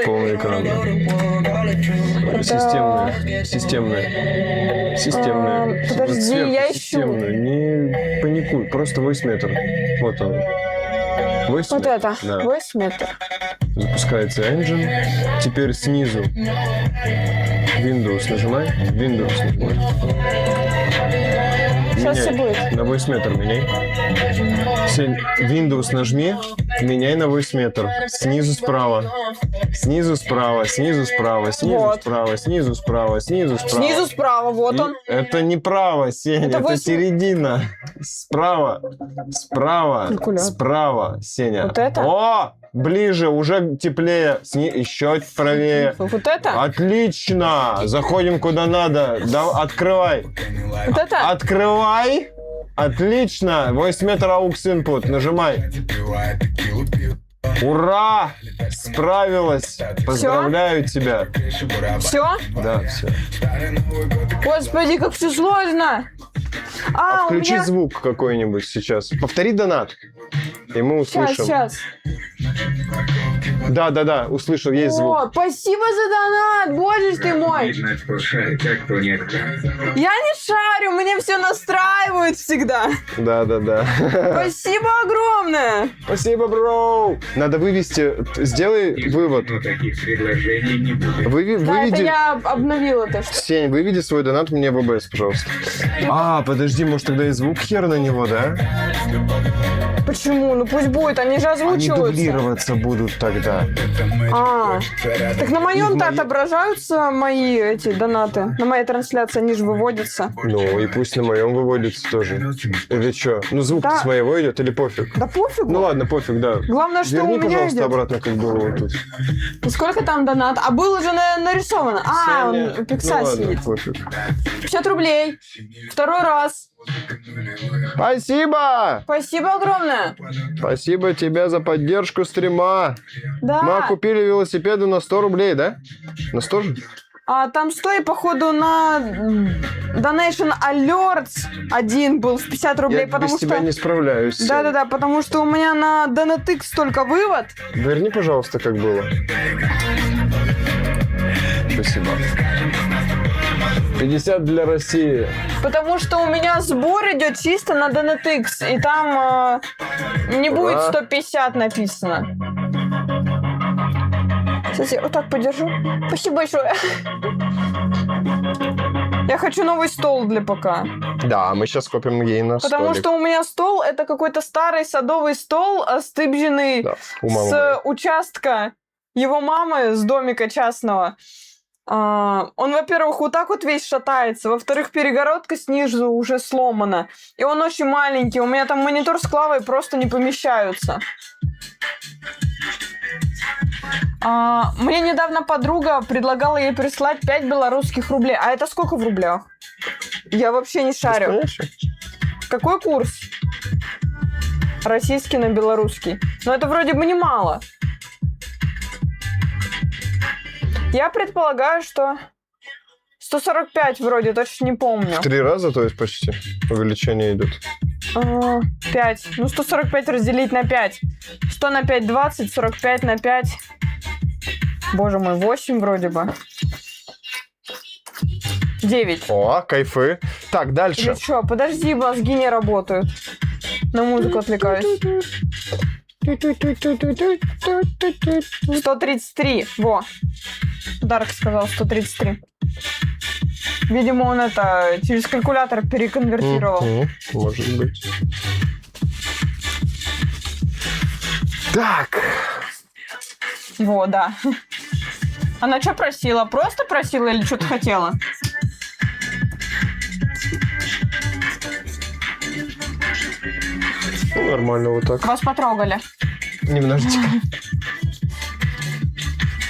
Полный экран. Системные. Подожди, Сверху я ищу. системные. Не паникуй, просто voice-метр. Вот он. 8 Вот это. Да. 8 метров. Запускается engine. Теперь снизу. Windows нажимай. Windows нажимай. Сейчас все Меняй. будет. На 8 метр меняй. Windows нажми. Меняй на 8 метр. Снизу справа. Снизу справа. Снизу справа. Снизу Вот. справа. Снизу справа. Снизу справа. Снизу справа, вот И он. Это не право, Сеня, Это это, 8. середина. Справа, справа, Калькулятор. справа, Сеня. Вот это? О, ближе, уже теплее. Еще правее. Вот это? Отлично! Заходим куда надо. Да, открывай. Вот это? Открывай. Отлично. 8 метров AUX input. Нажимай. Ура! Справилась. Поздравляю тебя. Все? Да, все. Господи, как все сложно. А, у Включи меня... звук какой-нибудь сейчас. Повтори донат. И мы услышим. Сейчас. Да, услышал, есть звук. О, спасибо за донат, боже ж ты мой. Видно, что шарите, а кто нет. Я не шарю, мне все настраивают всегда. Да. Спасибо огромное. Спасибо, бро. Надо вывести. Сделай вывод. Но таких предложений не будет. Да, это Выведи. я обновила то, что... Сень, выведи свой донат мне в ОБС, пожалуйста. А, подожди, может тогда и звук хер на него, да? Почему? Ну пусть будет, они же Они озвучиваются. дублироваться будут тогда. А, так на моем-то Из моей- отображаются мои эти донаты. На моей трансляции они же выводятся. Ну, и пусть на моем выводится тоже. Или что? Ну, звук Да. с моего идет или пофиг? Да пофигу. Ну ладно, пофиг, да. Главное, что Верни, у меня пожалуйста, идет. обратно, как было вот тут. И сколько там донат? А было же нарисовано. А, Сеня. он пикса Ну ладно, сидит. пофиг. 50 рублей. Второй раз. Спасибо! Спасибо огромное. Спасибо тебе за поддержку стрима. Да. Мы купили велосипеды на 100 рублей, да? На 100 же? А там стоит, походу, на Donation Alerts один был в 50 рублей, Я потому без что... тебя не справляюсь. Сень. Да-да-да, потому что у меня на Donatix только вывод. Верни, пожалуйста, как было. Спасибо. 50 для России. Потому что у меня сбор идет чисто на Donatix, и там не будет Ура. 150 написано. Сейчас я вот так подержу. Спасибо большое. Я хочу новый стол для ПК. Да, мы сейчас копим ей на Потому столик. что у меня стол это какой-то старый садовый стол, стыбженный Да, у мамы с моей. участка его мамы, с домика частного. Он, во-первых, вот так вот весь шатается, во-вторых, перегородка снизу уже сломана. И он очень маленький. У меня там монитор с клавой просто не помещаются. Мне недавно подруга предлагала ей прислать 5 белорусских рублей. А это сколько в рублях? Я вообще не шарю. Понимаешь? Какой курс? Российский на белорусский. Но это вроде бы немало. Я предполагаю, что 145 вроде, точно не помню. В 3 раза, то есть почти увеличение идет. 5. Ну, 145 разделить на 5. 100 на 5 – 20, 45 на 5. Боже мой, 8 вроде бы. 9. О, кайфы. Так, дальше. Или что? Подожди, мозги не работают. На музыку отвлекаюсь. 133. Во. Дарк сказал 133. Видимо, он это через калькулятор переконвертировал. Может быть. Так. Во, да. Она что просила? Просто просила или что-то хотела? Ну, нормально вот так. Вас потрогали. Немножечко.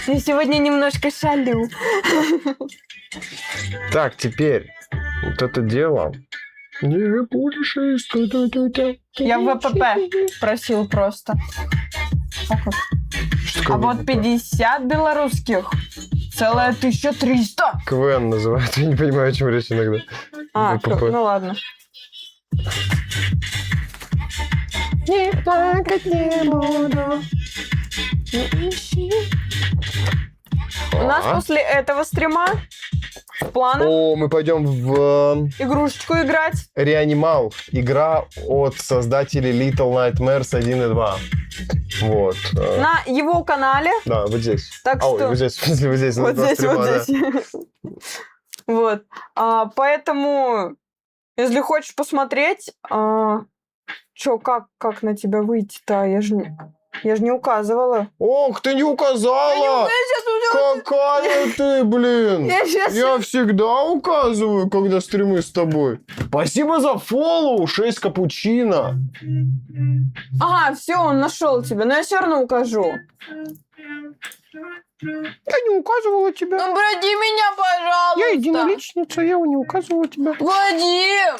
Я сегодня немножко шалю. Так, теперь вот это дело. Не будешь искать. Я в ВПП просил просто. А вот 50 белорусских. Целая 1300. КВН называют. Я не понимаю, о чем речь иногда. ВПП. Ну ладно. Не плакать не буду. У нас А? после этого стрима в планах? О, мы пойдем в Игрушечку играть? Реанимал. Игра от создателей Little Nightmares 1 и 2. Вот. На его канале. Да, вот здесь. Так Ой, что... вот здесь, в смысле, вот здесь. Вот на здесь, стрима, вот да. здесь. Вот. Поэтому, если хочешь посмотреть, как на тебя выйти-то? Я же не указывала. Ох, ты не указала! Какая ты, блин! Я сейчас... Я всегда указываю, когда стримы с тобой. Спасибо за фоллоу, 6 капучино. Ага, все, он нашел тебя, но я все равно укажу. Я не указывала тебя. Ну, броди меня, пожалуйста. Я единоличница, я не указывала тебя. Вадим!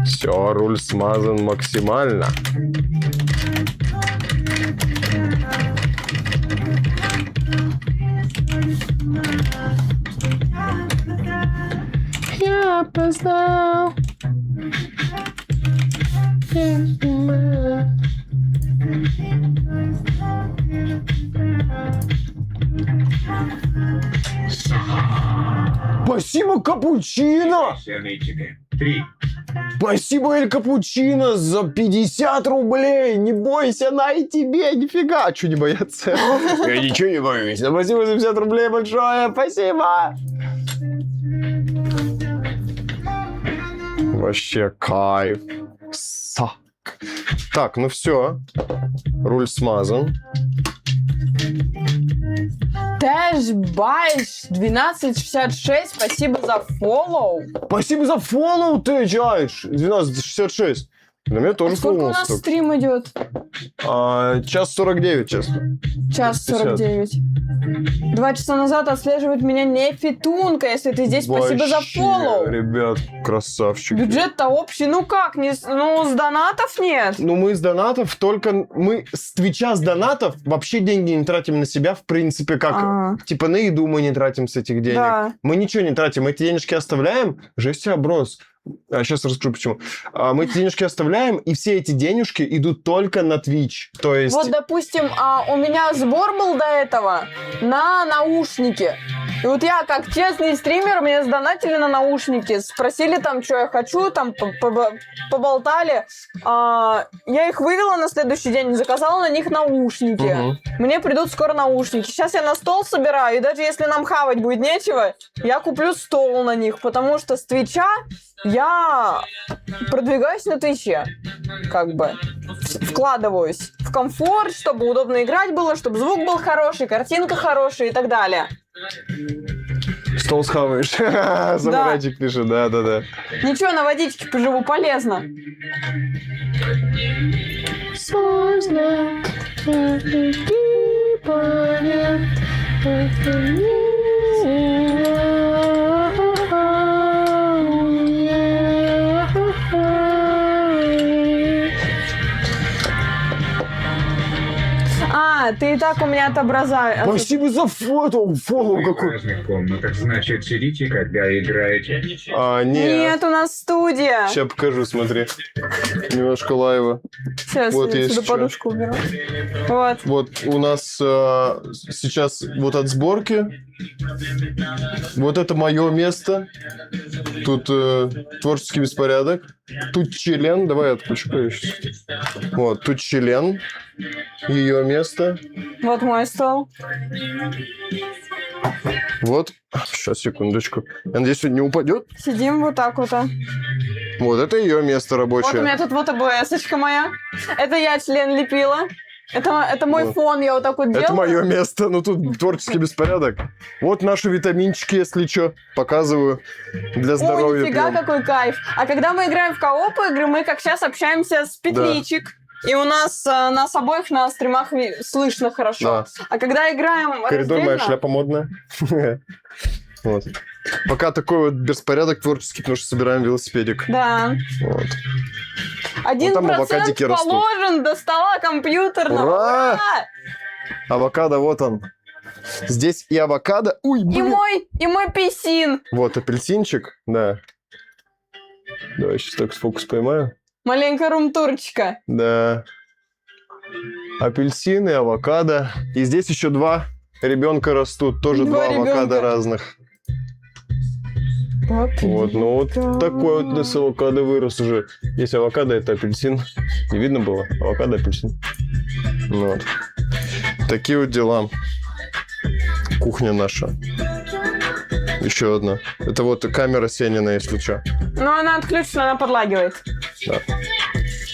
Все, руль смазан максимально. Я опоздал. Спасибо, капучино! Все нытики. 3. Спасибо, Эль Капучино, за 50 рублей. Не бойся, она и тебе, нифига. Чего не бояться? Я ничего не боюсь. Спасибо за 50 рублей большое. Спасибо. Вообще кайф. Сак. Так, ну все. Руль смазан. Тэшбайш 1266, спасибо за фоллоу. Спасибо за фоллоу, ты, Джайш. 1266. На меня тоже Сколько у фоллоу нас столько. стрим идет? Час 49, честно. Час 50. 49. 2 часа назад отслеживает меня Нефитунка. Если ты здесь, спасибо за Вообще, фоллоу. Ребят, красавчики. Бюджет-то общий. Ну как? Ну, с донатов нет. Ну, мы с донатов только... Мы с Твича с донатов вообще деньги не тратим на себя, в принципе, как... Типа на еду мы не тратим с этих денег. Да. Мы ничего не тратим. Эти денежки оставляем. Жесть, я оброс. Сейчас расскажу, почему. Мы эти денежки оставляем, и все эти денежки идут только на Twitch. То есть... Вот, допустим, у меня сбор был до этого на наушники. И вот я, как честный стример, мне сдонатили на наушники. Спросили там, что я хочу, там поболтали. Я их вывела на следующий день, заказала на них наушники. Мгм. Мне придут скоро наушники. Сейчас я на стол собираю, и даже если нам хавать будет нечего, я куплю стол на них, потому что с Твича я продвигаюсь на Твиче, как бы. Вкладываюсь в комфорт, чтобы удобно играть было, чтобы звук был хороший, картинка хорошая и так далее. Стол схаваешь. Самурайчик пишет, да-да-да. Ничего, на водичке поживу, полезно. Ты и так у меня отображаешь. Спасибо за фото. Фоллоу Вы в какой. разных комнатах, значит, сидите, когда играете. Нет. Нет, у нас студия. Сейчас покажу, смотри. Немножко лайва. Сейчас Вот я есть сюда что. подушку уберу. Вот. Вот у нас сейчас вот от сборки. Вот это мое место. Тут творческий беспорядок. Тут член. Давай я отключу. Вот, тут член. Ее место. Вот мой стол. Вот. Сейчас, секундочку. Я надеюсь, он не упадет. Сидим вот так вот. Вот, это ее место Вот у рабочее. меня тут вот АБС-очка моя. Это я член лепила. Это мой Вот. фон, я вот так вот делаю. Это мое место. Ну, тут творческий беспорядок. Вот наши витаминчики, если что. Показываю. Для О, здоровья. нифига, прям. какой кайф. А когда мы играем в кооп игры, мы как сейчас общаемся с Петличик. И у нас нас обоих на стримах слышно хорошо. Да. А когда играем Коридор, моя раздельно- шляпа модная. Вот. Пока такой вот беспорядок творческий, потому что собираем велосипедик. Да. Вот. 1% там авокадики растут. положен до стола компьютерного. Ура! Авокадо, вот он. Здесь и авокадо. Ой, И блин. мой писин. Вот апельсинчик, да. Давай сейчас так фокус поймаю. Маленькая румтурчика. Да. Апельсины, авокадо. И здесь еще 2 ребенка растут, тоже Два два авокадо ребенка. разных. Папи. Вот, ну вот Да. такой вот с авокадо вырос уже. Есть авокадо, это апельсин. Не видно было? Авокадо, апельсин. Ну вот. Такие вот дела. Кухня наша. Еще одна. Это вот камера Сенина, если что. Но она отключена, она подлагивает. Да.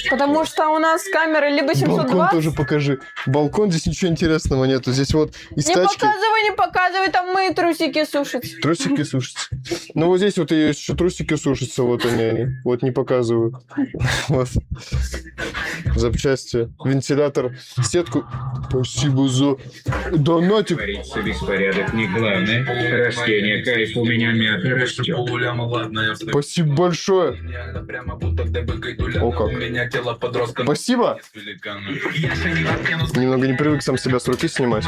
Потому что у нас камеры либо Балкон 720... тоже покажи. Балкон, здесь ничего интересного нету. Здесь вот из Не тачки показывай, там мои трусики сушатся. трусики сушатся. Ну вот здесь вот и есть еще трусики сушатся. Вот они. Вот не показываю. Вот. Запчасти. Вентилятор. Сетку. Спасибо за донатик. Творится беспорядок не главное. Растение кайф у меня мята растет. Спасибо большое. О, как. Спасибо. Немного не привык сам себя с руки снимать.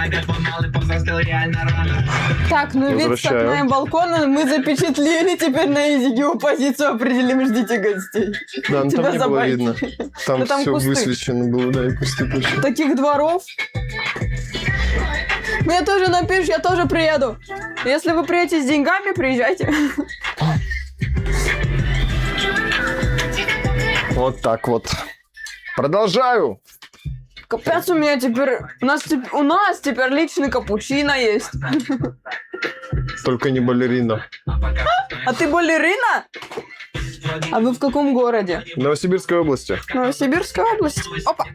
Так, ну вид с Возвращаю. окна и балкона мы запечатлели. Теперь на Изи геопозицию определим. Ждите гостей. Да, ну Тебя там не было забайтили. видно. Там Ну, там все кусты. высвечено было, да, и кусты точно. Таких дворов. Мне тоже напишешь, я тоже приеду. Если вы приедете с деньгами, приезжайте. Вот так вот. Продолжаю. Капец, у меня теперь... У нас теперь личный капучино есть. Только не балерина. А ты балерина? А вы в каком городе? В Новосибирской области. Новосибирская область. Опа.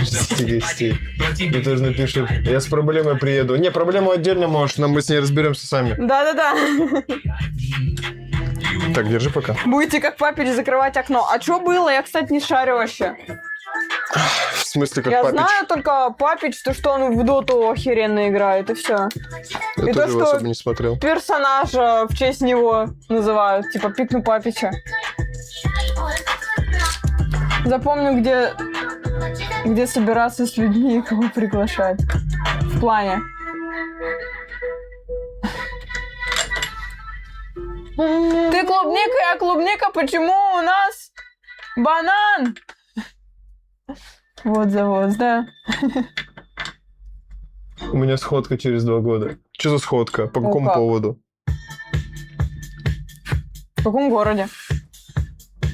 Ждите гостей. Мне тоже напишут. Я с проблемой приеду. Не, проблему отдельно можешь, но мы с ней разберемся сами. Да-да-да. Так, держи пока. Будете как папич закрывать окно. А что было? Я, кстати, не шарю вообще. В смысле, как Я папич? знаю только папич, то, что он в доту охеренно играет, и все. Я и тоже то, его что- особо не смотрел. Персонажа в честь него называют. Типа пикну папича. Запомню, где собираться с людьми и кого приглашать. В плане. Ты клубника, я клубника, почему у нас банан? Вот завоз, да. У меня сходка через 2 года. Что за сходка? По какому как? поводу? В каком городе?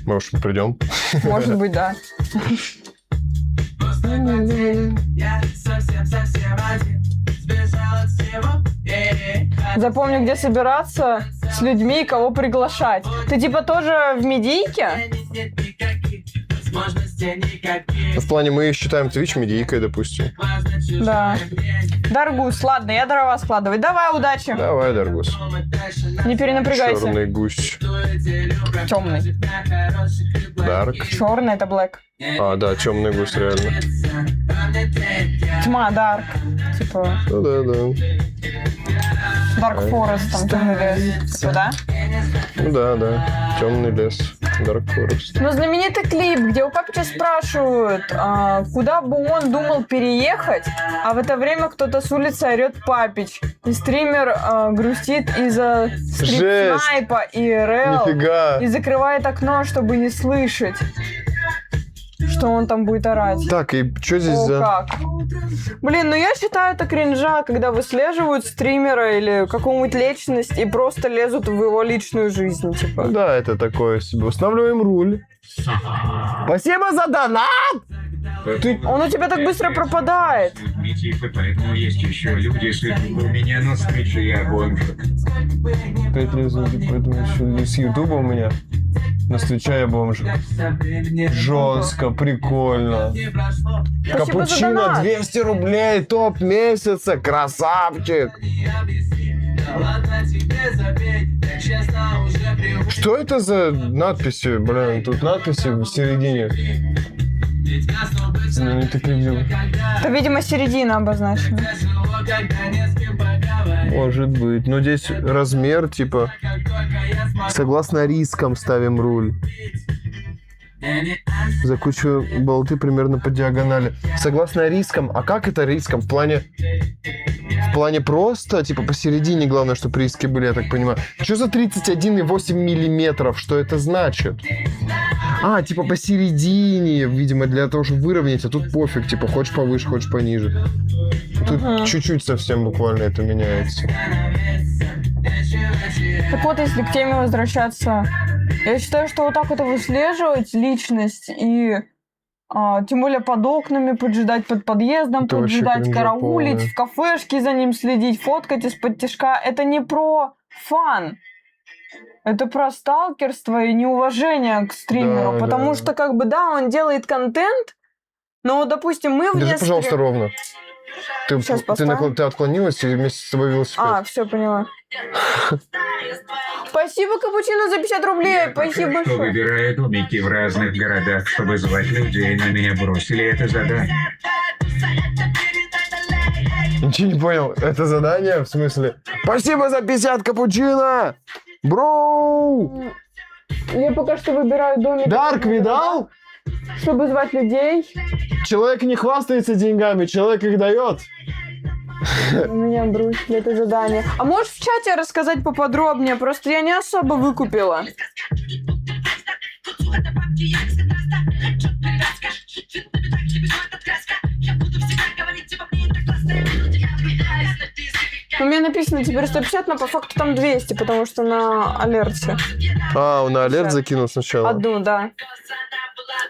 Может, придем? Может быть, да. Запомню, где собираться с людьми и кого приглашать. Ты типа тоже в медийке? В плане, мы считаем Twitch медийкой, допустим. Да. Даргус, ладно, я дрова складывать. Давай, удачи. Давай, Даргус. Не перенапрягайся. Черный гусь. Темный. Дарк. Черный это блэк. А, да, темный гусь, реально. Тьма, дарк. Типа, Ну да. Dark Forest, там темный лес. Типа, да? Ну да. Темный лес. Dark Forest. Но знаменитый клип, где у папича спрашивают, куда бы он думал переехать, а в это время кто-то с улицы орет папич. И стример грустит из-за Жесть! стрип-снайпа и РЛ. Нифига. И закрывает окно, чтобы не слышать, что он там будет орать. Так, и что здесь О, за... как. Блин, ну я считаю это кринжа, когда выслеживают стримера или какую-нибудь личность и просто лезут в его личную жизнь, типа. Да, это такое себе. Устанавливаем руль. Спасибо за донат! Он у тебя так быстро пропадает. Типа, поэтому есть еще люди, что у меня на свече, я бомж. 5 лет, поэтому еще с Ютуба у меня. На Твича я бомж. Жестко, прикольно. Спасибо за Капучино донат. 200 рублей, топ месяца, красавчик. Что это за надписи, блин? Тут надписи в середине. Знаменитый клип. Это, видимо, середина обозначена. Может быть. Но здесь размер, типа, согласно рискам ставим руль. Закручиваю болты примерно по диагонали. Согласно рискам. А как это рискам? В плане просто, типа, посередине, главное, чтобы риски были, я так понимаю. Что за 31,8 миллиметров? Что это значит? А, типа посередине, видимо, для того, чтобы выровнять, а тут пофиг, типа, хочешь повыше, хочешь пониже. Тут Ага. чуть-чуть совсем буквально это меняется. Так вот, если к теме возвращаться, я считаю, что вот так вот выслеживать личность и тем более под окнами поджидать, под подъездом Это вообще поджидать, кринжа караулить, полная. в кафешке за ним следить, фоткать из-под тишка, это не про фан. Это про сталкерство и неуважение к стримеру. Да, потому да. что, как бы, да, он делает контент, но, вот, допустим, мы вне Держи, пожалуйста, стрим- ровно. Ты, Щас ты, поставим. ты отклонилась и вместе с тобой велосипед. все поняла. Спасибо, Капучино, за 50 рублей. Я Спасибо пока что большое. выбираю домики в разных городах, чтобы звать людей, но меня бросили это задание. Ничего не понял. Это задание? В смысле? Спасибо за 50 капучино! Бро! Я пока что выбираю домик. Дарк видал? Чтобы звать людей. Человек не хвастается деньгами, человек их дает. Меня бросили это задание. А можешь в чате рассказать поподробнее? Просто я не особо выкупила. У меня написано теперь 150, но по факту там 200, потому что на алерте. А, он на алерт закинул сначала. Одну, да.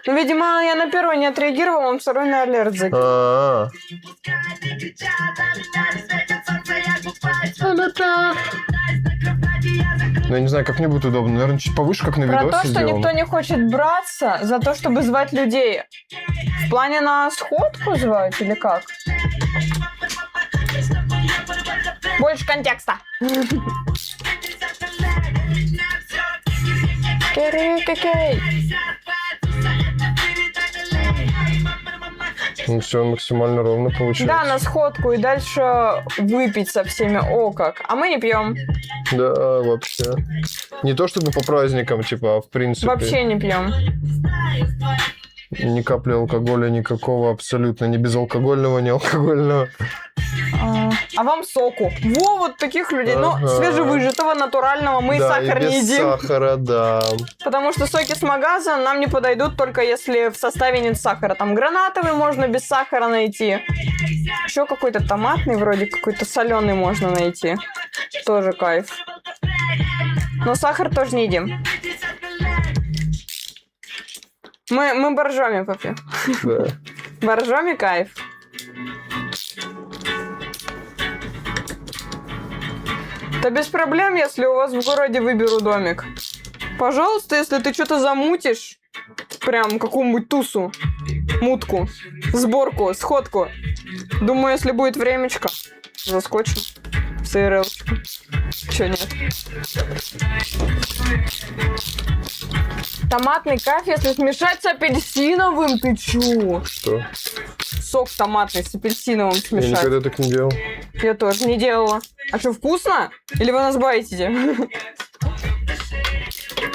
Ну, видимо, я на первый не отреагировала, он второй на алерт закинул. А-а-а. Ну, я не знаю, как мне будет удобно. Наверное, чуть повыше, как на Про видосе то, что сделано. никто не хочет браться за то, чтобы звать людей. В плане на сходку звать или как? Больше контекста. Кирикикей. Ну, все максимально ровно получилось. Да, на сходку и дальше выпить со всеми. О, как. А мы не пьем. Да, вообще. Не то чтобы по праздникам, типа, а в принципе. Вообще не пьем. Ни капли алкоголя никакого, абсолютно. Ни безалкогольного, ни алкогольного. А вам соку. Во, вот таких людей. Ага. Ну, свежевыжатого, натурального. Мы Да, сахар и без не едим. сахара, да. Потому что соки с магаза нам не подойдут, только если в составе нет сахара. Там гранатовый можно без сахара найти. Еще какой-то томатный, вроде какой-то соленый можно найти. Тоже кайф. Но сахар тоже не едим. Мы боржоми попьем. Да. Боржоми кайф. Да без проблем, если у вас в городе выберу домик. Пожалуйста, если ты что-то замутишь, прям какую-нибудь тусу, мутку, сборку, сходку. Думаю, если будет времечко, заскочим с ИРЛчиком. Чё нет? Томатный кайф, если смешать с апельсиновым, ты чё? Что? Сок томатный с апельсиновым Я смешать. никогда так не делал. Я тоже не делала. А что, вкусно? Или вы нас байтите?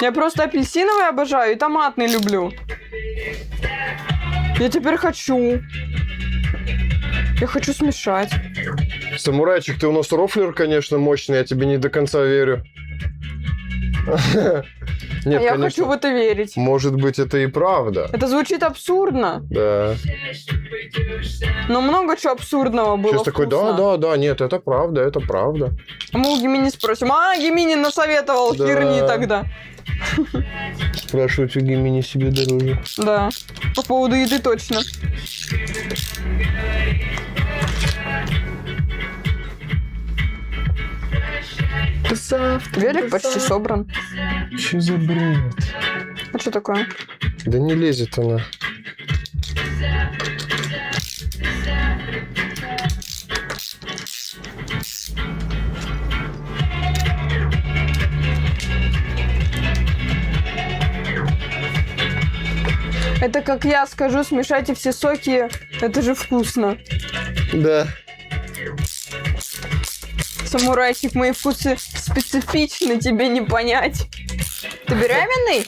Я просто апельсиновый обожаю и томатный люблю. Я теперь хочу. Я хочу смешать. Самурайчик, ты у нас рофлер, конечно, мощный, я тебе не до конца верю. Нет, Я конечно. хочу в это верить. Может быть, это и правда. Это звучит абсурдно, Да. но много чего абсурдного было Сейчас такой, вкусно. да, нет, это правда, это правда. А мы у Гемини спросим. Гемини насоветовал Да. херни тогда. Спрашивать у Гемини себе дороже. Да, по поводу еды точно. Велик почти собран. Че за бред? А что такое? Да не лезет она. Это как я скажу, смешайте все соки, это же вкусно. Да. Самурайчик, мои вкусы специфичны, тебе не понять. Ты беременный?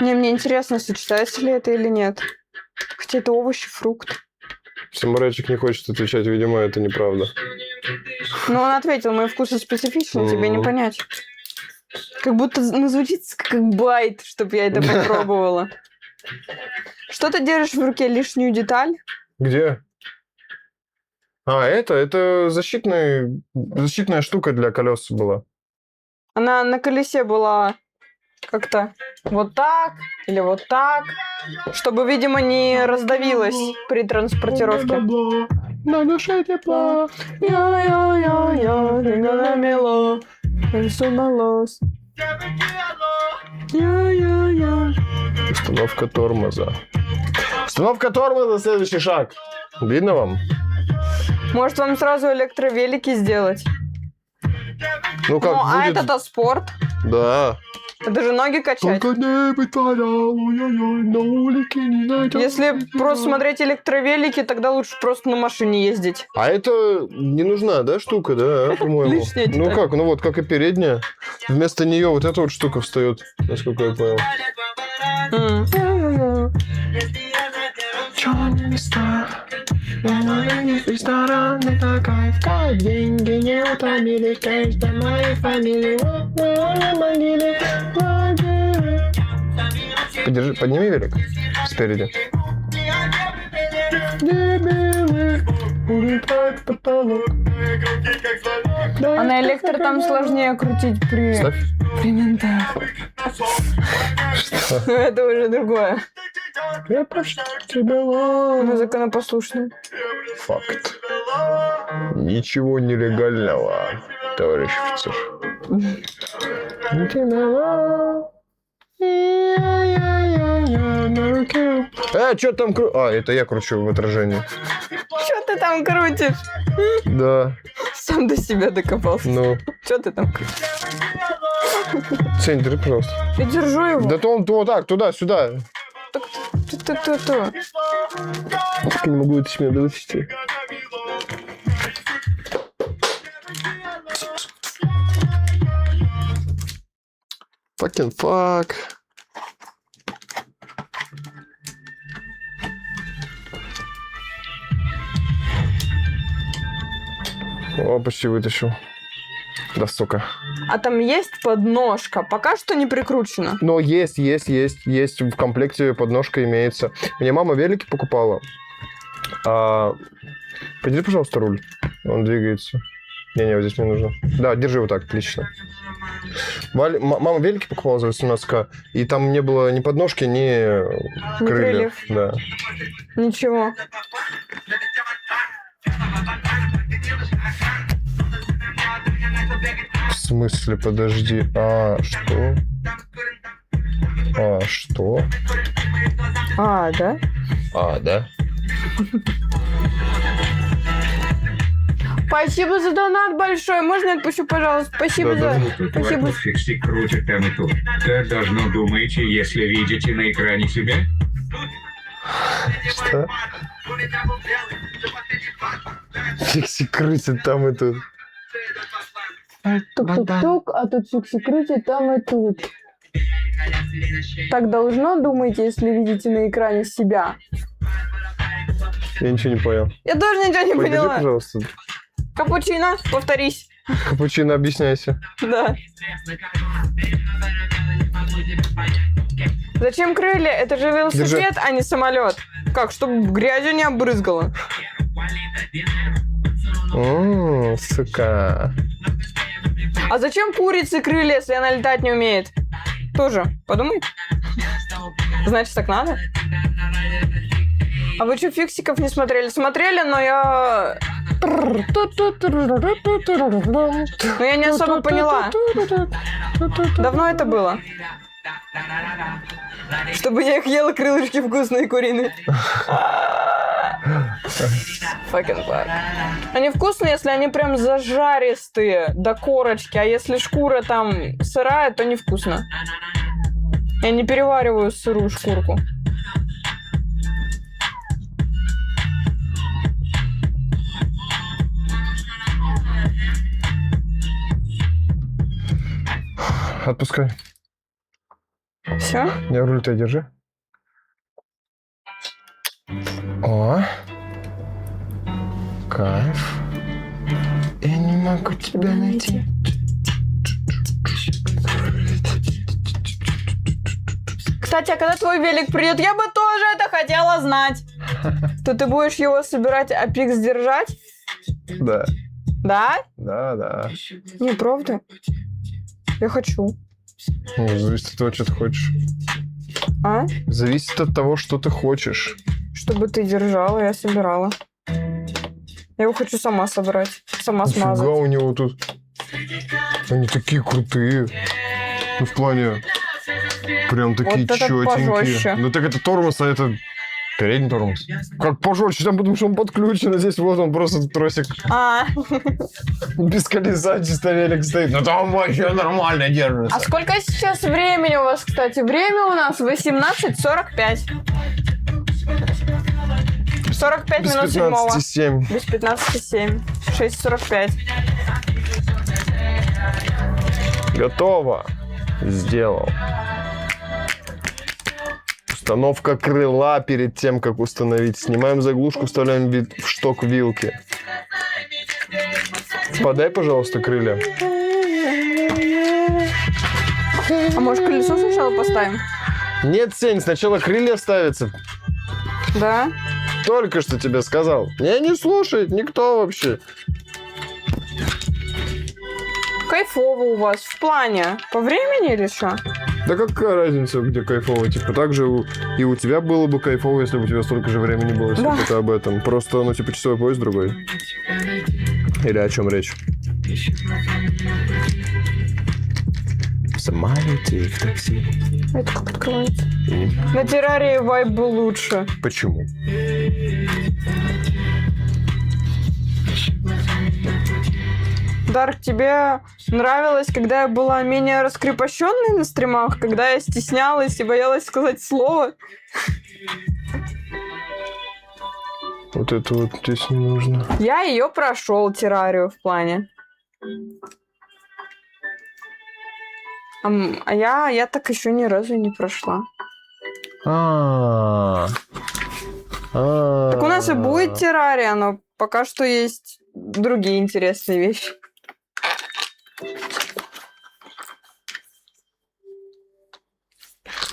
Не, мне интересно, сочетается ли это или нет. Хотя это овощи, фрукт. Самурайчик не хочет отвечать, видимо, это неправда. Но он ответил, мои вкусы специфичны, тебе не понять. Как будто звучит как байт, чтобы я это попробовала. Что ты держишь в руке? Лишнюю деталь? Где? А, это защитная штука для колес была. Она на колесе была как-то вот так или вот так, чтобы, видимо, не раздавилась при транспортировке. На душе тепло. Я-я-я-я, ты намело, рисовалась. Я-я-я. Установка тормоза. Установка тормоза, следующий шаг. Видно вам? Может, вам сразу электровелики сделать? Ну как Ну, а будет? это-то спорт. Да. Это же ноги качать. Если просто смотреть электровелики, тогда лучше просто на машине ездить. А это не нужна, да, штука, да, по-моему? Лишняя Ну деталь. как, ну вот, как и передняя. Вместо нее вот эта вот штука встает, насколько я понял. Подержи, подними велик спереди. А на электро там сложнее крутить при Ставь. винтах. Ну, это уже другое. Я прошу тебя. Мы законопослушны. Факт. Ничего нелегального, товарищ офицер. Что там А, это я кручу в отражении. Что ты там крутишь? Да, Сам до себя докопался. ну. Что ты там крутишь? Сень, держи, пожалуйста. Я держу его. Да то он вот так, туда-сюда. Ту-ту-ту-ту. Я не могу это с меня довести. Fucking fuck. О, почти вытащил. Да, сука. А там есть подножка? Пока что не прикручена. Но есть. В комплекте подножка имеется. Мне мама велики покупала. Подержи, пожалуйста, руль. Он двигается. Не, вот здесь мне нужно. Да, держи вот так, отлично. Мама велики покупала за 18к, и там не было ни подножки, ни крыльев. Да. Ничего. В смысле, подожди. Что? Что? Да? Да? Спасибо за донат большой. Можно я отпущу, пожалуйста? Спасибо Да, за... Тут Спасибо. вокруг фиксик крутит там и тут. Как должно думаете, если видите на экране себя? Что? Фикси крутит там и тут. Тук-тук-тук, а тут фикси крутит там и тут. Так должно думать, если видите на экране себя. Я ничего не понял. Я тоже ничего не Подержи, поняла. пожалуйста. Капучино, повторись. Капучино, объясняйся. Да. Зачем крылья? Это же велосипед, а не самолет. Как, чтобы грязью не обрызгало. Сука. А зачем курице крылья, если она летать не умеет? Тоже, подумай. Значит, так надо? А вы что, фиксиков не смотрели? Смотрели, но я... Но я не особо поняла. Давно это было? Чтобы я их ела, крылышки вкусные куриные. Fucking fuck. Они вкусные, если они прям зажаристые до корочки, а если шкура там сырая, то невкусно. Я не перевариваю сырую шкурку. Отпускай. Все? Я руль ты держи. О. Кайф. Я не могу тебя найти. Кстати, а когда твой велик придет, я бы тоже это хотела знать. То ты будешь его собирать, а пикс держать? Да. Да? Да. Не, правда? Я хочу. Ну, зависит от того, что ты хочешь. А? Зависит от того, что ты хочешь. Чтобы ты держала, я собирала. Я его хочу сама собрать. Сама Нифига смазать. у него тут. Они такие крутые. Ну, в плане... Прям такие Вот этот чётенькие. пожестче. Ну, так это тормоз, а это... Передний тормоз. Как пожестче, там потому что он подключен, а здесь вот он просто тросик А, без колеса, чисто велик стоит. Но там вообще нормально держится. а сколько сейчас времени у вас, кстати? Время у нас 18:45. 45 Без минут седьмого. 15,7. Без 15:07. 6:45. Готово. Сделал. Установка крыла перед тем, как установить. Снимаем заглушку, вставляем в шток вилки. Подай, пожалуйста, крылья. А может, колесо сначала поставим? Нет, Сень, сначала крылья ставятся. Да? Только что тебе сказал. Не слушает никто вообще. Кайфово у вас. В плане. По времени или что? Да какая разница, где кайфово? Типа так же и у тебя было бы кайфово, если бы у тебя столько же времени было, если бы это об этом. Просто, ну, типа, часовой пояс другой. Или о чем речь? В самолете и в такси. Это как открывается? На террарии вайб был лучше. Почему? Дарк, тебе нравилось, когда я была менее раскрепощенной на стримах, когда я стеснялась и боялась сказать слово? Вот это вот здесь не нужно. Я ее прошел, террарию в плане. А я так еще ни разу не прошла. Так у нас и будет террария, но пока что есть другие интересные вещи.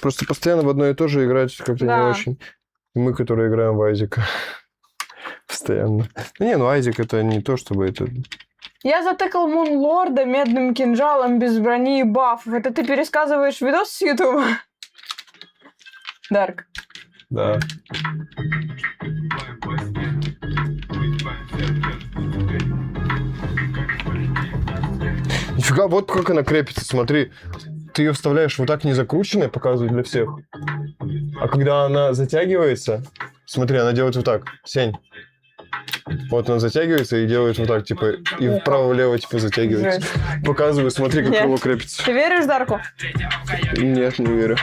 Просто постоянно в одно и то же играть как-то не Да. очень. Мы, которые играем в Айзека. Постоянно. Не, ну Айзек это не то, чтобы это... Я затыкал Мунлорда медным кинжалом без брони и бафов. Это ты пересказываешь видос с Ютуба? Дарк. Да. Нифига, вот как она крепится, смотри. Ты ее вставляешь вот так не закрученной, показываю для всех. А когда она затягивается, смотри, она делает вот так. Сень. Вот она затягивается и делает вот так, типа, и вправо-влево, типа, затягивается. Жесть. Показываю, смотри, как Нет. крыло крепится. Ты веришь Дарку? Нет, не верю.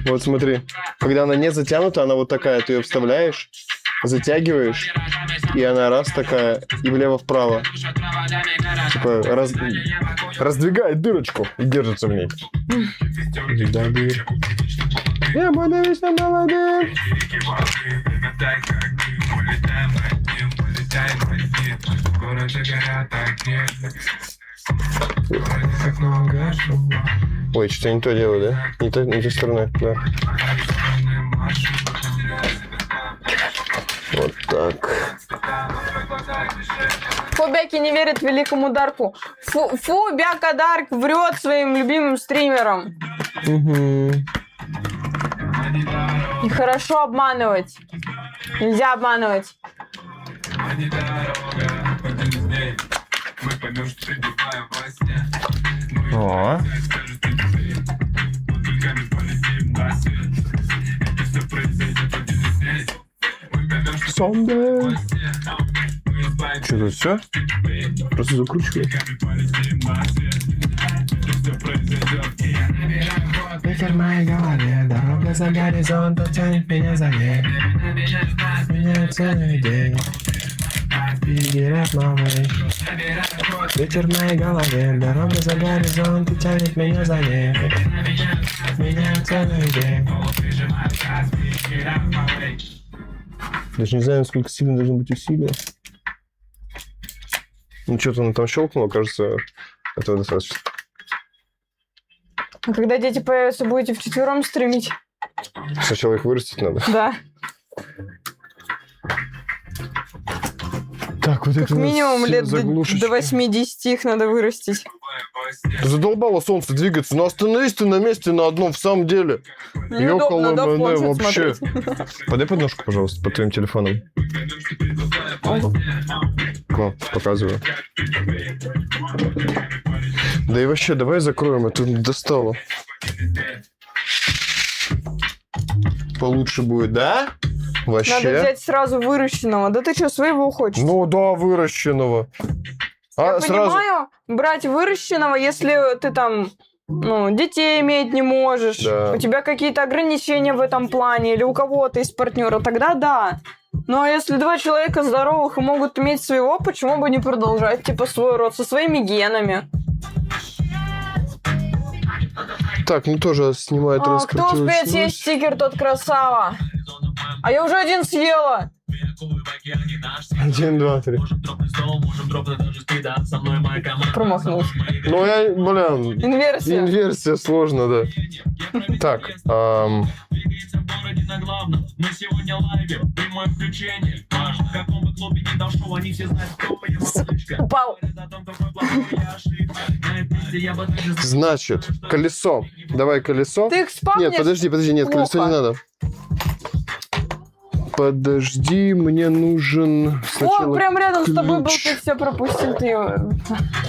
Вот смотри, когда она не затянута, она вот такая, ты ее вставляешь, затягиваешь, и она раз такая, и влево-вправо. Типа раздвигает дырочку и держится в ней. Я буду вечно молодым. Ой, что-то не то делаю, да? Не той стороной, да. Вот так. Фу-бяки не верит великому Дарку. Фу-бяка Дарк врет своим любимым стримерам. Угу. Нехорошо обманывать. Нельзя обманывать. О. Someday. Что тут все? Просто закручиваю. Ветер в моей голове, дорога за горизонтом тянет меня за ней. Меня целый день. Ветер в моей голове, дорога за горизонт и тянет меня за ней. Меня целый день. Даже не знаю, насколько сильно должно быть усилие. Ну, что-то она там щелкнула, кажется, этого достаточно. А когда дети появятся, будете вчетвером стримить? Сначала их вырастить надо. Да. Так, вот Как это у нас минимум все лет заглушечки. до 8-10 их надо вырастить. Да задолбало солнце двигаться. Ну остановись ты на месте на одном в самом деле. Неудобно, да, в Ёкало-мене, планшет вообще. смотреть. Подай подножку, пожалуйста, по твоим телефонам. О, показываю. Да и вообще, давай закроем, это достало. Получше будет, да? Вообще. Надо взять сразу выращенного. Да ты что, своего хочешь? Ну да, выращенного. Я сразу... понимаю, брать выращенного, если ты там, ну, детей иметь не можешь, Да. у тебя какие-то ограничения в этом плане, или у кого-то из партнера, тогда да. Ну, а если два человека здоровых и могут иметь своего, почему бы не продолжать, типа, свой род со своими генами? Так, ну тоже снимает Кто успеет съесть стикер, тот красава. А я уже один съела. 1, 2, 3. Промахнулся. Ну, я, блин, Инверсия. инверсия сложно, да. Так, Упал. значит, колесо. Давай колесо. Ты их спамнишь? Нет, подожди, нет, колесо Плохо. не надо. Подожди, мне нужен О, сначала прям рядом с тобой был, ключ. ты все пропустил, ты его...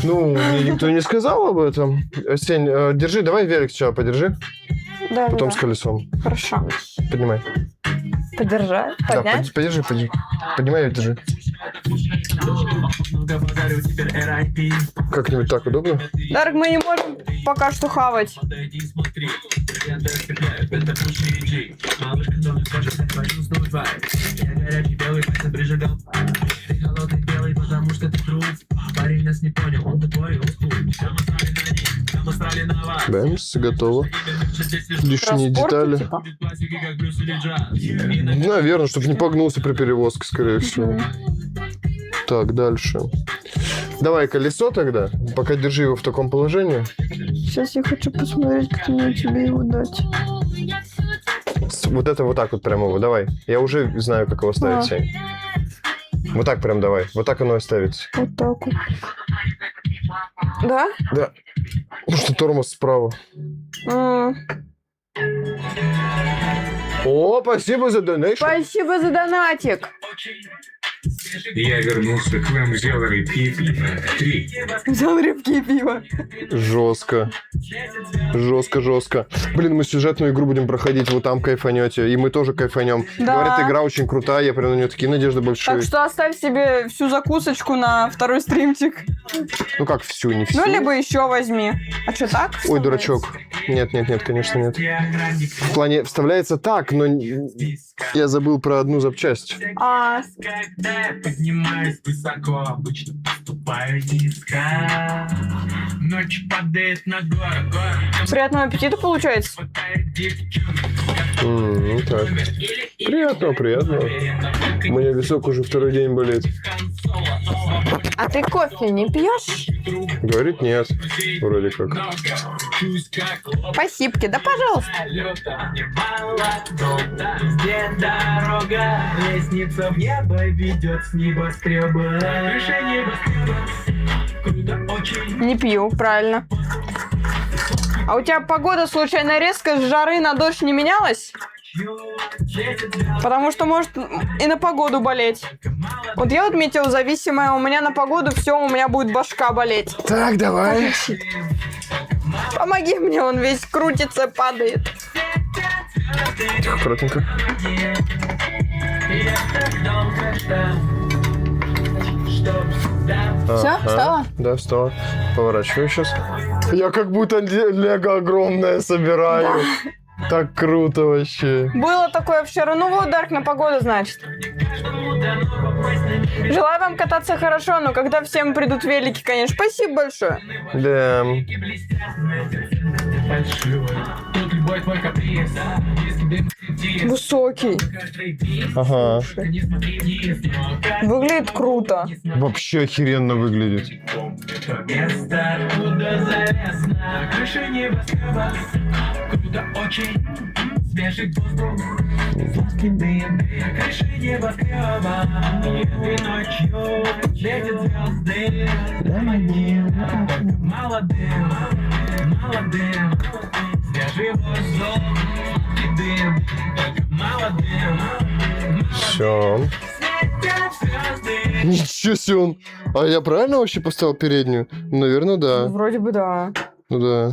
Ну, мне никто не сказал об этом. Сень, держи, давай велик сначала подержи, Да, потом да, с колесом. хорошо. Поднимай. Подержать, Да, поднять. подержи. Поднимай и держи. Как-нибудь так удобно? Дарк, мы не можем пока что хавать. Бэмс, готово. Лишние Транспорт, детали. типа. Наверное, чтобы не погнулся при перевозке, скорее всего. Так, дальше. Давай колесо тогда. Пока держи его в таком положении. Сейчас я хочу посмотреть, как мне тебе его дать. Вот это вот так вот прям его. Давай. Я уже знаю, как его ставить, А. Сень. Вот так прям давай. Вот так оно и ставится. Вот так вот. Да? Да. Потому что тормоз справа. О, спасибо за донейшн. Спасибо за донатик. Я вернулся к вам, взял рыбки и пиво. 3. Взял рыбки и пиво. Жестко. Жестко. Блин, мы сюжетную игру будем проходить, вы там кайфанете, и мы тоже кайфанем. Да. Говорят, игра очень крутая, я прям на нее такие надежды большие. Так что оставь себе всю закусочку на второй стримчик. Ну как всю, не всю. Ну, либо еще возьми. А что, так? Ой, вставляется? дурачок. Нет, конечно, нет. В плане вставляется так, но я забыл про одну запчасть. А, Когда я поднимаюсь высоко, обычно поступаю низко. Ночь падает на гору, приятного аппетита получается. хватает девчонок. Ну так. Приятно. У меня висок уже второй день болит. А ты кофе не пьешь? Говорит, нет. Вроде как. Спасибо, да пожалуйста. Везде дорога, лестница в небо ведет с небоскреба. Крыша небоскреба, круто очень. Не пью, правильно. А у тебя погода случайно резко с жары на дождь не менялась? Потому что может и на погоду болеть. Вот я вот метеозависимая, у меня на погоду все, у меня будет башка болеть. Так, давай. Помоги мне, он весь крутится, падает. Тихо, аккуратненько. Всё, встала? Да, встала. Поворачиваю сейчас. Я как будто лего огромное собираю. Так круто вообще. Было такое вчера. Ну вот, Дарк, на погоду, значит. Желаю вам кататься хорошо, но когда всем придут велики, конечно. Спасибо большое. Да. Высокий. Ага. Выглядит круто. Вообще охеренно выглядит. Все. Ничего себе он. А я правильно вообще поставил переднюю? Наверное, да. Вроде бы да. Ну да.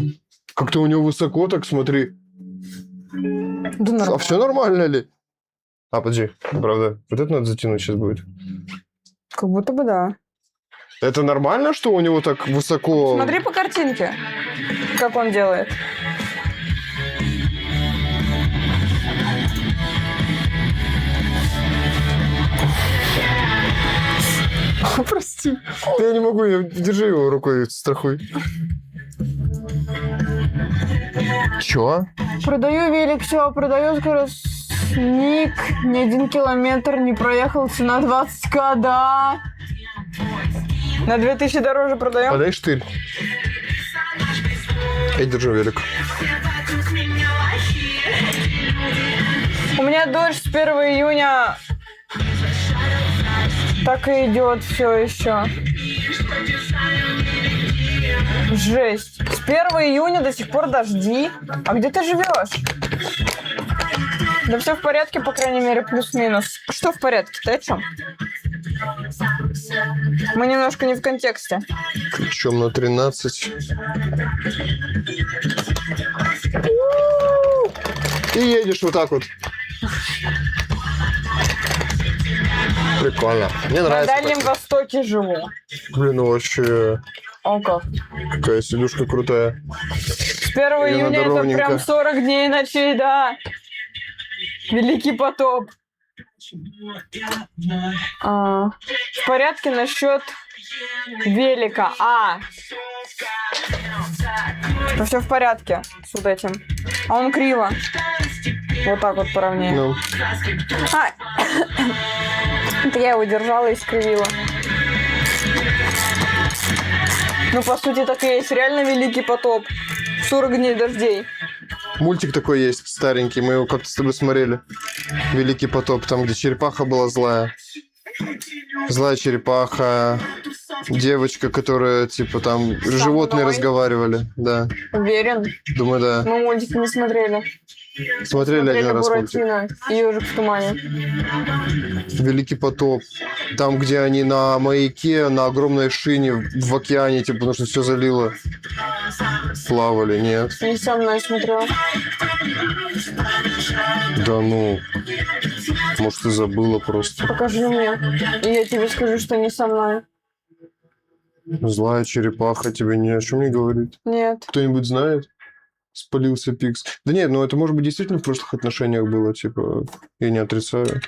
Как-то у него высоко, так смотри. Да нормально. А все нормально ли? А, подожди, правда, вот это надо затянуть сейчас будет. Как будто бы да. Это нормально, что у него так высоко? Смотри по картинке, как он делает. Прости. Да я не могу, держи его рукой, страхуй. Чё? Продаю велик, все, продаю скоростник. Ни 1 километр не проехал, цена 20к, да. На 2000 дороже продаем. Подай штырь. Я держу велик. У меня дождь с 1 июня так и идет все еще. Жесть. С 1 июня до сих пор дожди. А где ты живешь? Да все в порядке, по крайней мере, плюс-минус. Что в порядке? Ты о чем? Мы немножко не в контексте. Причем на 13. И едешь вот так вот. Прикольно. Мне На нравится. Дальнем Востоке живу. Блин, ну вообще О, как. какая сидушка крутая. С 1 И июня надо это ровненько. прям 40 дней ночей, да. Великий потоп. В порядке насчет велика. Все в порядке с вот этим. А он криво. Вот так вот поровнее. Ну, Это я его держала и скривила. Ну, по сути, так и есть. Реально великий потоп. 40 дней дождей. мультик такой есть старенький, мы его как-то с тобой смотрели. Великий потоп, там, где черепаха была злая. Злая черепаха, девочка, которая, типа, там, животные мной? разговаривали. Да, Уверен. думаю, да. Мы мультики не смотрели. Смотрели один раз мультик. Буратино и Ежик в тумане. Великий потоп. Там, где они на маяке, на огромной шине в океане, типа, потому что все залило. Плавали, нет. Не со мной смотрела. Да ну. Может, ты забыла просто. Покажи мне. И я тебе скажу, что не со мной. Злая черепаха тебе ни о чем не говорит. Нет. Кто-нибудь знает? Спалился Пикс. Да нет, ну это может быть действительно в прошлых отношениях было, типа, я не отрицаю.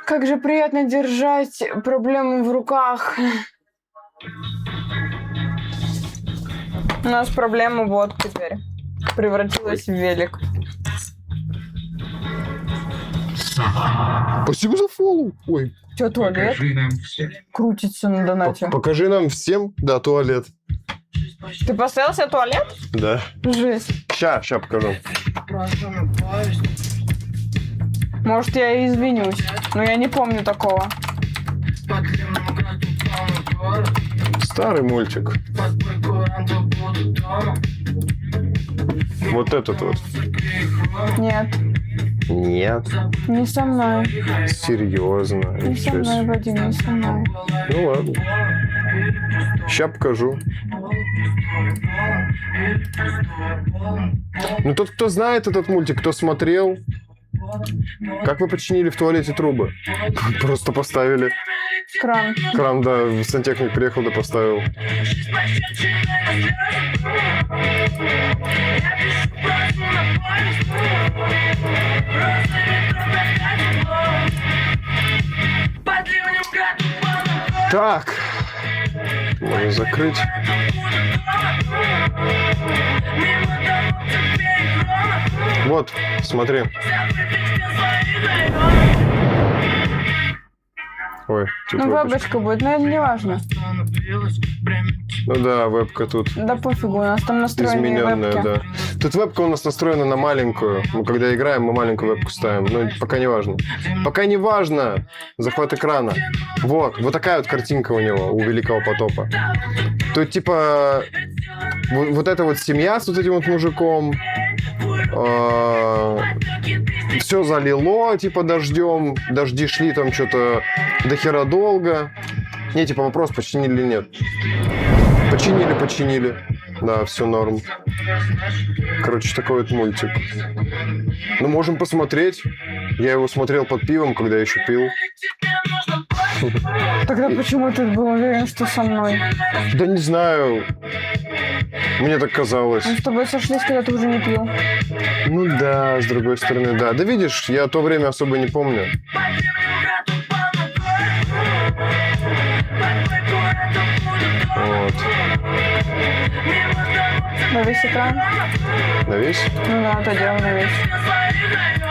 Как же приятно держать проблему в руках. У нас проблема вот теперь. Превратилась в велик. Спасибо за фоллоу. Ой, Че, туалет? Покажи нам все. Крутится на донате. покажи нам всем. Да, туалет. Ты поставил себе туалет? Да. Жесть. Ща покажу. Может, я и извинюсь. Но я не помню такого. Старый мультик. Вот этот вот. Нет. Нет. Не со мной. Серьезно. Не со мной, Вадим, не со мной. Ну ладно. Ща покажу. Ну тот, кто знает этот мультик, кто смотрел, как вы починили в туалете трубы? Просто поставили Кран. Кран, да, сантехник приехал да поставил. Так. Можно закрыть. Вот, смотри. Ой, тут Ну, вебочка. вебочка будет, но это не важно. Ну да, вебка тут Да пофигу, у нас там настроенные измененная, вебки. да. Тут вебка у нас настроена на маленькую. Мы когда играем, мы маленькую вебку ставим. Ну, пока не важно. Пока не важно. Захват экрана. Вот такая вот картинка у него, у Великого потопа. Тут типа вот эта вот семья с вот этим вот мужиком. Все залило, типа, дождем. Дожди шли там что-то до хера долго. Не, типа, вопрос, починили или нет. Починили. Да, все норм. Короче, такой вот мультик. Ну, можем посмотреть. Я его смотрел под пивом, когда еще пил. Тогда почему ты был уверен, что со мной? Да не знаю. Мне так казалось. Мы с тобой сошлись, когда ты уже не пил. Ну да, с другой стороны, да. Да видишь, я то время особо не помню. Вот. На весь экран? На весь? Ну да, то дело на весь.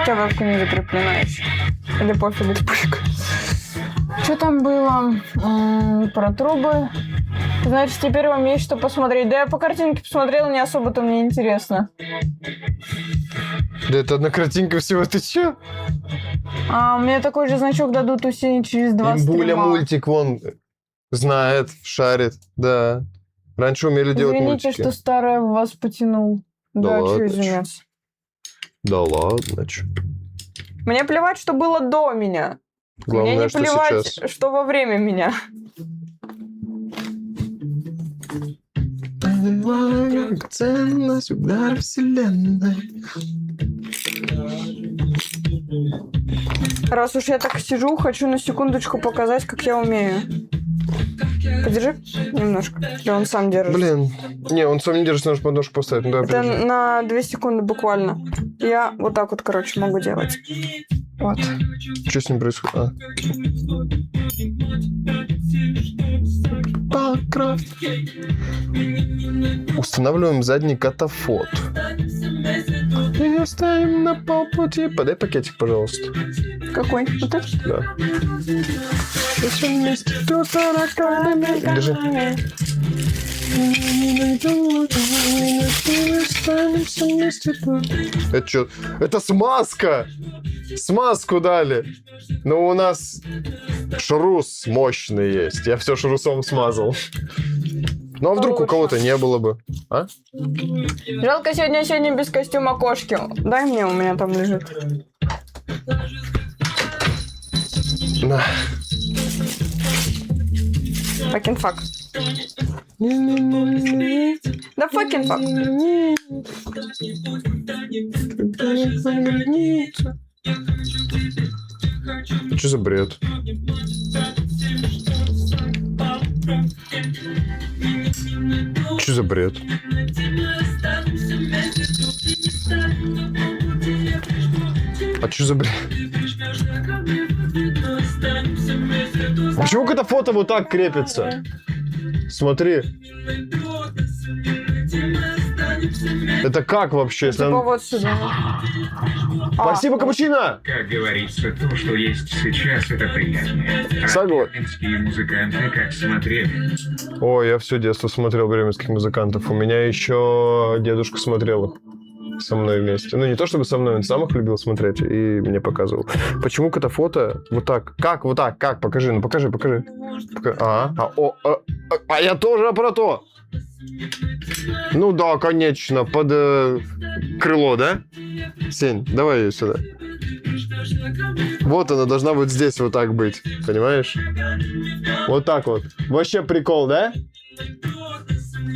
У тебя вебка не закреплена еще. Или пофиг. Что там было? Про трубы. Значит, теперь вам есть что посмотреть. Да я по картинке посмотрела, не особо-то мне интересно. Да это одна картинка всего, ты чё? А мне такой же значок дадут усилить через 2 Буля стрима. мультик, вон, знает, шарит, да. Раньше умели делать Извините, мультики. что старое в вас потянул. Да Да, ладно, что чё. извиняться. Да ладно, чё. Мне плевать, что было до меня. Главное, Мне не что плевать, сейчас. что во время меня. Ценность удар вселенной. Раз уж я так сижу, хочу на секундочку показать, как я умею. Подержи немножко. Или он сам держит? Блин, не, он сам не держит, нужно подножку поставить. Ну, давай, Это подержи. на 2 секунды буквально. Я вот так вот, короче, могу делать. Вот. Что с ним происходит? А. Покров. Устанавливаем задний катафот. И оставим на полпути. Подай пакетик, пожалуйста. Какой? Вот этот? Да. Все вместе. Держи. Это что? Это смазка! Смазку дали. Но у нас шрус мощный есть. Я все шрусом смазал. Ну а вдруг у кого-то не было бы? А? Жалко, сегодня без костюма кошки. Дай мне, у меня там лежит. На. Fucking fuck. Да fucking fuck. Что за бред? Что за бред? А что за бред? Почему это фото вот так крепится? Смотри. Это как вообще? Если Типа он- вот сюда. Спасибо, капучино! Как говорится, то, что есть сейчас, это приятнее. А Согласен. бременские музыканты как смотрели. Ой, я все детство смотрел бременских музыкантов. У меня еще дедушка смотрел их со мной вместе. Ну, не то чтобы со мной, он сам их любил смотреть и мне показывал. Почему это фото вот так? Как вот так? Как? Покажи, ну покажи. А я тоже про то. Ну да, конечно, под крыло, да? Сень, давай ее сюда. Вот она должна вот здесь вот так быть, понимаешь? Вот так вот. Вообще прикол, да?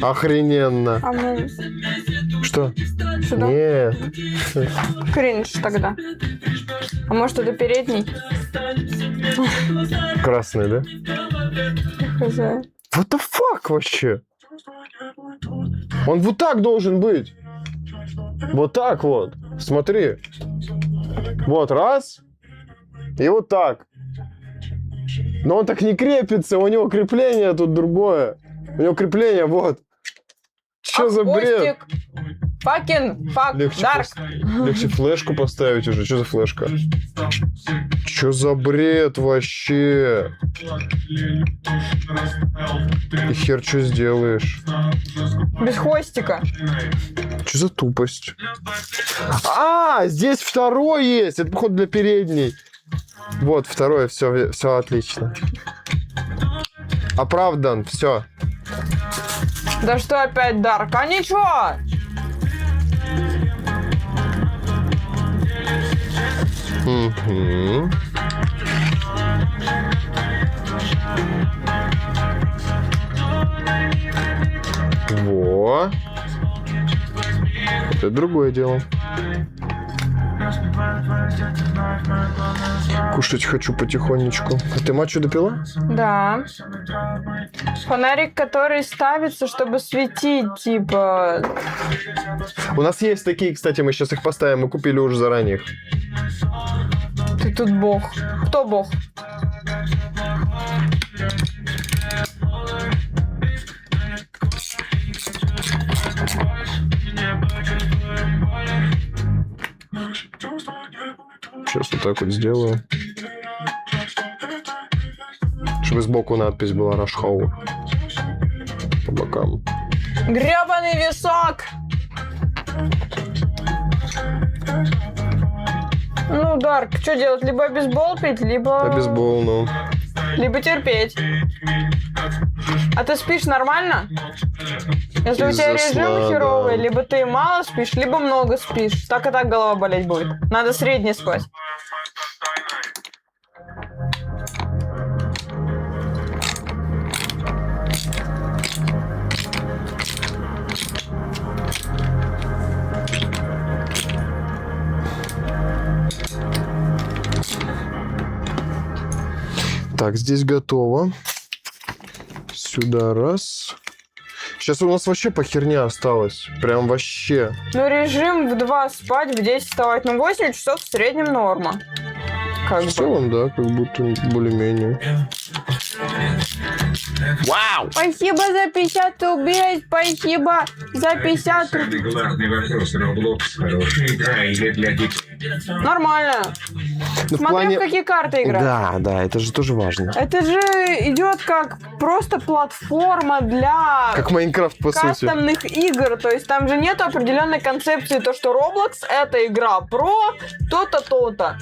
Охрененно. А мы Что? сюда. Нет. Кринж тогда. А может, это передний? Красный, да? Хз. What the fuck вообще? Он вот так должен быть. Вот так вот. Смотри. Вот раз. И вот так. Но он так не крепится. У него крепление тут другое. У него крепление вот. Что за бред? Факин, фак, Легче, Дарк. легче флешку поставить уже. Что за флешка? Что за бред вообще? И хер что сделаешь? Без хвостика. Что за тупость? А, здесь второй есть. Это, походу, для передней. Вот, второе. Все отлично. Оправдан. Все. Да что опять Дарк? А ничего! Мгм. Во. Это другое дело. Кушать хочу потихонечку. А ты мачо допила? Да. Фонарик, который ставится, чтобы светить, типа... У нас есть такие, кстати, мы сейчас их поставим. Мы купили уже заранее их. Ты тут бог. Кто бог? Сейчас вот так вот сделаю. Чтобы сбоку надпись была Рашхоу. По бокам. Гребаный висок! Ну, Дарк, что делать? Либо бейсбол пить, либо... А бейсбол, ну. Либо терпеть. А ты спишь нормально? Если у тебя Из-за режим сна, херовый, да. либо ты мало спишь, либо много спишь. Так и так голова болеть будет. Надо средний спать. Так, здесь готово. Сюда раз. Сейчас у нас вообще по херне осталось. Прям вообще. Ну, режим в 2 спать, в 10 вставать. Ну, 8 часов в среднем норма. Как В бы. целом, да, как будто более-менее. Вау! Спасибо за 50 рублей, спасибо за 50 рублей. Самый главный вопрос Roblox. Хорошая игра или для детей? Нормально. Ну, Смотря в какие карты играть. Да, да, это же тоже важно. Это же идет как просто платформа для Как Майнкрафт, по сути. кастомных игр. То есть там же нет определенной концепции, то, что Roblox — это игра про то-то, то-то.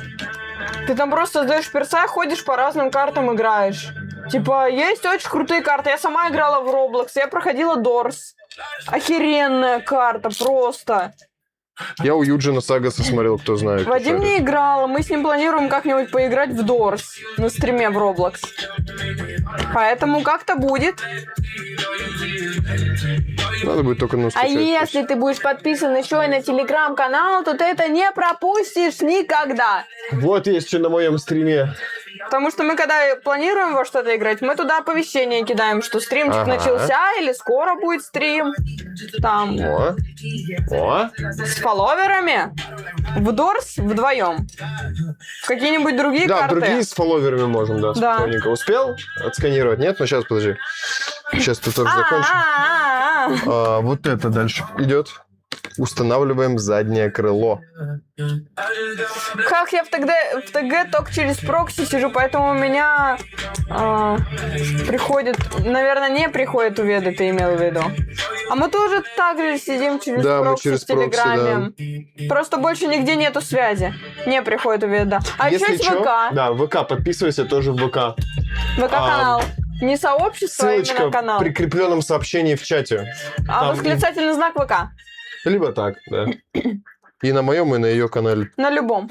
Ты там просто создаешь перса, ходишь по разным картам, играешь. Типа, есть очень крутые карты. Я сама играла в Roblox, я проходила Doors. Охеренная карта, просто. Я у Юджина Сагаса смотрел, кто знает. Вадим не играл, мы с ним планируем как-нибудь поиграть в Doors на стриме в Roblox. Поэтому как-то будет. Надо будет только А настучать. если ты будешь подписан еще и на телеграм-канал, то ты это не пропустишь никогда. Вот есть что на моем стриме. Потому что мы, когда планируем во что-то играть, мы туда оповещение кидаем, что стримчик Ага. начался или скоро будет стрим. Там О. с фолловерами. В Doors вдвоем. В какие-нибудь другие Да, карты. другие с фолловерами можем, да, Да. спокойненько. Успел отсканировать? Нет? Ну, сейчас, подожди. Сейчас ты тоже закончишь. А-а-а-а. Вот это дальше идет. Устанавливаем заднее крыло. Как я в ТГ только через прокси сижу, поэтому у меня приходит, наверное, не приходит уведы, ты имел в виду. А мы тоже так же сидим через Да, мы прокси через в Телеграме. прокси, Просто больше нигде нету связи. Не приходит уведа. А еще есть чё, ВК. да, ВК, подписывайся тоже в ВК. ВК-канал. Не сообщество, а Ссылочка именно в канал. прикрепленном сообщении в чате. А там- восклицательный знак ВК. Либо так, да. И на моем, и на ее канале. На любом.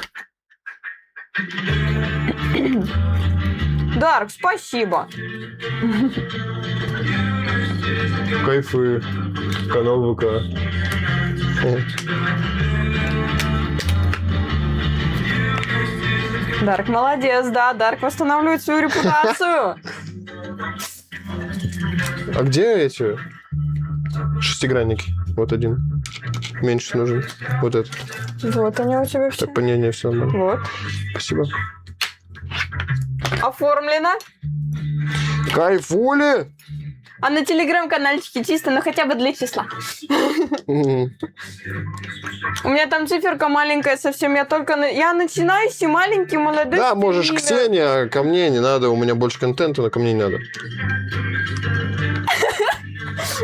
Дарк, спасибо. Кайфы. Канал ВК. Дарк молодец, да. Дарк восстанавливает свою репутацию. А где эти шестигранники? Вот один. Меньше нужен. Вот этот. Вот они у тебя все. Так, не, все нормально. Вот. Спасибо. Оформлено. Кайфули! А на телеграм-канальчике чисто, ну хотя бы для числа. Мгм. У меня там циферка маленькая совсем. Я начинаюсь и маленький молодой. Да, можешь к стример. Тене, а ко мне не надо. У меня больше контента, но ко мне не надо.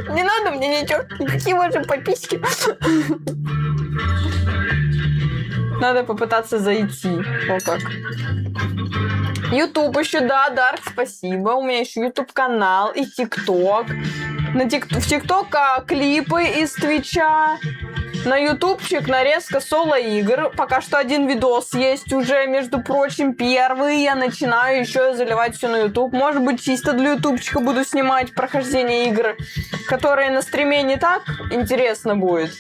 Не надо мне ничего. Никакие ваши подписчики. Надо попытаться зайти. Вот так. Ютуб еще, да, Дарк, спасибо. У меня еще Ютуб канал и ТикТок. В ТикТок клипы из Твича. На ютубчик нарезка соло-игр. Пока что один видос есть уже, между прочим, первый. Я начинаю еще заливать все на ютуб. Может быть, чисто для ютубчика буду снимать прохождение игр, которые на стриме не так интересно будет.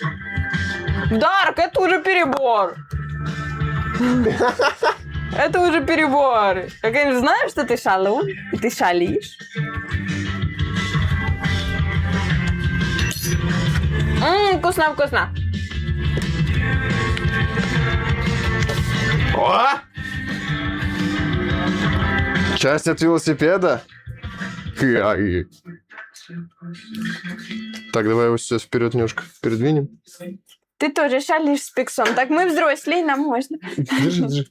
Дарк, это уже перебор. Это уже перебор. Я, конечно, знаю, что ты шалун, и ты шалишь. Вкусно, вкусно. О! Часть от велосипеда? Ай. Так, давай его сейчас вперед немножко передвинем. Ты тоже шалишь с пиксом. Так мы взрослые, нам можно. Держи, держи.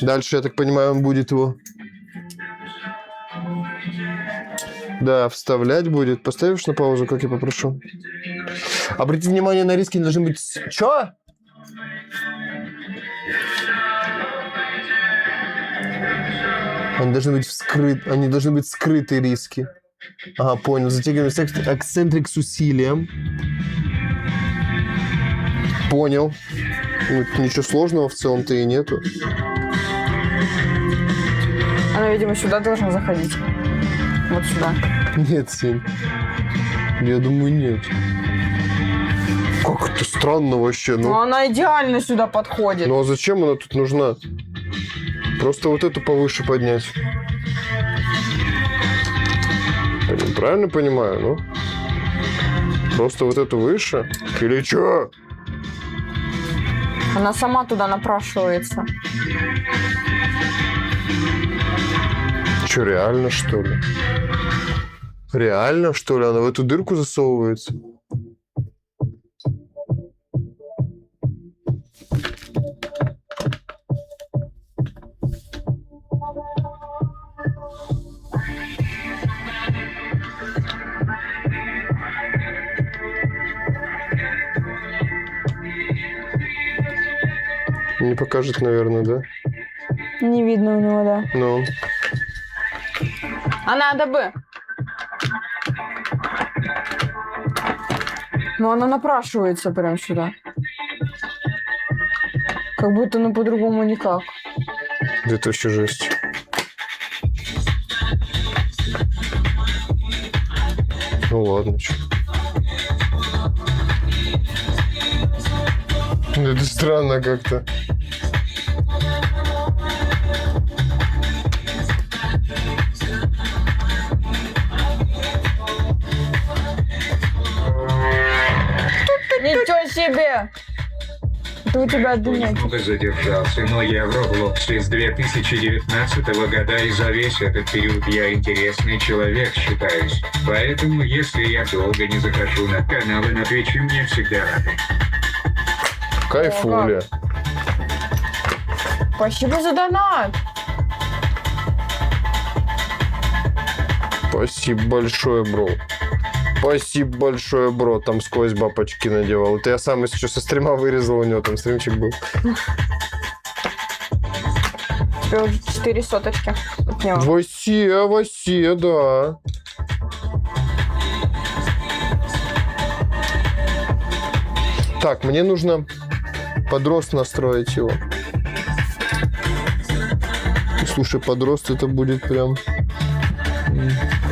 Дальше, я так понимаю, он будет его... Да, вставлять будет. Поставишь на паузу, как я попрошу? Обратите внимание, на риски должны быть... Чё? Они должны быть Они должны быть скрытые риски. Ага, понял. Затягиваем акцентрик с усилием. Понял. Ну, ничего сложного в целом-то и нету. Она, видимо, сюда должна заходить. Вот сюда. Нет, Сень. Я думаю, нет. Как это странно вообще. Ну, она идеально сюда подходит. Ну а зачем она тут нужна? Просто вот эту повыше поднять. Я правильно понимаю, ну? Просто вот эту выше? Или чё? Она сама туда напрашивается. Чё, реально, что ли? Реально, что ли? Она в эту дырку засовывается? Не покажет, наверное, да? Не видно у него, да. Ну. А надо бы. Но она напрашивается прям сюда. Как будто, ну, по-другому никак. Да это вообще жесть. Ну ладно, чё. Это странно как-то. Ничего себе! Это у тебя дымять. Много задержался, но я в Роблоксе с 2019 года, и за весь этот период я интересный человек считаюсь. Поэтому, если я долго не захожу на каналы на Твиче, мне всегда рады. Кайфуля. Спасибо за донат. Спасибо большое, бро. Спасибо большое, бро. Там сквозь бабочки надевал. Это я сам еще со стрима вырезал, у него там стримчик был. Уже 4 соточки от него. Вообще, да. Так, мне нужно подрост настроить его. Слушай, подрост это будет прям...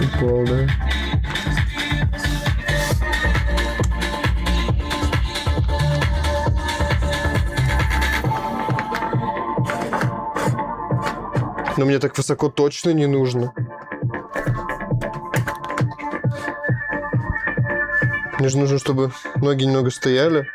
Упал, да? Но мне так высоко точно не нужно. Мне же нужно, чтобы ноги немного стояли.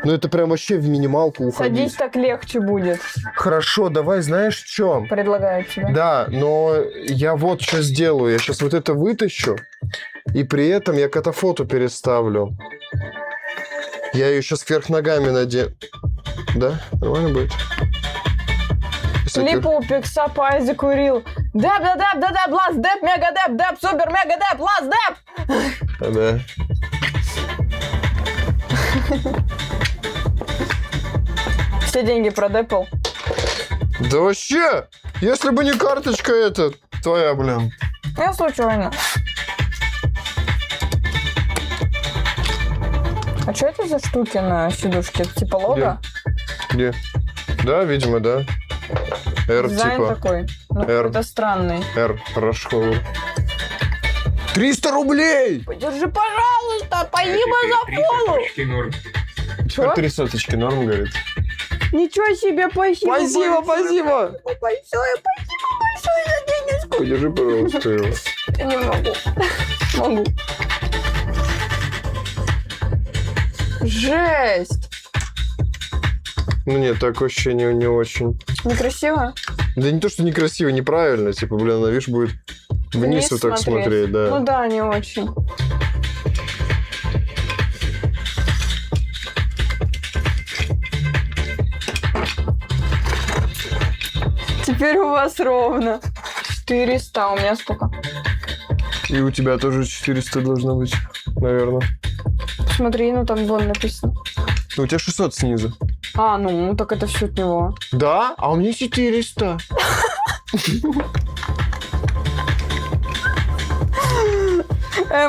Ну, это прям вообще в минималку уходить. Садись, так легче будет, Хорошо, давай, знаешь, в чем? предлагаю тебе. Да, но я вот что сделаю. Я сейчас вот это вытащу, и при этом я катафоту переставлю. Я ее сейчас вверх ногами надену. Да? Нормально будет? Если ты- Липу, пикса, пай, закурил. Деп, лаз, деп, мега деп, супер, мега деп, лаз, деп. Да. Все деньги продепал. Да вообще, если бы не карточка эта твоя, блин. Я случайно. А что это за штуки на сидушке? Это типа лого? Где? Да, видимо, да. R Дизайн типа. такой. Ну, R. какой-то странный. R, хорошо. 300 рублей! Подержи, пожалуйста, спасибо за фоллоу. норм. Чё? 3 соточки норм, говорит. Ничего себе, спасибо. Спасибо, спасибо! Большое за денежку. Подержи, пожалуйста, его. Я не могу. Могу. Жесть. Ну нет, так вообще не очень. Некрасиво? Да не то, что некрасиво, неправильно. Типа, блин, она, видишь, будет вниз вот так смотреть, да. Ну да, не очень. Теперь у вас ровно 400, а у меня сколько? И у тебя тоже 400 должно быть, наверное. Смотри, ну там вон написано. Ну, у тебя 600 снизу. А, ну так это все от него. Да? А у меня 400.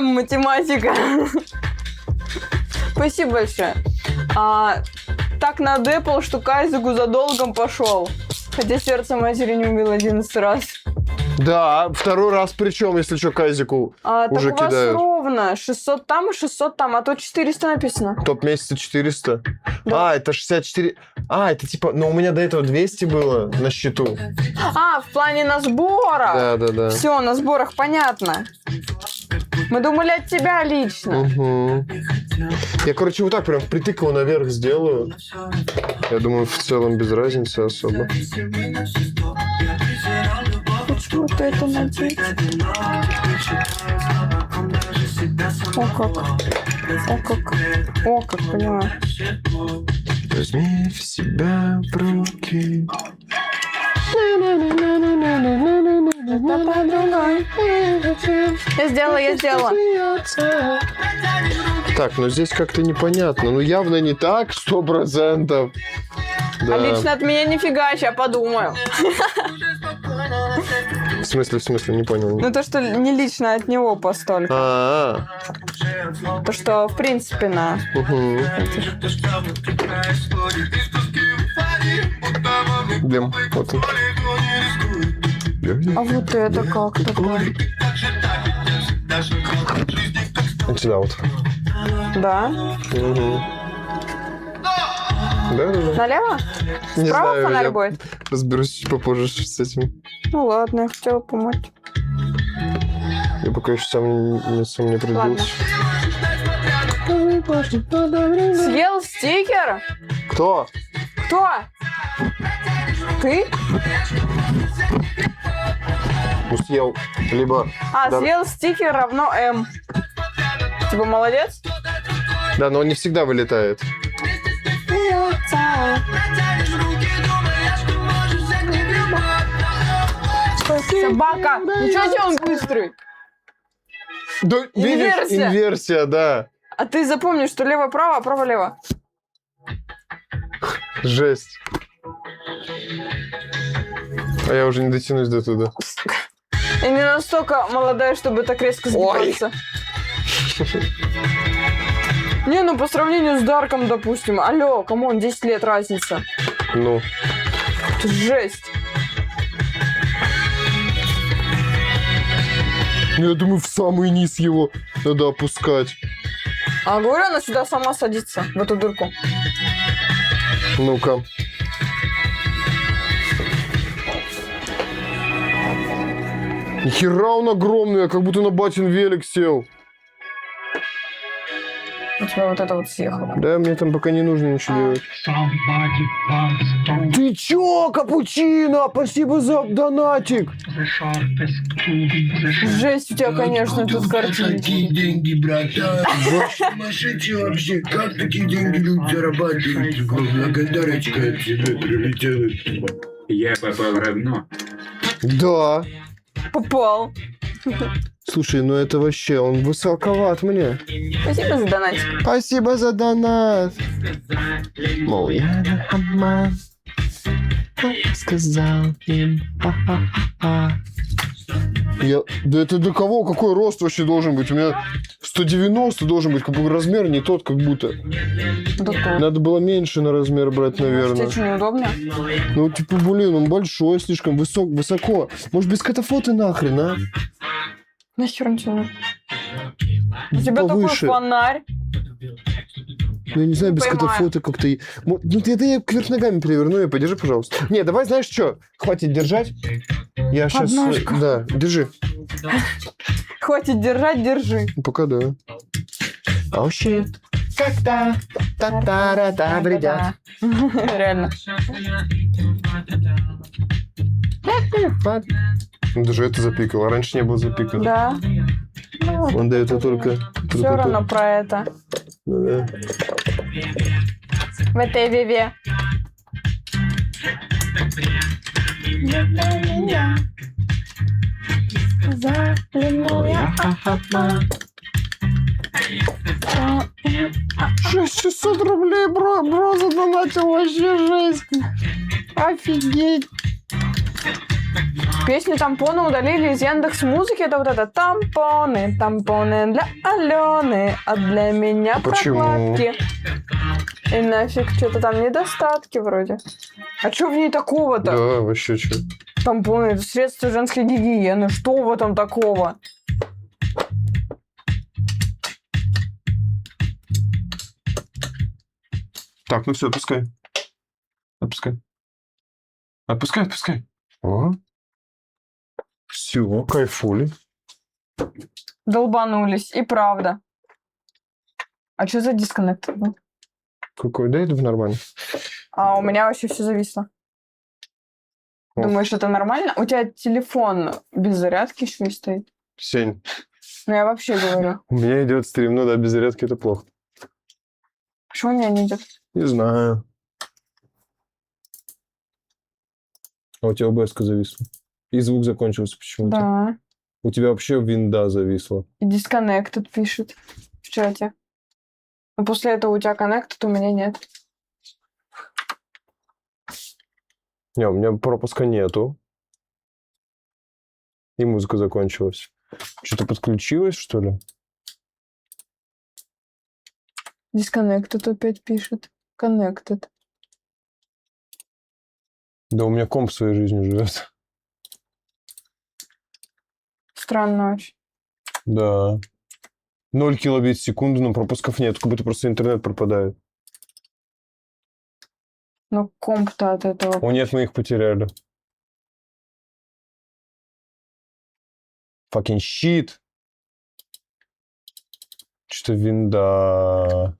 Математика. Спасибо большое. Так надепал, что Кайзеку за долгом пошел. Хотя сердце матери не убил 11 раз. Да, второй раз причем, если что, Кайзику Так уже у вас кидают. ровно 600 там и 600 там, а то 400 написано. Топ месяца 400. Да. А, это 64. А, это типа... Ну, у меня до этого 200 было на счету. В плане на сборах. Да. Все, на сборах понятно. Мы думали от тебя лично. Угу. Я, короче, вот так прям впритык его наверх сделаю. Я думаю, в целом без разницы особо. Хочу вот это надеть. О как, поняла. Возьми в себя в руки. Я сделала. Так, ну здесь как-то непонятно. Ну явно не так, 100%. Да. А лично от меня нифига, сейчас подумаю. В смысле, не понял. Ну то, что не лично от него постолько. То, что в принципе на... Угу. Блин, вот он. А вот это как такое? Вот сюда вот. Да? Угу. Да. Налево? Не Справа знаю, фонарь я будет? разберусь попозже с этим. Ну ладно, я хотела помочь. Я пока еще сам не определился. Съел стикер? Кто? Кто? Ты? Ну, съел. Либо... Да. Съел стикер равно М. Типа молодец? Да, но он не всегда вылетает. Собака! Ничего себе он быстрый! Да, видишь, Инверсия. инверсия, да. А ты запомни, что лево-право, а право-лево. Жесть. А я уже не дотянусь до туда. Я не настолько молодая, чтобы так резко сгибаться. Не, ну по сравнению с Дарком, допустим. Алло, камон, 10 лет разница. Ну. Это жесть. Я думаю, в самый низ его надо опускать. А говорю, она сюда сама садится, в эту дырку. Ну-ка. Нихера он огромный, я как будто на батин велик сел. У тебя вот это вот съехало. Да, мне там пока не нужно ничего делать. Ты чё, капучино? Спасибо за донатик. Жесть у тебя, конечно, тут картинки. деньги, братан? Сумасшедший вообще. Как такие деньги люди зарабатывают? Благодарочка от тебя прилетела. Я попал в равно. Да. Попал. Слушай, ну это вообще, он высоковат мне. Спасибо за донатик. Спасибо за донат. Мол, я на обман сказал им. Да это для кого? Какой рост вообще должен быть? У меня 190 должен быть. Какой размер не тот, как будто. Да то. Надо было меньше на размер брать, наверное. Тебе что, неудобно? Ну, типа, блин, он большой, слишком высоко. Может, без катафота нахрен, а? Нахер ничего не нужно. У тебя Повыше. такой фонарь. Ну, я не знаю, без Поймаю. катафота как-то... Ну, это я кверх ногами переверну, и подержи, пожалуйста. Не, давай, знаешь что? Хватит держать. Я сейчас... Подножку. Да, держи. Хватит держать, держи. Пока да. Oh, shit. Как-то... Та-та-ра-та, бредят. Реально. Даже это запикал, а раньше не было запикано. Да. Он дает это только... Все равно про это. Да. В этой виве. Шесть 600 рублей, бро задонатил, вообще жесть. Офигеть. Песню «Тампоны» удалили из Яндекс Музыки. Это вот это тампоны, тампоны для Алены, а для меня Почему? прокладки. И нафиг, что-то там недостатки вроде. А что в ней такого-то? Да, вообще что. Тампоны — это средства женской гигиены. Что в этом такого? Так, ну все, отпускай. Отпускай. Отпускай. О. Все, кайфули. Долбанулись. И правда. А что за дисконнект был? Какой? Да, это нормально. А у меня вообще все зависло. О. Думаешь, это нормально? У тебя телефон без зарядки еще и стоит? Сень, Ну, я вообще говорю. у меня идет стрим, ну да, без зарядки это плохо. Почему у меня не идет? Не знаю. А у тебя ОБС-ка зависла. И звук закончился почему-то. Да. У тебя вообще винда зависла. И disconnected пишет в чате. Но после этого у тебя connected, у меня нет. Не, у меня пропуска нету. И музыка закончилась. Что-то подключилось, что ли? Disconnected опять пишет. Connected. Да у меня комп своей жизнью живет. Странно очень. Да. 0 килобит в секунду, но пропусков нет. Как будто просто интернет пропадает. Но комп-то от этого... О, нет, мы их потеряли. Fucking shit. Что-то винда.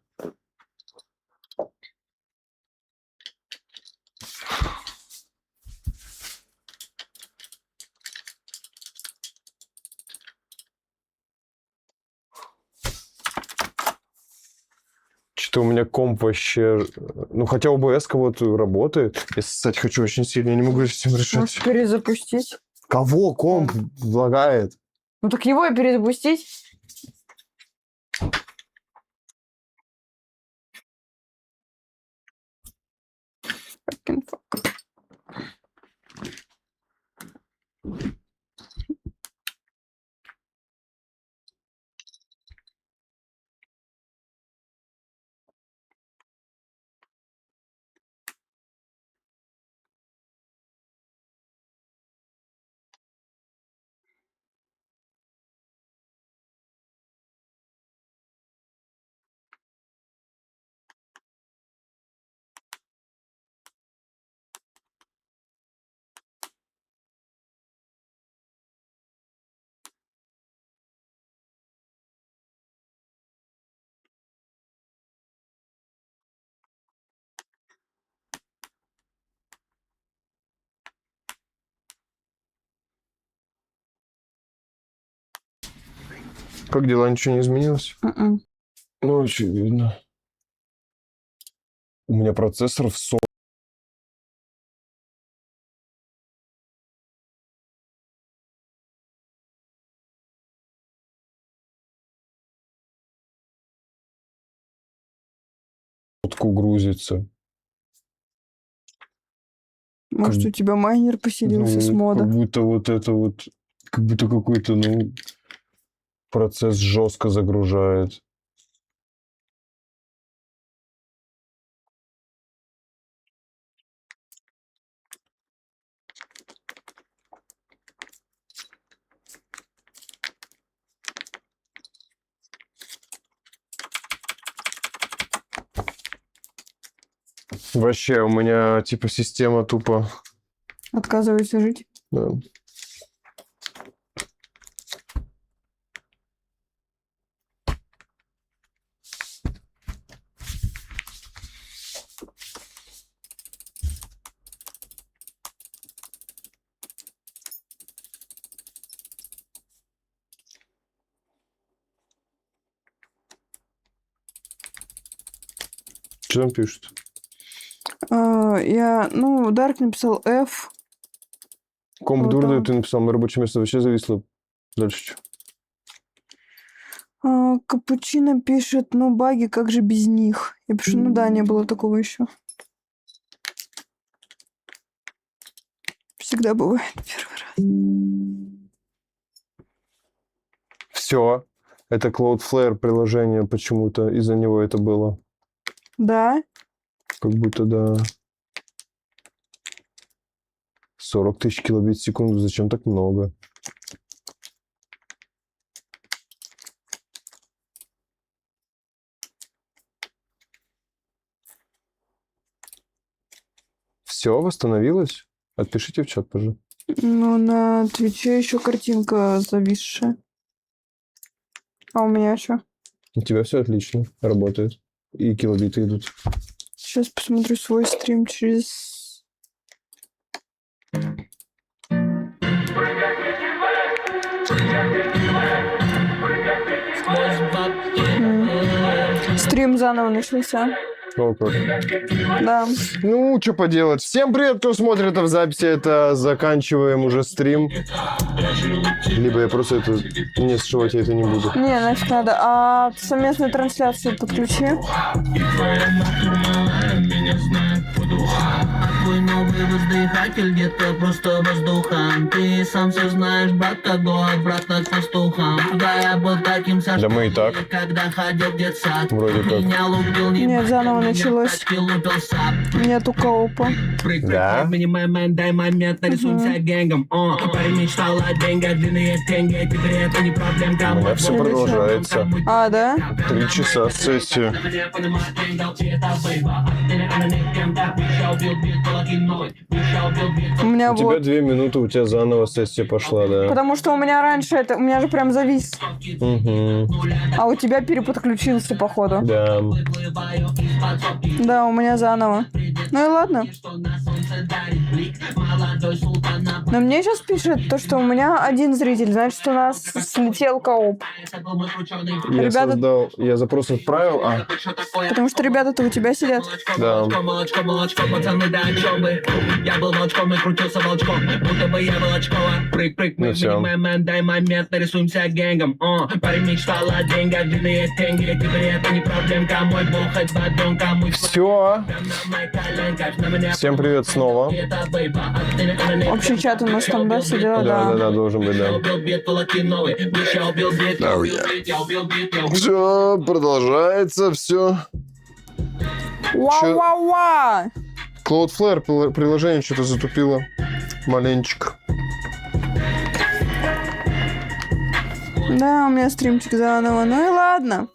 Что-то у меня комп вообще... Ну, хотя ОБС кого-то работает. Я ссать хочу очень сильно, я не могу с этим решать. Может, перезапустить? Кого комп лагает? Ну, так его и перезапустить. Fucking fuck. Как дела? Ничего не изменилось? Мгм. Ну, очевидно. У меня процессор в сотку грузится. Может, у тебя майнер поселился с мода? Как будто вот это вот... Как будто какой-то, ну... Процесс жестко загружает. Вообще, у меня типа система тупо... Отказывается жить? Да. Что там пишет? Дарк написал F. Комп Вот дурный, он. ты написал, мое рабочее место вообще зависло. Дальше что? Капучино пишет, ну, баги, как же без них? Я пишу, ну да, не было такого еще. Всегда бывает первый раз. Все. Это Cloudflare приложение почему-то. Из-за него это было. Да? Как будто, да. 40 тысяч килобит в секунду. Зачем так много? Все, восстановилось? Отпишите в чат, пожалуйста. Ну, на Твиче еще картинка зависшая. А у меня что? У тебя все отлично. Работает. И килобиты идут. Сейчас посмотрю свой стрим через... Стрим заново начался. О, как. Да. Ну, что поделать. Всем привет, кто смотрит это в записи. Это заканчиваем уже стрим. Либо я просто это... Не, сшивать я это не буду. Не, нафиг надо. А совместную трансляцию подключи. Твой новый воздыхатель где-то просто воздухом. Ты сам все знаешь, брат, как го обратно к пастухам. Да, я был таким Да мы и так. когда ходил в детсад. Вроде как. Меня лупил не Нет, заново началось. лупил сап. Нету коупа. Да? Дай момент, нарисуемся гэнгом. Парень мечтал о деньгах, длинные деньги. Теперь это не проблемка. У меня все продолжается. А, да? 3 часа сессии. У меня У тебя вот. 2 минуты, у тебя заново сессия пошла, да? Потому что у меня раньше это... У меня же прям завис. Угу. А у тебя переподключился, походу. Да. Да, у меня заново. Ну и ладно. Но мне сейчас пишет то, что у меня один зритель. Значит, у нас слетел кооп. Я Ребята- создал... Я запрос отправил, Потому что ребята-то у тебя сидят. да. Молочко, пацаны, да о чем вы? Я был волчком и крутился волчком, будто бы я волочкова. Прыг, Ну мы всё. понимаем, дай момент, нарисуемся гэнгом. Парень мечтал о деньгах, длинные деньги. Теперь это не проблемка, мой бог хоть подонка, мой Все. Всем привет снова. Общий чат у нас там, да, все дела, Да, должен быть, да. Все, продолжается, все. Ва-ва-ва! Cloudflare приложение что-то затупило. Маленечко. Да, у меня стримчик заново. Ну и ладно.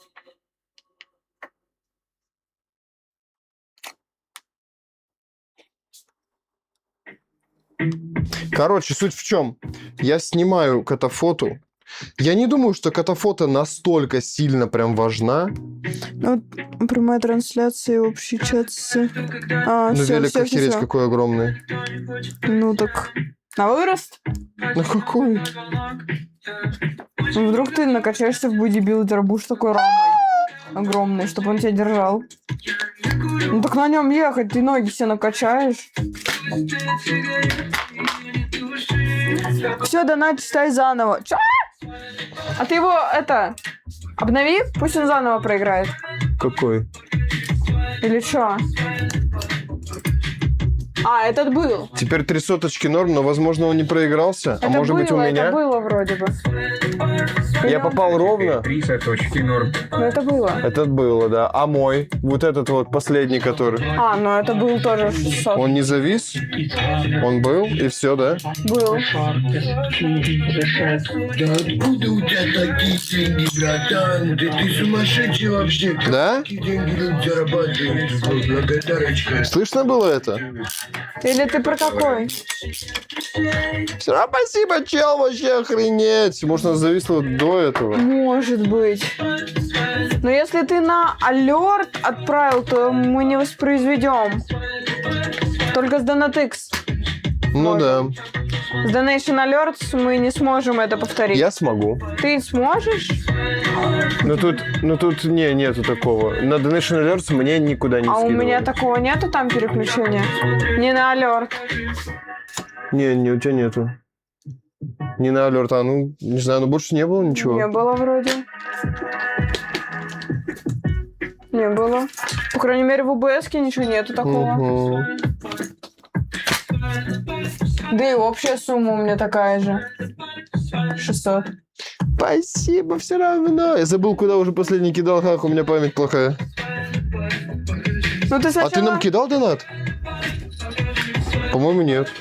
Короче, суть в чем? Я снимаю катафоту. Я не думаю, что катафота настолько сильно прям важна. Ну, вот прямая трансляция, общий чат с... Но всё, велик всё, охереть всё. какой огромный. Ну так... На вырост? На какую? Ну, вдруг ты накачаешься в бодибилдера, будешь такой Ромой огромный, чтобы он тебя держал. Ну так на нем ехать, ты ноги себе накачаешь. Все, донат, читай заново. Чё? А ты его, обнови, пусть он заново проиграет. Какой? Или что? А, этот был. Теперь 3 соточки норм, но, возможно, он не проигрался. Это А может быть, у меня? Это было вроде бы. Я попал ровно. 3 соточки норм. Ну, это было. Это было, да. А мой? Вот этот вот последний, который. А, ну это был тоже 600. Он не завис? Он был, и все, да? Был. Да откуда у тебя такие деньги, братан? Ты сумасшедший вообще. Да? Какие деньги люди зарабатывают? Благодарочка. Слышно было это? Или ты про какой? Все равно спасибо, чел, вообще охренеть. Может, она зависла до этого? Может быть. Но если ты на алерт отправил, то мы не воспроизведем. Только с DonatX. Ну да. С Donation Alerts мы не сможем это повторить. Я смогу. Ты сможешь? Но тут нету такого. На Donation Alerts мне никуда не А у скидывали. меня такого нету там переключения? Не на алерт. Не, у тебя нету. Не на алерт, не знаю, больше не было ничего. Не было вроде. Не было. По крайней мере, в УБСке ничего нету такого. Мгм. Да и общая сумма у меня такая же. 600. Спасибо, все равно. Я забыл, куда уже последний кидал, как у меня память плохая. Ну ты А сначала... ты нам кидал донат? По-моему, нет.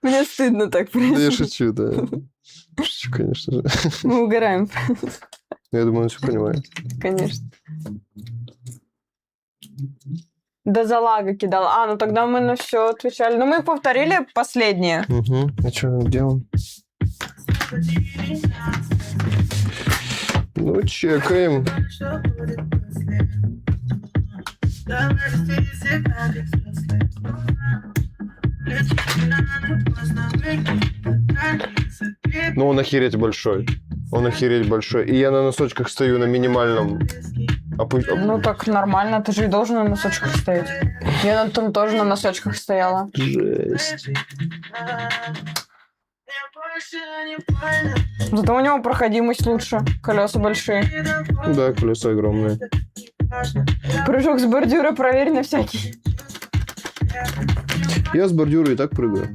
Мне стыдно так, Да я признаться. шучу, да. Шучу, конечно же. Мы угораем, Я думаю, он все понимает. конечно. Да залага кидал. А, ну тогда мы на все отвечали. Ну мы их повторили последние. Угу. А что, где он? Ну, чекаем. Ну, он охереть большой. Он охереть большой. И я на носочках стою на минимальном. Ну так нормально, ты же и должен на носочках стоять. Я там тоже на носочках стояла. Жесть. Зато у него проходимость лучше. Колеса большие. Да, колеса огромные. Прыжок с бордюра проверь на всякий. Я с бордюра и так прыгаю.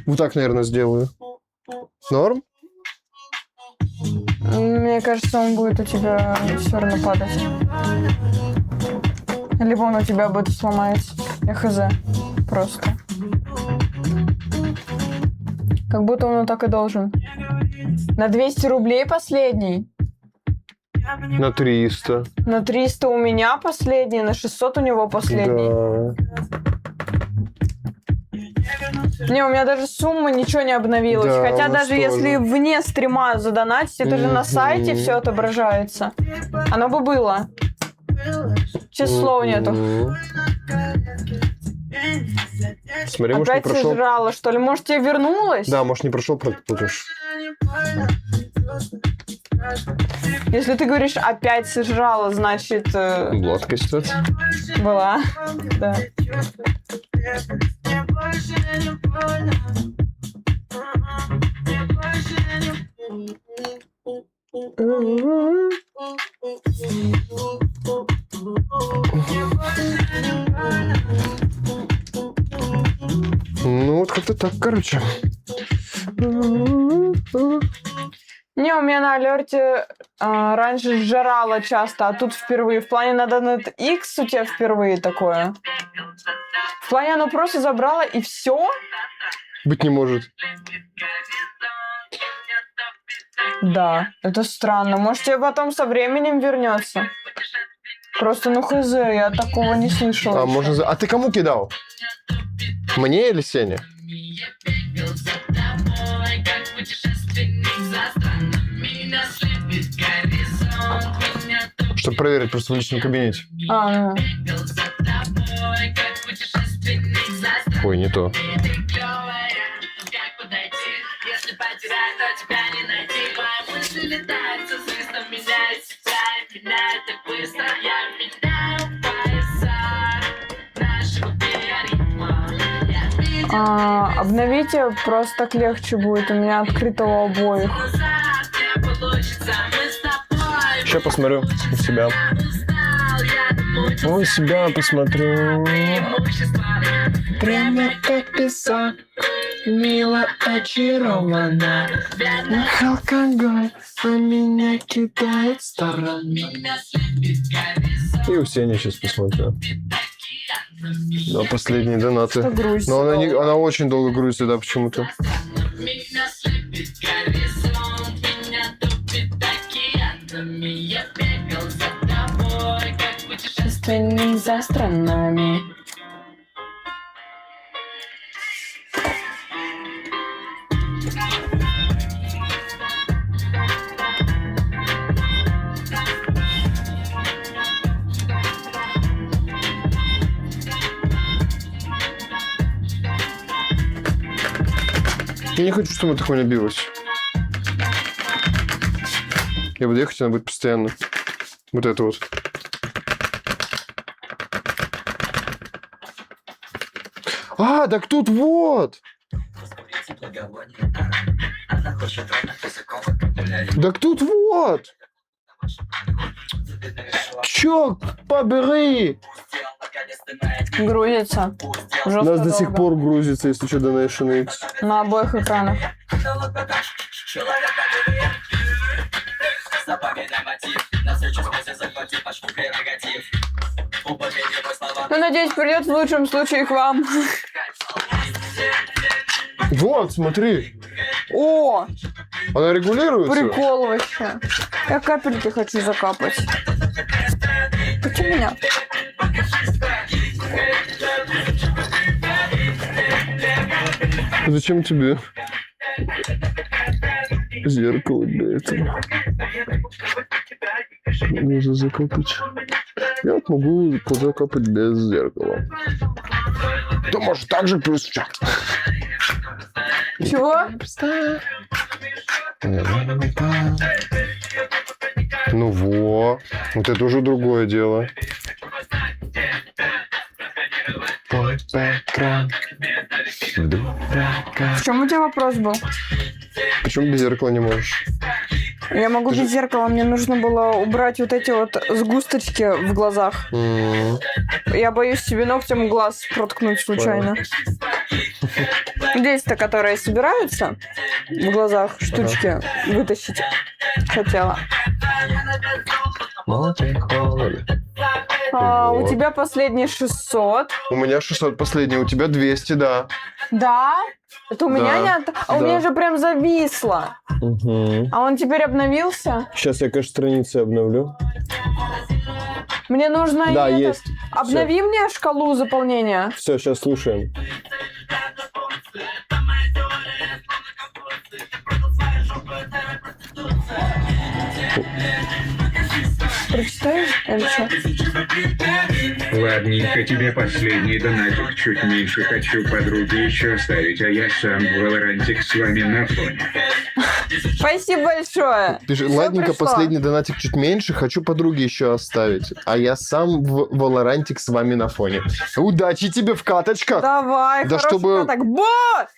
Вот так, наверное, сделаю. Норм? Мне кажется, он будет у тебя все равно падать. Либо он у тебя будет сломается. Я хз. Просто. Как будто он так и должен. На 200 рублей последний. На 300. На 300 у меня последний, на 600 у него последний. Да. Не, у меня даже сумма ничего не обновилась. Да, Хотя у нас даже если тоже. вне стрима задонатить, это же на сайте все отображается. Оно бы было. Честное слово нету. Мгм. Смотри, может, не Опять прошел. сожрала, что ли? Может, тебе вернулось? Да, может, не прошел, пропутаешь. Если ты говоришь опять сожрала, значит Гладкая ситуация. была. Да. Ну, вот как-то так, короче. Не, у меня на алерте раньше сжирала часто, а тут впервые. В плане на Donat X у тебя впервые такое. В плане оно просто забрало и все. Быть не может. Да, это странно. Может, тебе потом со временем вернется. Просто, ну хз, я такого не слышала. А, можно... А ты кому кидал? Мне или Сене? Чтобы проверить просто в личном кабинете. А, Ой, не то. обновите, просто так легче будет. У меня открыто у обоих. Сейчас посмотрю у себя. У себя посмотрю. Прямо как песок, мило очарована. Алкоголь, а меня кидает стороной. И у Сени сейчас посмотрю. Да, последние донаты. Что грустно. Но она очень долго грузится, да, почему-то. Остальные за странами. Я не хочу, чтобы эта хуйня билась. Я буду ехать, она будет постоянно. Вот это вот. А, так тут вот! Так тут вот! Чё, побери! Грузится. У Жестко нас до сих долго. пор грузится, если что, Donation X. На обоих экранах. Ну, надеюсь, придет в лучшем случае к вам. Вот, смотри. О, Она регулируется. прикол вообще. Я капельки хочу закапать. Почему нет? Зачем тебе зеркало для этого? Нужно закапать. Я вот могу закапать без зеркала. Ты можешь так же плюс в чат. Чего? Ну во. Вот это уже другое дело. В чем у тебя вопрос был? Почему без зеркала не можешь? Я могу Ты же- без зеркала, мне нужно было убрать вот эти вот сгусточки в глазах. Я боюсь себе ногтем глаз проткнуть случайно. Здесь-то, которые собираются в глазах, штучки вытащить хотела. У Вот. тебя последний 600. У меня 600 последний, у тебя 200, да. Да? Это у меня Да, нет? А у да. меня же прям зависло. А он теперь обновился? Сейчас я, конечно, страницы обновлю. Мне нужно Да, этот- есть. Обнови мне шкалу заполнения. Все, сейчас слушаем. Прочитаешь или что? Ладненько, тебе последний донатик. Чуть меньше хочу подруги еще оставить, а я сам в Валорантик с вами на фоне. Спасибо большое. Пиши, Всё ладненько, пришло. последний донатик чуть меньше, хочу подруги еще оставить. А я сам в Валорантик с вами на фоне. Удачи тебе в каточках! Давай, Да хороший чтобы- каток.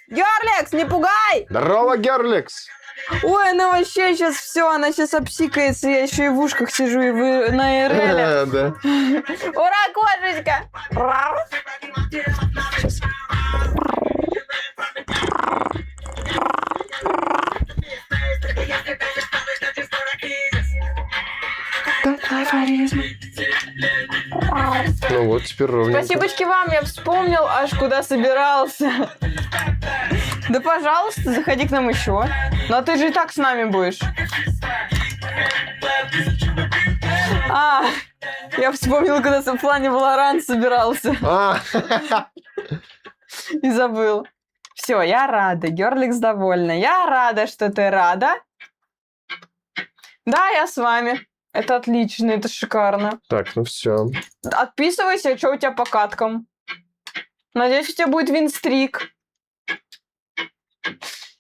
Герлекс, не пугай! Здорово, Герлекс! Ой, она вообще сейчас все, она сейчас обсикается, я еще и в ушках сижу и вы на ИРЛе. Да. Ура, кошечка! Ну вот, теперь ровненько. Спасибочки вам, я вспомнил, аж куда собирался. Да, пожалуйста, заходи к нам еще. Ну, а ты же и так с нами будешь. А, я вспомнил, когда в плане Valorant собирался А, и забыл. Все, я рада, Герлекс довольна. Я рада, что ты рада. Да, я с вами. Это отлично, это шикарно. Так, ну все. Отписывайся, что у тебя по каткам. Надеюсь, у тебя будет винстрик.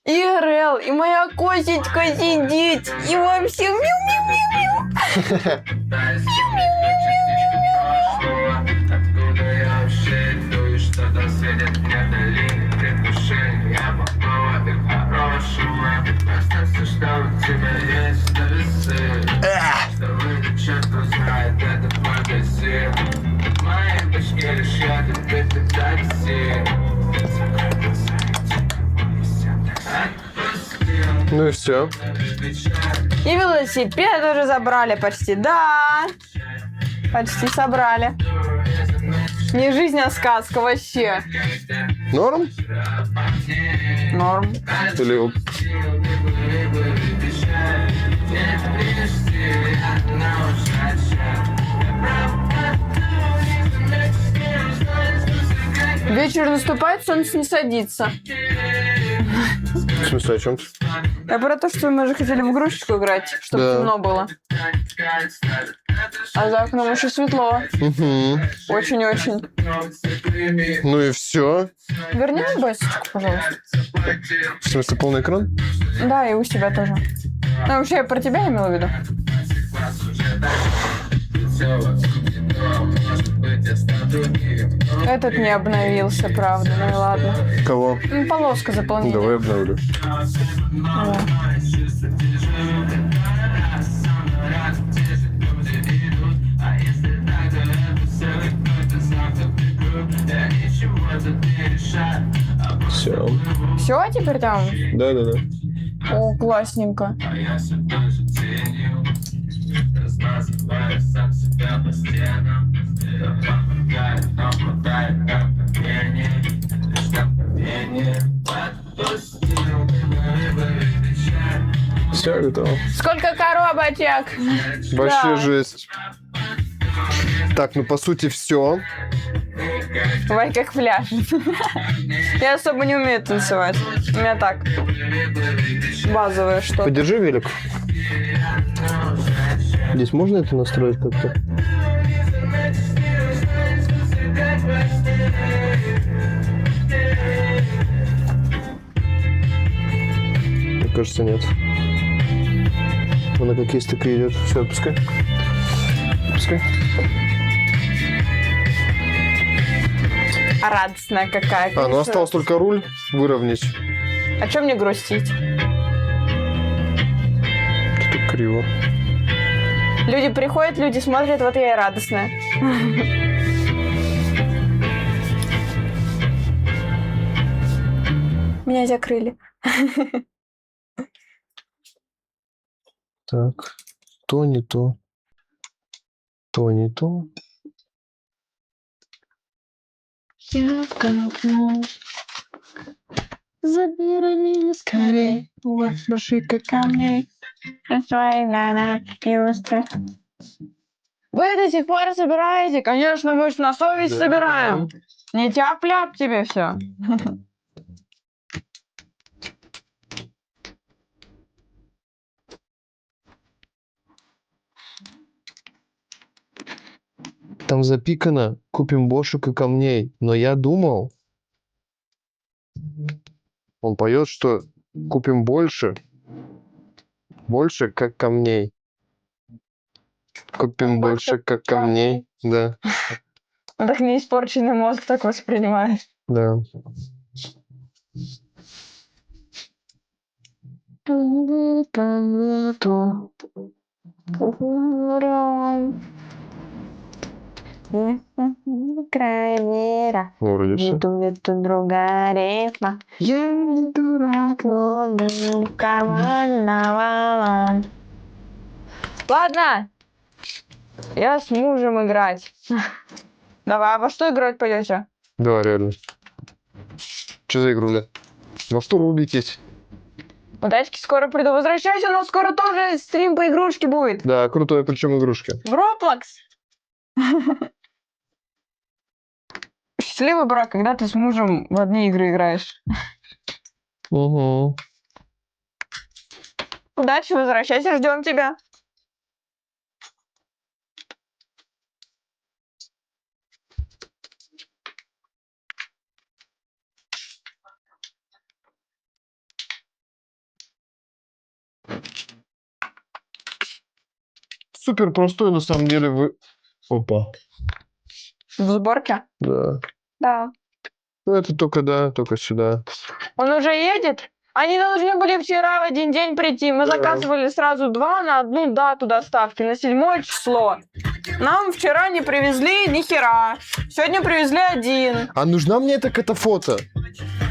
И РЛ, и моя косечка сидит, и вообще... Откуда я вообще иду и что-то светит мне вдали предвкушение плохого и хорошего. Просто все, что у тебя есть, это весы. Что выйдет, черт его знает, этот магазин. В моей башке лишь я теперь такси. Ну и все. И велосипед уже забрали почти, да. Почти собрали. Не жизнь, а сказка вообще. Норм? Норм. Или... Вечер наступает, солнце не садится. В смысле, о чем ты? Я про то, что мы же хотели в игрушечку играть, чтобы Да. темно было. А за окном еще светло. Угу. Очень-очень. Ну и все. Верни мне басечку, пожалуйста. В смысле, полный экран? Да, и у себя тоже. Ну, вообще, я про тебя имела в виду. Этот не обновился, правда, ну и ладно. Кого? Ну, полоска заполнения. Давай обновлю. Да. Все. Все, теперь там? Да. О, классненько. Все готово. Сколько коробочек? Вообще Да. жесть. Так, ну по сути все. Вай как пляж. Я особо не умею танцевать. У меня так. Базовое что-то. Подержи велик. Здесь можно это настроить как-то? Мне кажется, нет. Она как есть, так и идет. Все, отпускай. Отпускай. Радостная какая. А, ну осталось только руль выровнять. А чем мне грустить? Это криво. Люди приходят, люди смотрят, вот я и радостная. Меня закрыли. Так, то не то. То не то. Забери скорей, души-ка ко мне. Вы до сих пор собираете? Конечно, мы ж на совесть собираем. Не тяп-ляп тебе все. Там запикано, купим бошек и камней. Но я думал, он поет, что купим больше. Больше, как камней. Купим больше, как камней. Да, Так не испорченный мозг так воспринимает. да. Край мира, Ну, вроде все. это другая рифма. Я не дурак, но карманного. Ладно, я с мужем играть. Давай, а во что играть пойдете? Да, реально. Что за игру, да? Во что рубитесь? Удачки, скоро приду. Возвращайся, у нас скоро тоже стрим по игрушке будет. Да, крутое, причем игрушки. В Roblox. Счастливый брак, когда ты с мужем в одни игры играешь. Угу. Удачи, возвращайся, ждем тебя. супер простой, на самом деле. Опа. В сборке? Да. Да. Ну, это только сюда. Он уже едет? Они должны были вчера в один день прийти. Мы заказывали сразу 2 на одну дату доставки, на 7 число. Нам вчера не привезли ни хера. Сегодня привезли 1. А нужна мне эта катафото?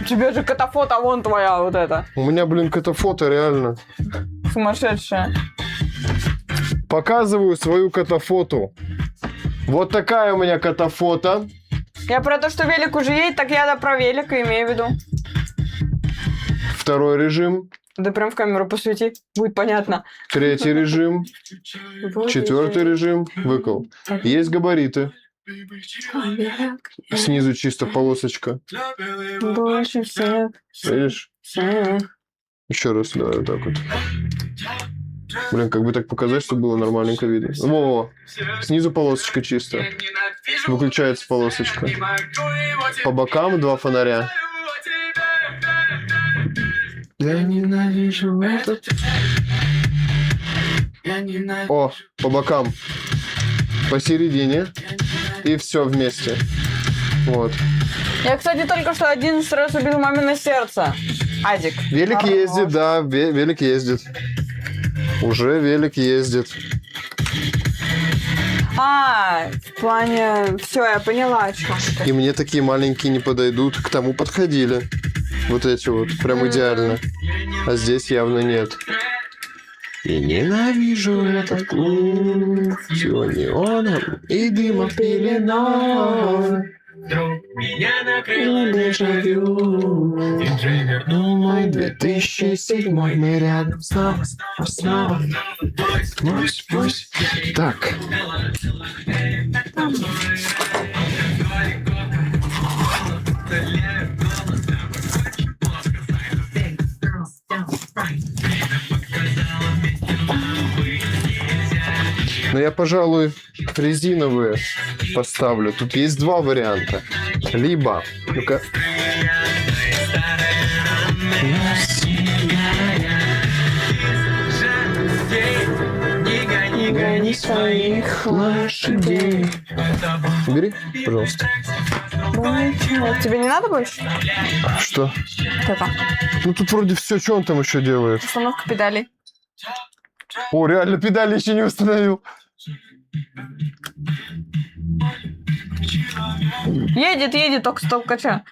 У тебя же катафото, вон твоя вот эта. У меня, блин, катафото реально. Сумасшедшая. Показываю свою катафоту. Вот такая у меня катафото. Я про то, что велик уже едет, так я про велик имею в виду. Второй режим. Да прям в камеру посвети, будет понятно. Третий режим. Четвертый режим. Выкол. Есть габариты. Снизу чисто полосочка. Больше всех. Видишь? Еще раз, давай вот так вот. Блин, как бы так показать, чтобы было нормальненько видно. Во-во. Снизу полосочка чисто. Выключается полосочка. По бокам 2 фонаря. Я ненавижу этот. Я ненавижу. О, по бокам. Посередине. И все вместе. Вот. Я, кстати, только что 11 раз убил мамино сердце. Адик. Велик ездит, да, велик ездит. Уже велик ездит. В плане... Все, я поняла, о чем ты. И мне такие маленькие не подойдут. К тому подходили. Вот эти вот. Прям идеально. А здесь явно нет. Я ненавижу этот клуб. Всего неоном и дыма пеленой. Вдруг меня накрыло дежавю. Диджей вернул мой 2007 мы рядом снова. Пусть. Так. Но я, пожалуй, резиновые поставлю. Тут есть 2 варианта. Либо... Ну-ка. Не гони своих лошадей. Бери, пожалуйста. Тебе не надо больше? Что? Это. Ну тут вроде все, что он там еще делает? Установка педалей. О, реально педали еще не установил. Едет, только столкача.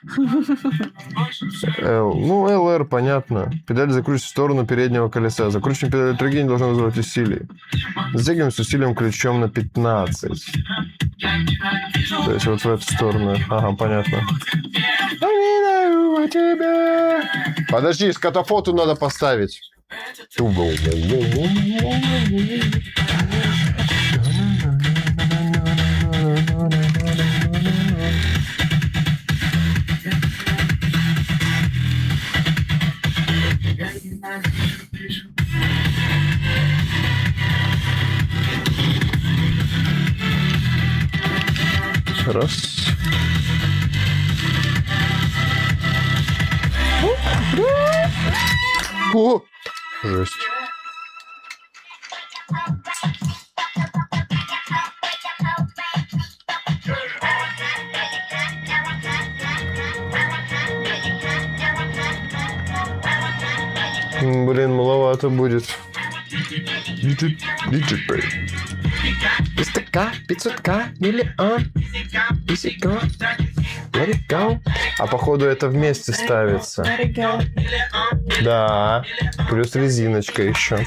L. Ну, LR, понятно. Педаль закручивается в сторону переднего колеса. Закручивание педали триггера не должно вызывать усилий. Затягиваем с усилием ключом на 15. То есть вот в эту сторону. Ага, понятно. Подожди, катафоту надо поставить. Раз. О! Жесть. Блин, маловато будет. 300к, 500к, миллион. Let it go. А походу это вместе ставится. Да. Плюс резиночка еще.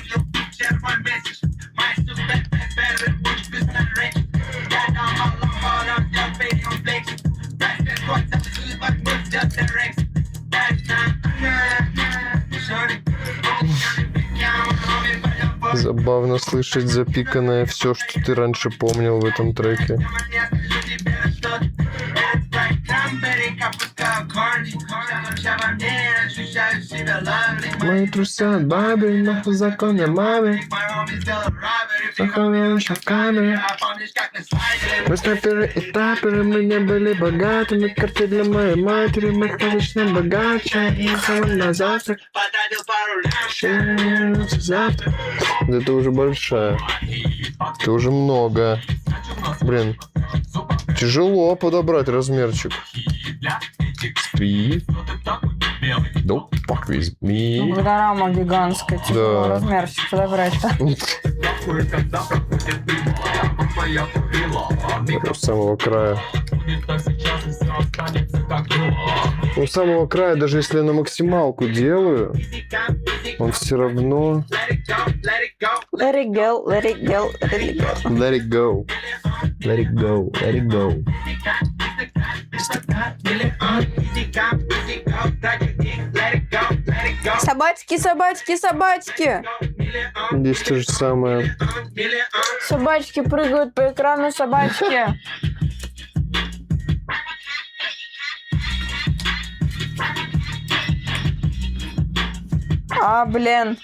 Забавно слышать запиканное все, что ты раньше помнил в этом треке. ощущаю себя lovely. Мои трусы от бабы, нахуй законы маме. My homies still arriving. Заховаем в камере. А помнишь, как мы слайдили? Мы снайперы и таперы, мы не были богатыми. Картель для моей матери, мы сказочно богаче. И на завтрак. Потратил пару лет. Завтра. Да это уже большая. Это уже много. Блин. Тяжело подобрать размерчик. 3. Don't fuck with me. Когда рама гигантская, тяжело Да. размерчик подобрать-то. У самого края. У самого края, даже если я на максималку делаю, он все равно... Let it go, let it go, let it go. Let it go. Let it go. Let it go. Собачки, собачки, собачки! Здесь то же самое. Собачки прыгают по экрану, собачки. А, блин.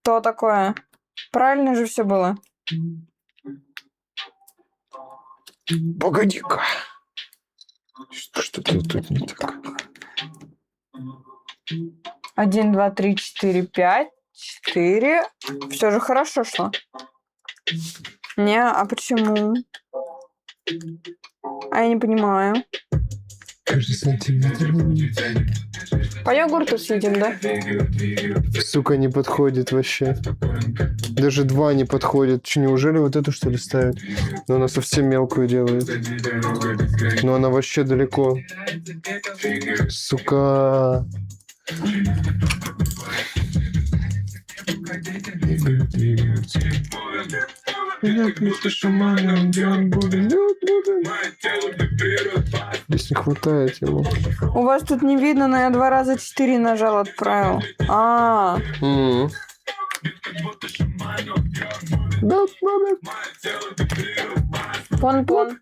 Что такое? Правильно же все было. Погоди-ка. Что-то тут не так. 1, 2, 3, 4, 5, 4. Все же хорошо шло. Не, а почему? А я не понимаю. Каждый сантиметр. По йогурту съедим, да? Сука, не подходит вообще. Даже 2 не подходит. Че, неужели вот эту, что ли, ставят? Но она совсем мелкую делает. Но она вообще далеко. Сука. Здесь не хватает ему. У вас тут не видно, но я 2 раза 4 нажал, отправил. А, пон-пон.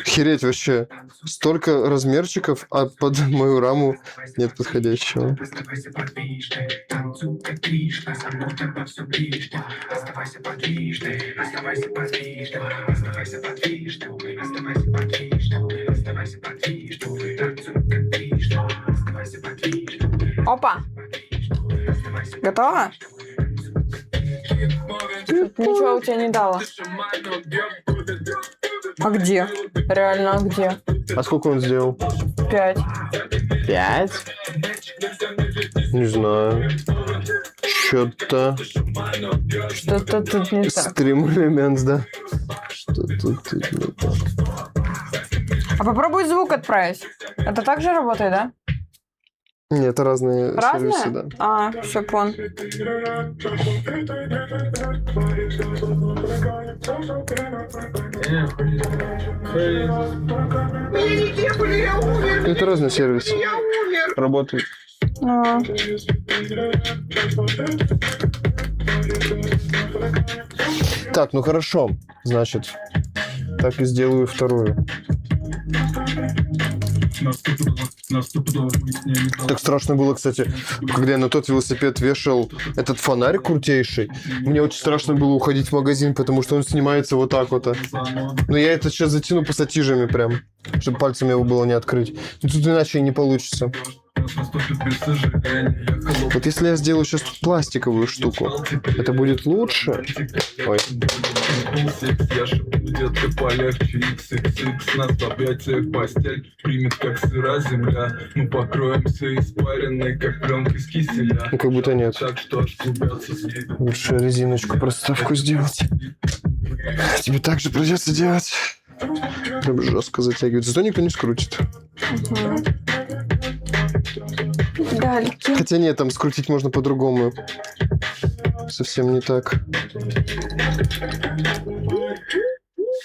Охереть вообще. Столько размерчиков, а под мою раму нет подходящего. Оставайся подвижной, танцуй как Кришна, со мной тобой все ближе. Оставайся подвижной, оставайся подвижной, оставайся подвижной, оставайся подвижной, оставайся подвижной, танцуй как Кришна, оставайся подвижной. Опа. Готова? Ничего у тебя не дало. А где? Реально, а где? А сколько он сделал? 5. 5? Не знаю. Что-то... Что-то тут не так. Стрим элемент, да? Что-то тут не так. А попробуй звук отправить. Это так же работает, да? Нет, это разные сервисы, да. Разные? А, все, пон. Это разные сервисы. Работают. А. Так, ну хорошо. Значит, так и сделаю вторую. Так страшно было, кстати, когда я на тот велосипед вешал этот фонарь крутейший. Мне очень страшно было уходить в магазин, потому что он снимается вот так вот. Но я это сейчас затяну пассатижами прям, чтобы пальцем его было не открыть. Но тут иначе и не получится. Вот если я сделаю сейчас пластиковую штуку, это будет лучше? Ой. Я шепну, детка, полегче, XXX, нас в объятиях постель примет, как сыра земля. Мы покроемся испаренной, как пленкой с киселя. Ну, как будто нет. Так что аж клубятся с ней. Лучше резиночку проставку сделать. Тебе так же придется делать. Прям жестко затягивать. Зато никто не скрутит. Дальки. Хотя нет, там скрутить можно по-другому. Совсем не так.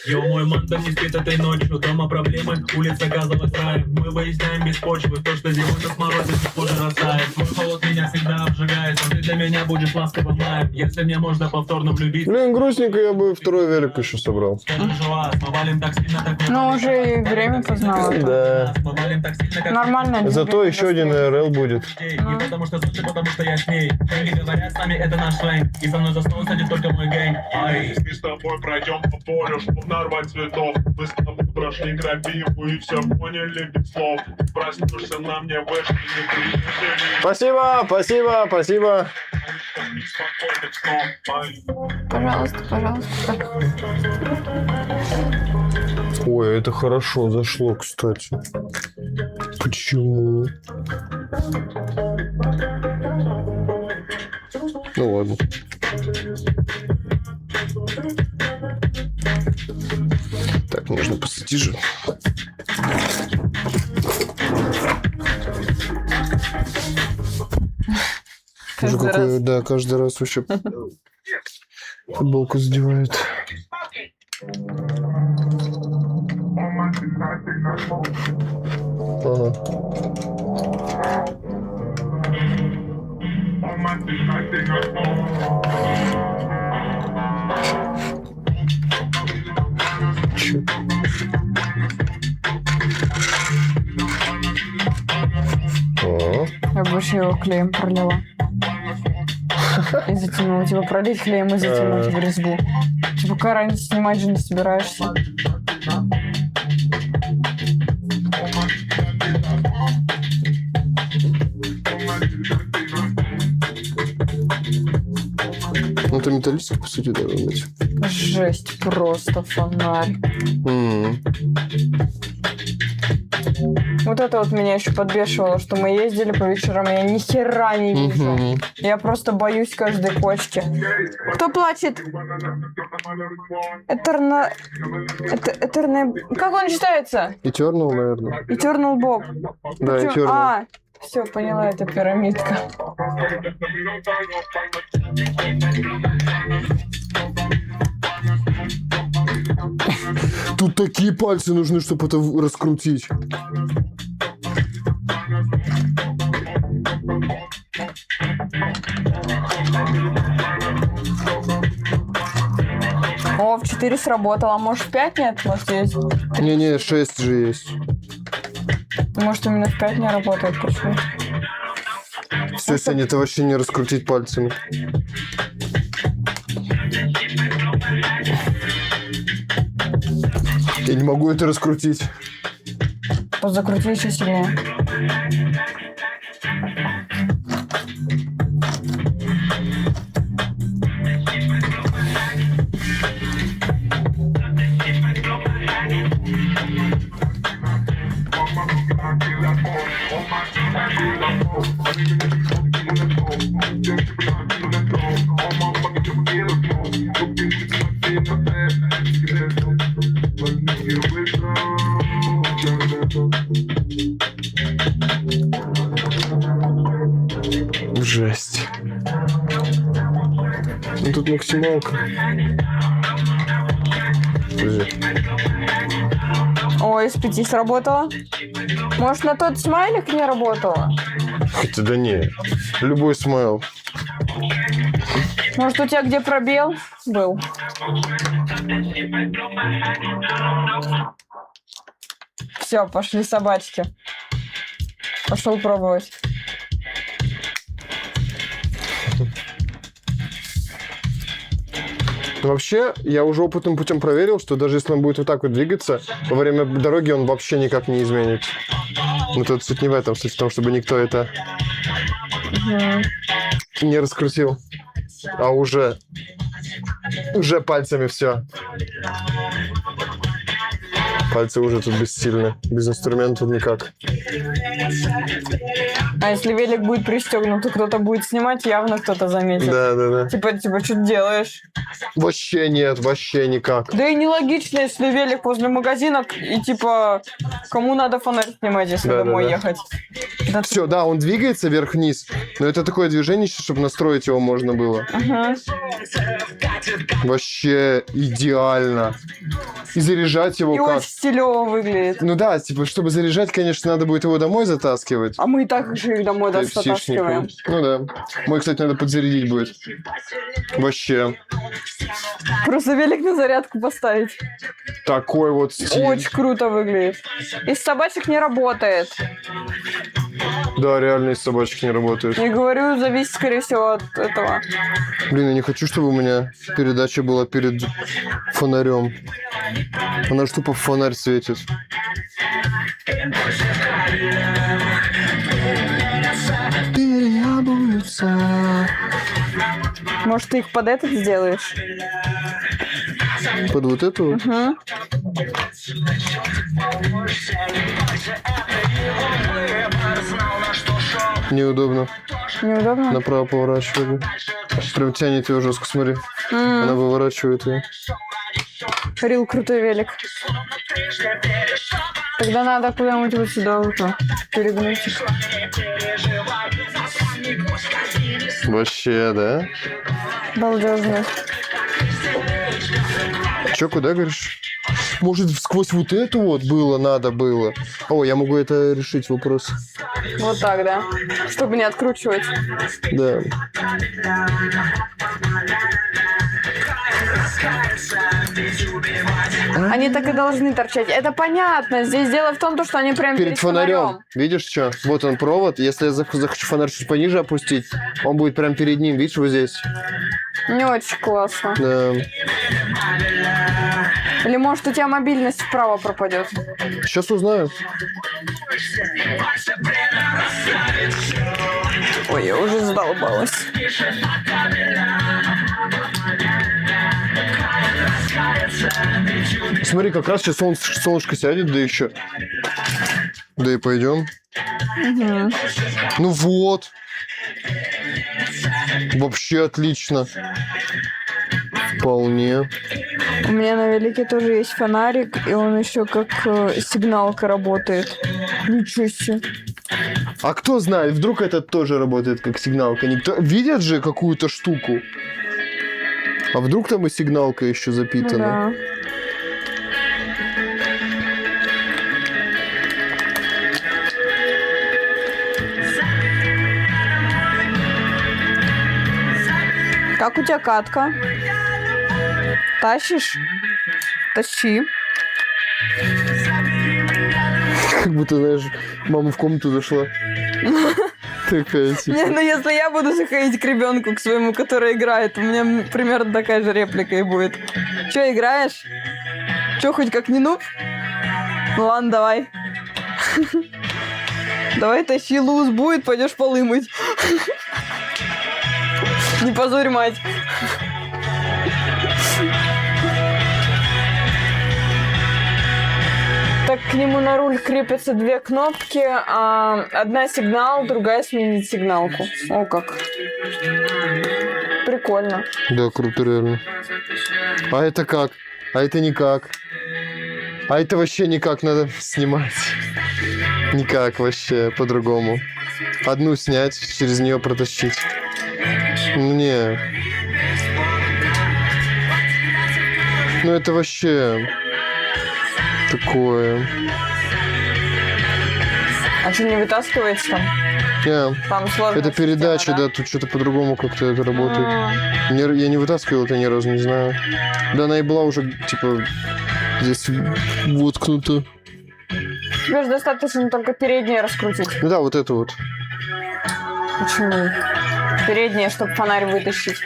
Йо, мой мантер не спит этой ночью. Дома проблемы, улица газовый рай. Мы выезжаем без почвы. То, что зимой на смороде, чуть позже растает. Твой холод меня всегда обжигает. Но ты для меня будешь ласковым маем. Если мне можно повторно влюбиться. Блин, грустненько, я бы второй велик еще собрал. Скажи, жила, мы валим так сильно, так мы Ну, уже и время познало. Да. мы валим так сильно, как Нормально. Зато еще один РЛ будет. Не потому что солнце, потому что я с ней. Они говорят, с нами это наш сленг. И со мной за стол садит только мой гэнг. Ай, Мы с тобой пройдем по полю, чтоб нарвать цветов. Мы с тобой прошли крапиву и все поняли без слов. Проснешься на мне в этой неприятели. Спасибо, спасибо, спасибо. Спокойных снов. Ай. Пожалуйста, пожалуйста. Ой, это хорошо зашло, кстати. Почему? Ну ладно. Так, можно посади же. Каждый раз. Да, каждый раз вообще футболку задевает. Ага. Чё? О, Я больше его клеем пролила. И затянула. Типа пролить клеем и затянуть в резьбу. Типа какая разница, снимать же не собираешься. ну это металлический, по сути, должен быть. Жесть, просто фонарь. Вот это вот меня еще подбешивало, что мы ездили по вечерам, я ни хера не вижу. Я просто боюсь каждой кочки. Кто плачет? Этерна... Этерна... Как он читается? Eternal, наверное. Eternal Bob. Да, Чё? Eternal. А, все, поняла, это пирамидка. Тут такие пальцы нужны, чтобы это раскрутить. О, в 4 сработало. А может, в 5 нет? Может, есть? Не-не, 6 же есть. Может, именно в 5 не работает. Почему? Все, Сеня, это вообще не раскрутить пальцами. Я не могу это раскрутить. Вот закрути еще сильнее. Жесть. Ну тут максималка. Подожди. О, из 5 сработало. Может, на тот смайлик не работало? Хотя да не. Любой смайл. Может, у тебя где пробел был? Все, пошли собачки. Пошел пробовать. Вообще, я уже опытным путем проверил, что даже если он будет вот так вот двигаться, во время дороги он вообще никак не изменит. Но тут суть не в этом, суть в том, чтобы никто это не раскрутил. А уже пальцами все. Пальцы уже тут бессильны. Без инструментов никак. А если велик будет пристегнут, то кто-то будет снимать, явно кто-то заметит. Да. Типа, что ты делаешь? Вообще нет, вообще никак. Да и нелогично, если велик возле магазина, и типа, кому надо фонарь снимать, если домой ехать. Да Все, да, он двигается вверх-вниз, но это такое движение, чтобы настроить его можно было. Ага. Вообще идеально. И заряжать его И как? очень стилево выглядит. Ну да, типа, чтобы заряжать, конечно, надо будет его домой затаскивать. А мы и так же их домой Type-C-шником. затаскиваем. Ну да. Мой, кстати, надо подзарядить будет. Вообще. Просто велик на зарядку поставить. Такой вот стиль. Очень круто выглядит. Из собачек не работает. Да, реально из собачек не работает. Я говорю, зависит, скорее всего, от этого. Блин, я не хочу, чтобы у меня передача была перед фонарем. Она ж тупо в фонарь светит. Переобуются. Может, ты их под этот сделаешь? Под вот эту? Угу. Неудобно. Неудобно? Направо поворачивали. Прям тянет ее жестко, смотри. Она выворачивает ее. Рил крутой велик. Тогда надо куда-нибудь вот сюда вот перегнуть их. Вообще, да? Балдежно. Че, куда, говоришь? Может, сквозь вот эту вот надо было? О, я могу это решить, вопрос. Вот так, да? Чтобы не откручивать. Да. Они так и должны торчать. Это понятно. Здесь дело в том, что они прям Перед фонарем. Видишь, что? Вот он провод. Если я захочу фонарь чуть пониже опустить, он будет прям перед ним. Видишь, вот здесь? Не очень классно. Да. Или может у тебя мобильность вправо пропадет. Сейчас узнаю. Ой, я уже задолбалась. Смотри, как раз сейчас солнышко сядет, да еще. Да и пойдем. Угу. Ну вот. Вообще отлично. Вполне. У меня на велике тоже есть фонарик, и он еще как сигналка работает. Ничего себе. А кто знает, вдруг этот тоже работает как сигналка. Никто... Видят же какую-то штуку. А вдруг там и сигналка еще Ну запитана? да. Как у тебя катка? Тащишь? Тащи. Как будто, знаешь, мама в комнату зашла. Такая, Не, типа. ну если я буду заходить к ребенку, к своему, который играет, у меня примерно такая же реплика и будет. Че, играешь? Че, хоть как не нуб? Ну ладно, давай. Давай тащи, луз будет, пойдешь полы мыть. Не позорь мать. Так к нему на руль крепятся две кнопки. Одна сигнал, другая сменить сигналку. О, как. Прикольно. Да, круто, реально. А это как? А это никак. А это вообще никак надо снимать. Никак вообще, по-другому. Одну снять, через нее протащить. Не. Ну это вообще такое. А что, не вытаскивается там? Не. Там сложно. Это передача, да, тут что-то по-другому как-то это работает. Я не вытаскивал это ни разу, не знаю. Да, она и была уже, типа, здесь воткнута. Тебе же достаточно только переднее раскрутить. Ну да, вот это вот. Почему? Переднее, чтобы фонарь вытащить.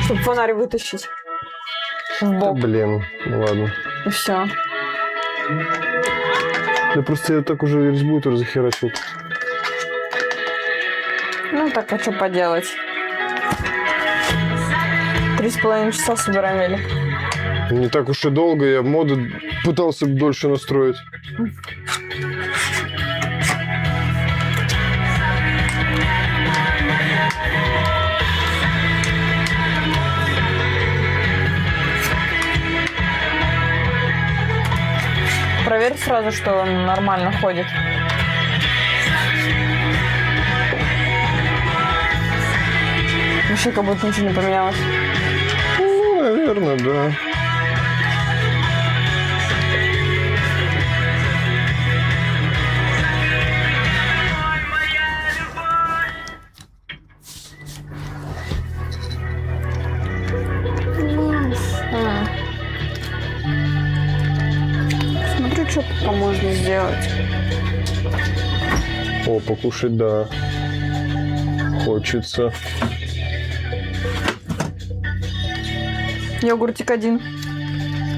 Чтобы фонарь вытащить. В Да, бок. блин, ну ладно. И все. Да просто я так уже резьбу тоже захерачил. Ну так, а что поделать? 3,5 часа собираем велик. Не так уж и долго, я моду пытался дольше настроить. Проверь сразу, что он нормально ходит. Вообще как будто ничего не поменялось. Ну, наверное, да. Смотрю, что пока можно сделать. О, покушать, да. Хочется. Йогуртик один.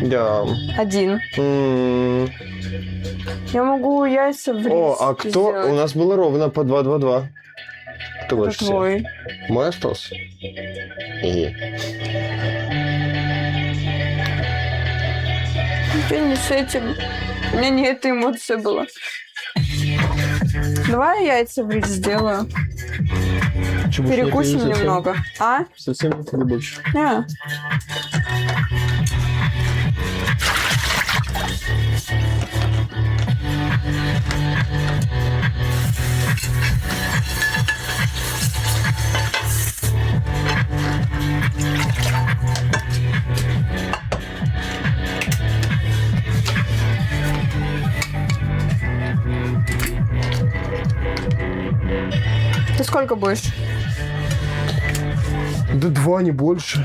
Да. Один. М. Я могу яйца в рис О, а кто? сделать. У нас было ровно по 2-2-2. Кто Это больше всех? твой. Мой остался? Ты не с этим. У меня не эта эмоция была. Давай я яйца в рис сделаю. Перекусим немного. А? Совсем не тебе больше. Не. Ты сколько будешь? Да 2, не больше.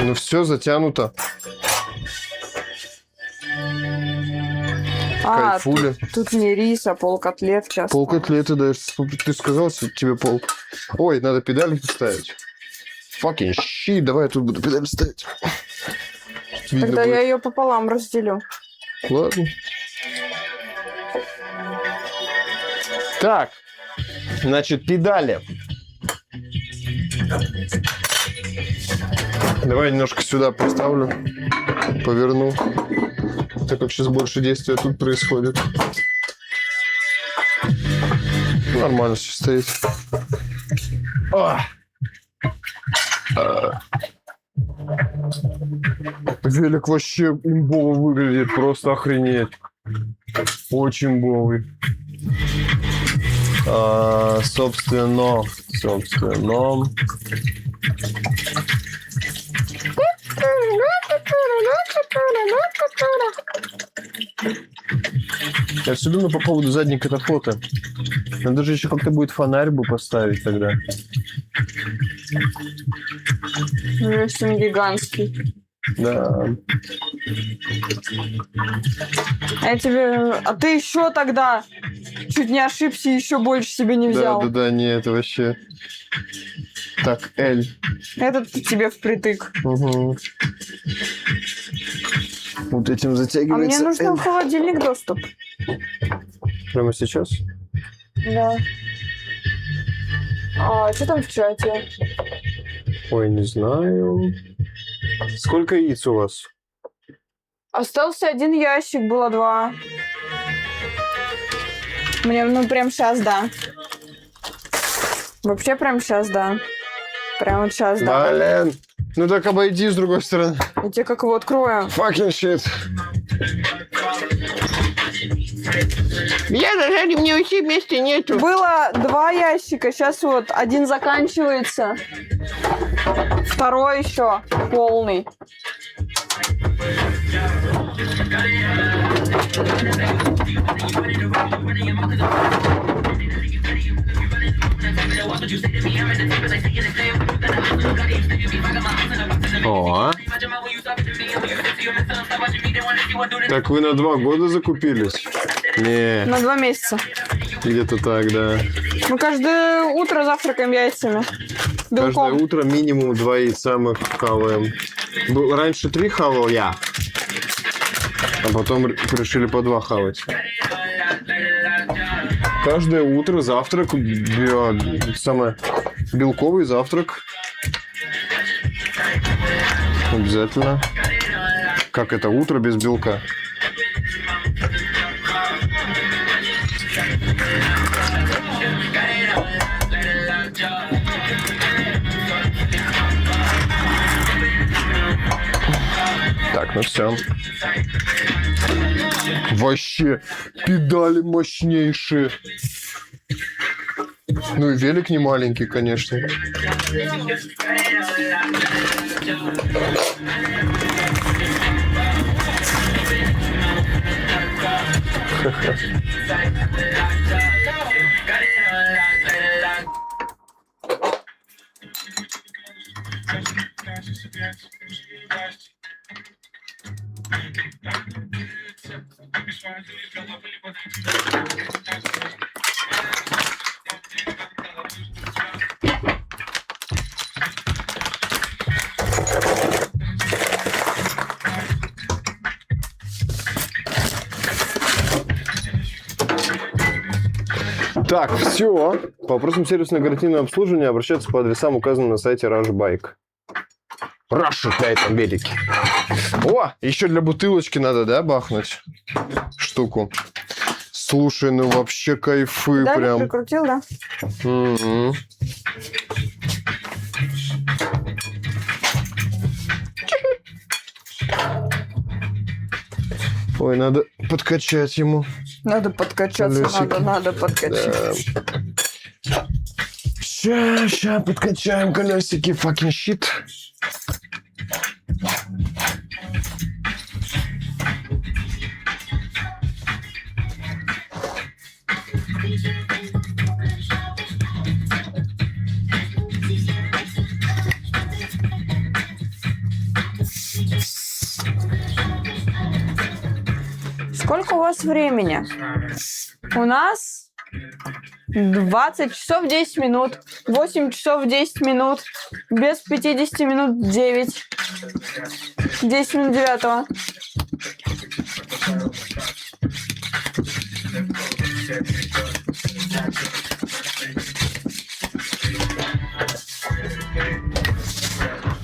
Ну все, затянуто. Кайфули. Тут не рис, а полкотлет сейчас. Полкотлеты, да. Ты сказал, что тебе пол. Ой, надо педали поставить. Fucking shit, давай я тут буду педаль ставить. Видно Тогда будет. я ее пополам разделю. Ладно. Так, значит, педали. Давай немножко сюда поставлю, поверну, так как сейчас больше действия тут происходит. Нормально все стоит. Велик вообще имбово выглядит, просто охренеть. Очень имбовый. Собственно. Я все думаю по поводу задней катафота. Надо же еще как-то будет фонарь бы поставить тогда. У меня он гигантский. Да. А ты еще тогда чуть не ошибся и еще больше себе не взял. Да, не, это вообще... Так, L. Этот тебе впритык. Угу. Вот этим А мне затягивается нужно L. в холодильник доступ. Прямо сейчас? Да. А что там в чате? Ой, не знаю. Сколько яиц у вас? Остался один ящик, было 2. Мне, прям сейчас, да. Вообще прям сейчас, да. Прям вот сейчас, да. Блин. Ну так обойди с другой стороны. Я тебе как его открою. Fucking shit. Я нажали, мне вообще вместе нету. Было 2 ящика, сейчас вот один заканчивается. Второй еще полный. О. Так вы на 2 года закупились? Не, На 2 месяца. где-то так, да. Мы каждое утро завтракаем яйцами. Каждое Белком. утро минимум 2 яйца мы хаваем. Раньше 3 хавал я, а потом решили по 2 хавать. Каждое утро завтрак, самое белковый завтрак. Обязательно. Как это утро без белка? Так, ну все. Вообще, педали мощнейшие. Ну и велик не маленький, конечно. Так, все. По вопросам сервисного гарантийного обслуживания обращаться по адресам, указанным на сайте Rush Bike. Rush для этого велики. О, еще для бутылочки надо, да, бахнуть штуку. Слушай, ну вообще кайфы Да, прям. прикрутил, да? Мгм. Ой, надо подкачать ему. Надо подкачаться, Колесики. надо подкачать. Да. Ща подкачаем колесики, fucking shit. Сколько у вас времени? У нас 20 часов 10 минут. 8 часов 10 минут. Без 50 минут 9. 10 минут 9.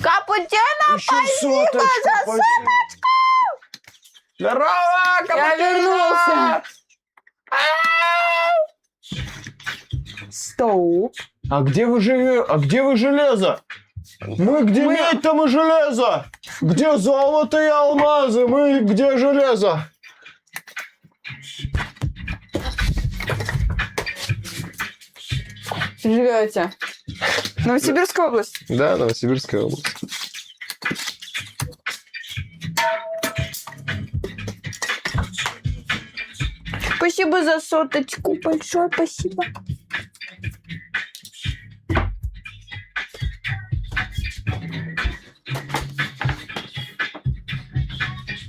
Капучино, спасибо за соточку! Здорово, Я вернулся. Стоп. А где вы живете? А где вы железо? Мы где медь, там и железо. Где золото и алмазы? Мы где железо? Живете? Новосибирская область. Да, Новосибирская область. Спасибо за соточку. Большое спасибо.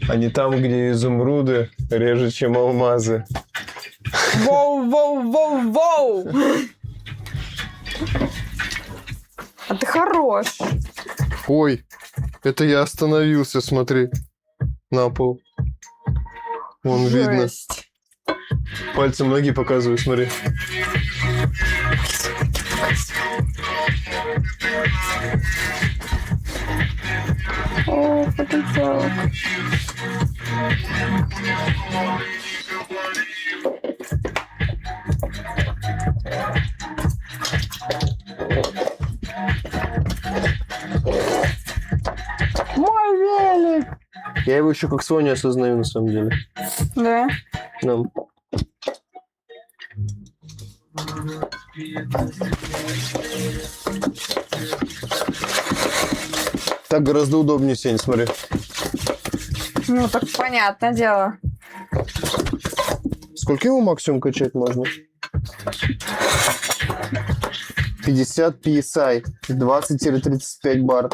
А не там, где изумруды реже, чем алмазы. Воу, воу, воу, воу. А ты хорош. Ой, это я остановился, смотри. На пол. Вон видно. Жесть. Пальцем ноги показываю, смотри. О, потенциал. Мой велик. Я его еще как свой не осознаю, на самом деле. Да. Да. Так гораздо удобнее, Сень, смотри. Ну, так понятное дело. Сколько его максимум качать можно? 50 PSI, 20-35 бар.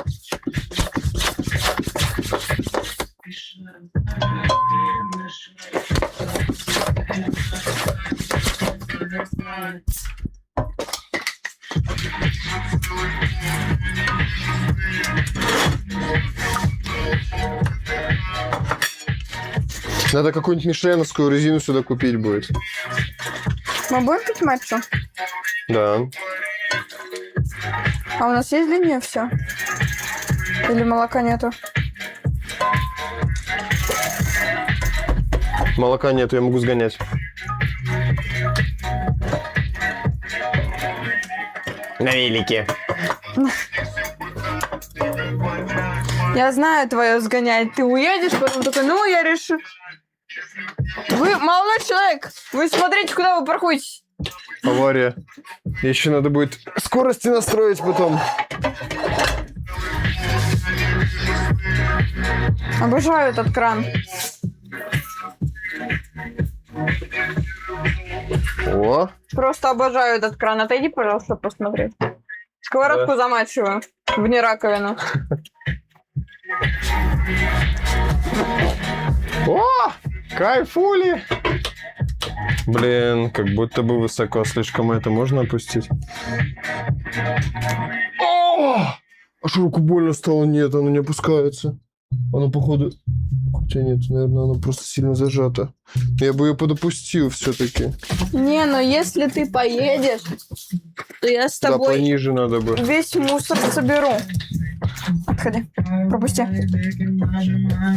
Надо какую-нибудь мишленовскую резину сюда купить будет. Мы будем пить матчу? Да. А у нас есть для нее все? Или молока нету? Молока нету, я могу сгонять. На велике. Я знаю твое сгонять. Ты уедешь, потом такой, ну, я решу. Вы, молодой человек, вы смотрите, куда вы проходите. Авария. Еще надо будет скорости настроить потом. Обожаю этот кран. О, Просто обожаю этот кран. Отойди, пожалуйста, посмотри. Сковородку замачиваю в нераковину. о, кайфули. Блин, как будто бы высоко. Слишком это можно опустить? О! Аж руку больно стало. Нет, оно не опускается. Оно, походу... Хотя нет, наверное, оно просто сильно зажато. Я бы ее подопустил все-таки. Не, но если ты поедешь, то я с Да, тобой пониже надо бы. весь мусор соберу. Отходи. Пропусти.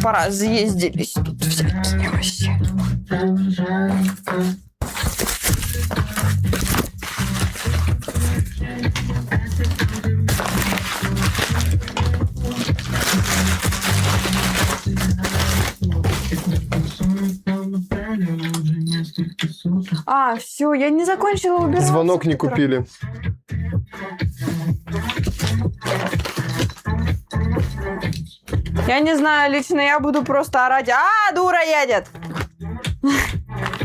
Пора, заездились тут всякие вообще. А, все, я не закончила убираться. Звонок не с утра. купили. Я не знаю, лично я буду просто орать. А, дура едет!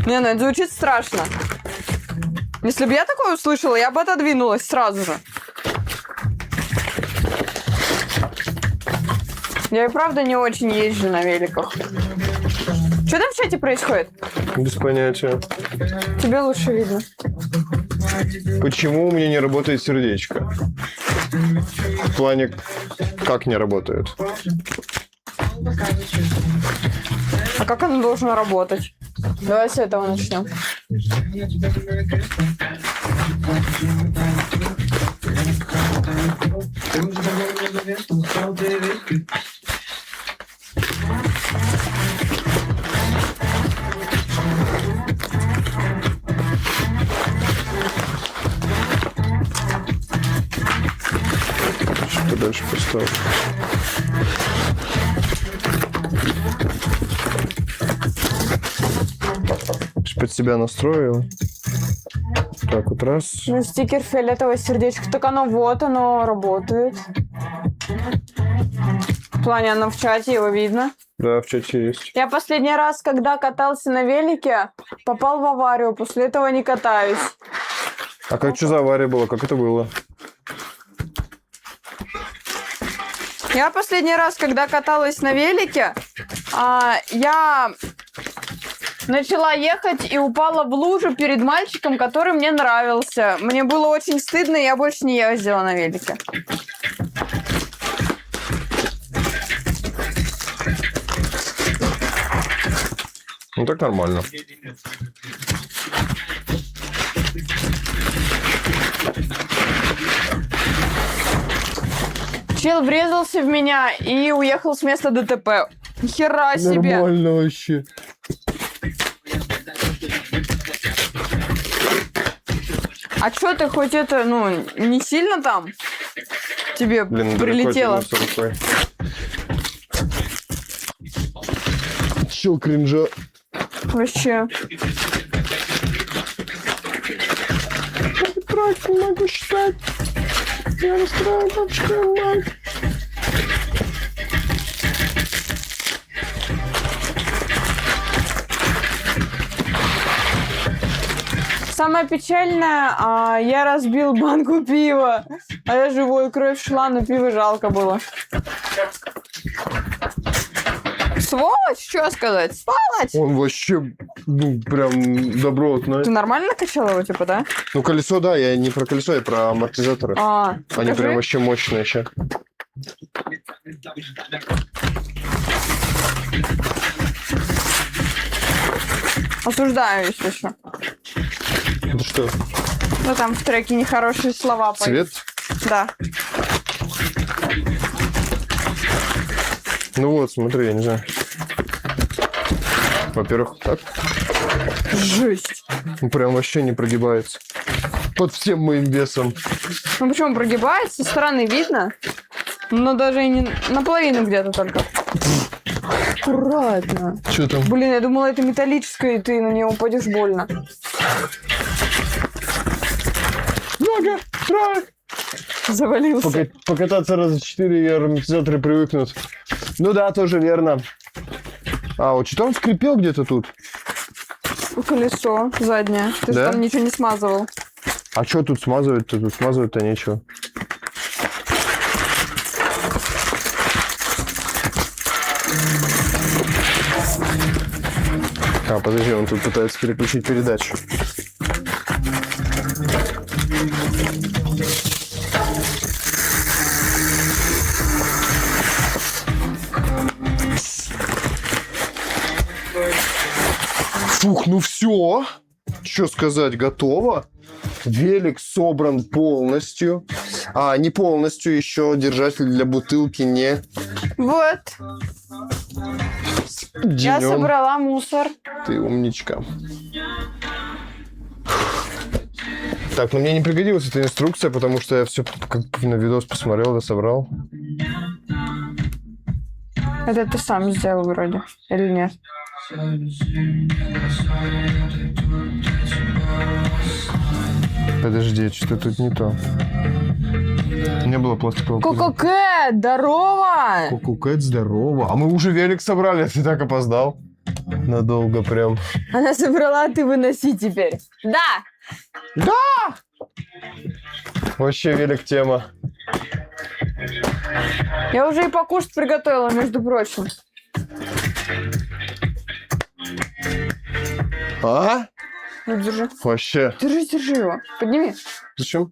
Не, ну это звучит страшно. Если бы я такое услышала, я бы отодвинулась сразу же. Я и правда не очень езжу на великах. Что там в чате происходит? Без понятия. Тебе лучше видно. Почему у меня не работает сердечко? В плане, как не работает? А как оно должно работать? Давай с этого начнем. Что дальше поставить? Под себя настроил. Так, вот раз. Ну, стикер фиолетовое сердечко. Так оно вот, оно работает. В плане оно в чате, его видно. Да, в чате есть. Я последний раз, когда катался на велике, попал в аварию. После этого не катаюсь. А как что за авария была? Как это было? Я последний раз, когда каталась на велике, я начала ехать и упала в лужу перед мальчиком, который мне нравился. Мне было очень стыдно, и я больше не ездила на велике. Ну так нормально. Чел врезался в меня и уехал с места ДТП. Хера себе. Нормально вообще. А чё ты хоть это, не сильно там тебе Блин, прилетело? Чё кринжа? Вообще. Тройку могу считать. Я расстроил бабушку и мать. Самое печальное, я разбил банку пива. А я живой, кровь шла, но пиво жалко было. Сволочь, что сказать? Сволочь! Он вообще, прям добротный. Ты нормально качал его, типа, да? Ну, колесо, да, я не про колесо, я про амортизаторы. Они покажи. прям вообще мощные еще. Осуждаю, если что. Это что, Ну, там в треке нехорошие слова. цвет? Да. Ну вот, смотри, я не знаю. Во-первых, так. Жесть. Ну, прям вообще не прогибается. Под всем моим весом. Ну, почему прогибается? Со стороны видно? Ну, даже и не наполовину где-то только. Аккуратно. Что там? Блин, я думала, это металлическое, и ты на нее упадешь больно. Нога! Страх! Завалился. Покататься раза 4, и ароматизаторы привыкнут. Ну да, тоже верно. А, вот что-то он скрипел где-то тут. Колесо заднее. Ты же Да? там ничего не смазывал. А что тут смазывать-то? Тут смазывать-то нечего. А, подожди, он тут пытается переключить передачу. Фух, ну все. Что сказать, готово. Велик собран полностью. А, не полностью, еще держатель для бутылки не... Вот. Я Денём. собрала мусор. Ты умничка. Так, ну мне не пригодилась эта инструкция, потому что я все как на видос посмотрел, да собрал. Это ты сам сделал вроде. Или нет? Подожди, что тут не то. Не было пластикового. Ко-ко-ке, здорово! Кукукет, здорово. А мы уже велик собрали, а ты так опоздал. Надолго прям. Она собрала, а ты выноси теперь. Да! Вообще велик тема. Я уже и покушать приготовила, между прочим. А? Ну, держи. Вообще. Держи его. Подними. Зачем?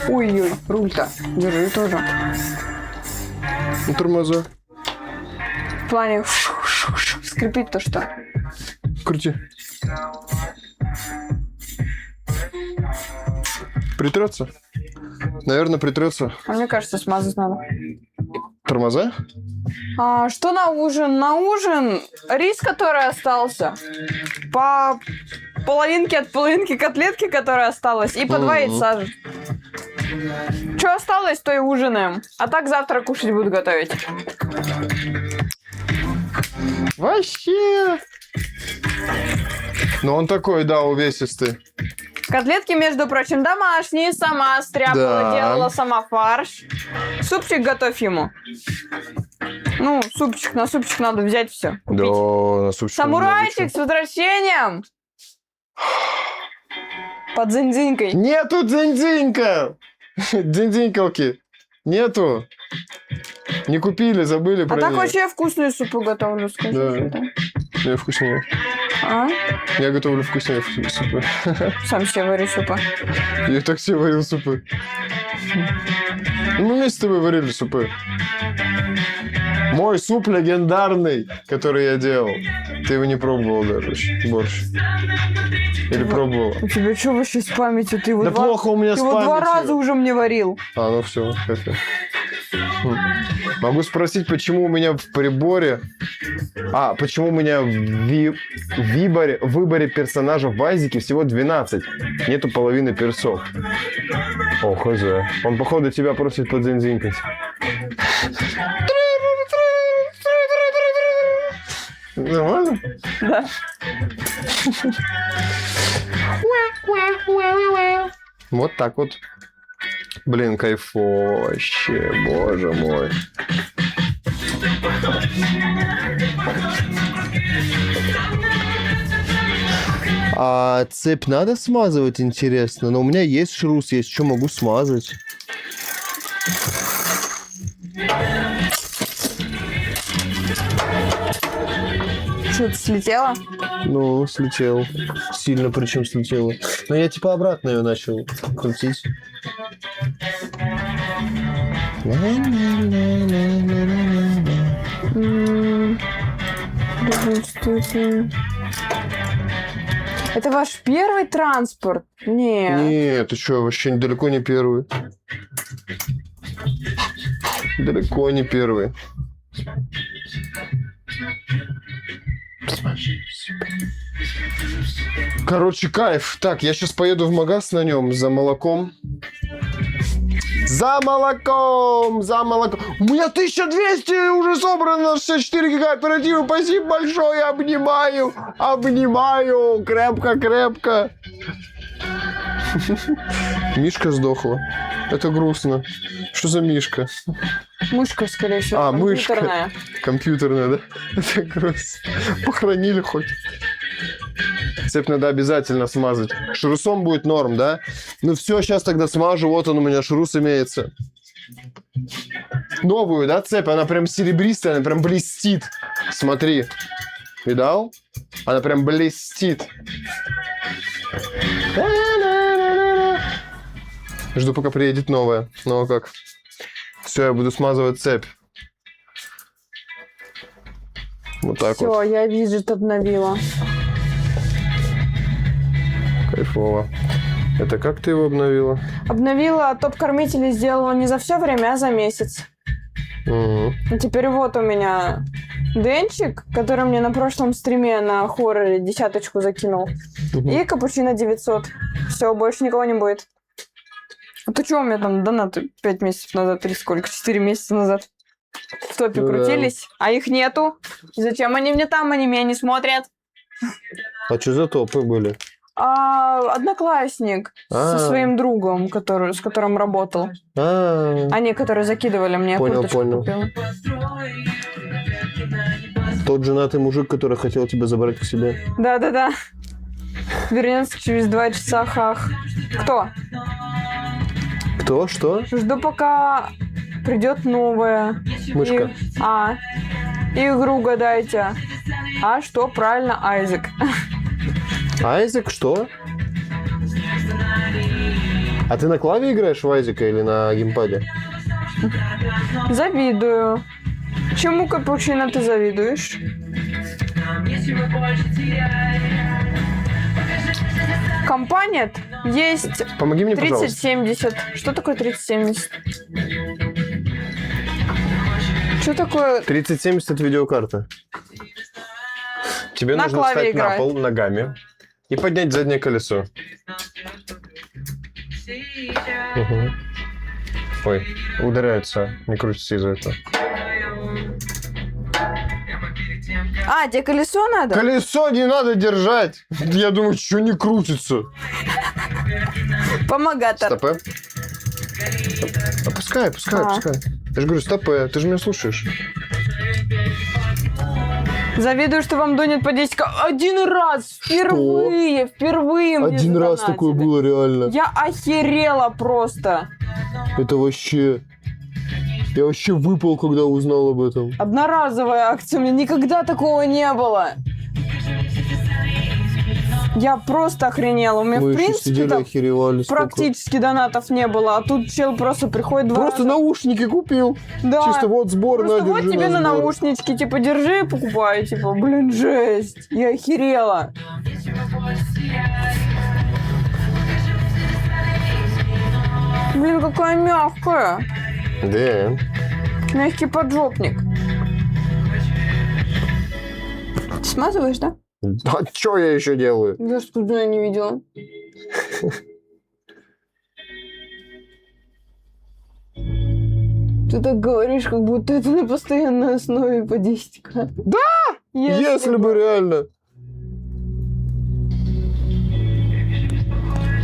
Ой-ой, руль-то. Держи тоже. Ну, тормоза. В плане скрипит то, что. Крути. Притрется? Наверное, притрется. А мне кажется, смазать надо. Тормоза? А что на ужин? На ужин рис, который остался. По половинке от половинки котлетки, которая осталась. И по 2 яйца же. Что осталось, то и ужинаем. А так завтра кушать буду готовить. Вообще. Ну, он такой, да, увесистый. Котлетки, между прочим, домашние. Сама стряпала, Да. делала сама фарш. Супчик готовь ему. Ну, супчик. На супчик надо взять все. Купить. Да, на супчик. Самурайчик, с возвращением! Под дзынь-дзынькой. Нету дзынь-дзынька! Дзынь-дзынькалки. Нету. Не купили, забыли А про так неё. вообще я вкусные супы готовлю, скажи. Да. что там. Я вкуснее. А? Я готовлю вкуснее супы. Сам себе варю супы. Я так себе варил супы. Мы вместе с тобой варили супы. Мой суп легендарный, который я делал. Ты его не пробовал даже, борщ. Или пробовала? У тебя что вообще с памятью? Ты его Да плохо у меня с ты его 2 раза памятью. уже мне варил. А, ну все, Могу спросить, почему у меня в приборе... А, почему у меня в выборе персонажа в Вайзике всего 12. Нету половины персов. О, хз. Он, походу, тебя просит подзинзинкать. Нормально? Да. Вот так вот. Блин, кайфово вообще, боже мой. А цепь надо смазывать, интересно? Но у меня есть шрус, есть что могу смазать. Что-то слетело? Ну, слетел. Сильно причем слетело. Но я типа обратно ее начал крутить. Это ваш первый транспорт? Нет. Нет, ты что, вообще далеко не первый. Далеко не первый. Короче, кайф. Так, я сейчас поеду в магаз на нем за молоком. За молоком, за молоком. У меня 1200 уже собрано, 64 гига оперативы. Спасибо большое, обнимаю, обнимаю, крепко. Мишка сдохла. Это грустно. Что за Мишка? Мышка, скорее всего, мышка. компьютерная. Компьютерная, да? Это грустно. Похоронили хоть. Цепь надо обязательно смазать. Шрусом будет норм, да? Ну все, сейчас тогда смажу. Вот он у меня шрус имеется. Новую, да, цепь? Она прям серебристая, она прям блестит. Смотри. Видал? Она прям блестит. Жду, пока приедет новая. Ну а как? Все, я буду смазывать цепь. Вот так вот. Все, я виджет обновила. Кайфово. Это как ты его обновила? Обновила топ-кормители, сделала не за все время, а за месяц. Угу. И теперь вот у меня Денчик, который мне на прошлом стриме на хорроре 10 закинул. И капучино 900. Все, больше никого не будет. А то что у меня там донаты 5 месяцев назад или сколько? 4 месяца назад в топе крутились, а их нету. И зачем они мне там, они меня не смотрят? А что за топы были? Одноклассник со своим другом, с которым работал. Они, которые закидывали мне, понял. купила. Тот женатый мужик, который хотел тебя забрать к себе. Да. Вернется через 2 часа, хах. Кто? Кто? Что? Жду, пока придет новая. Мышка. Игру гадайте. А что? Правильно, Айзек. Айзек что? А ты на клаве играешь в Айзека или на геймпаде? Завидую. Чему, капучино, ты завидуешь? Компа нет. Есть Помоги мне, пожалуйста. 3070. Что такое 3070? Что такое? 3070 это видеокарта. Тебе На нужно клаве встать играть. на пол ногами и поднять заднее колесо. Угу. Ой, ударяется, не крутится из-за этого. Тебе колесо надо? Колесо не надо держать. Я думаю, что не крутится. Помогатор. Стопэ. Пускай. Я же говорю, стопэ. Ты же меня слушаешь. Завидую, что вам донет по 10 один раз. Впервые мне Один раз задонатили. такое было реально. Я охерела просто. Это вообще... Я вообще выпал, когда узнал об этом. Одноразовая акция. У меня никогда такого не было. Я просто охренела. У меня, Мы в еще принципе, сидели, там охеревали. Сколько? практически донатов не было. А тут чел просто приходит 2 Просто раза. наушники купил. Да. Чисто вот сбор, Просто на, вот держи тебе на сбор. наушнички, типа, держи и покупай. Типа, блин, жесть. Я охерела. Блин, какая мягкая. Да. Мягкий поджопник. Смазываешь, да? А что я еще делаю? Я что я не видела. Ты так говоришь, как будто это на постоянной основе по 10к. Да! Если бы реально.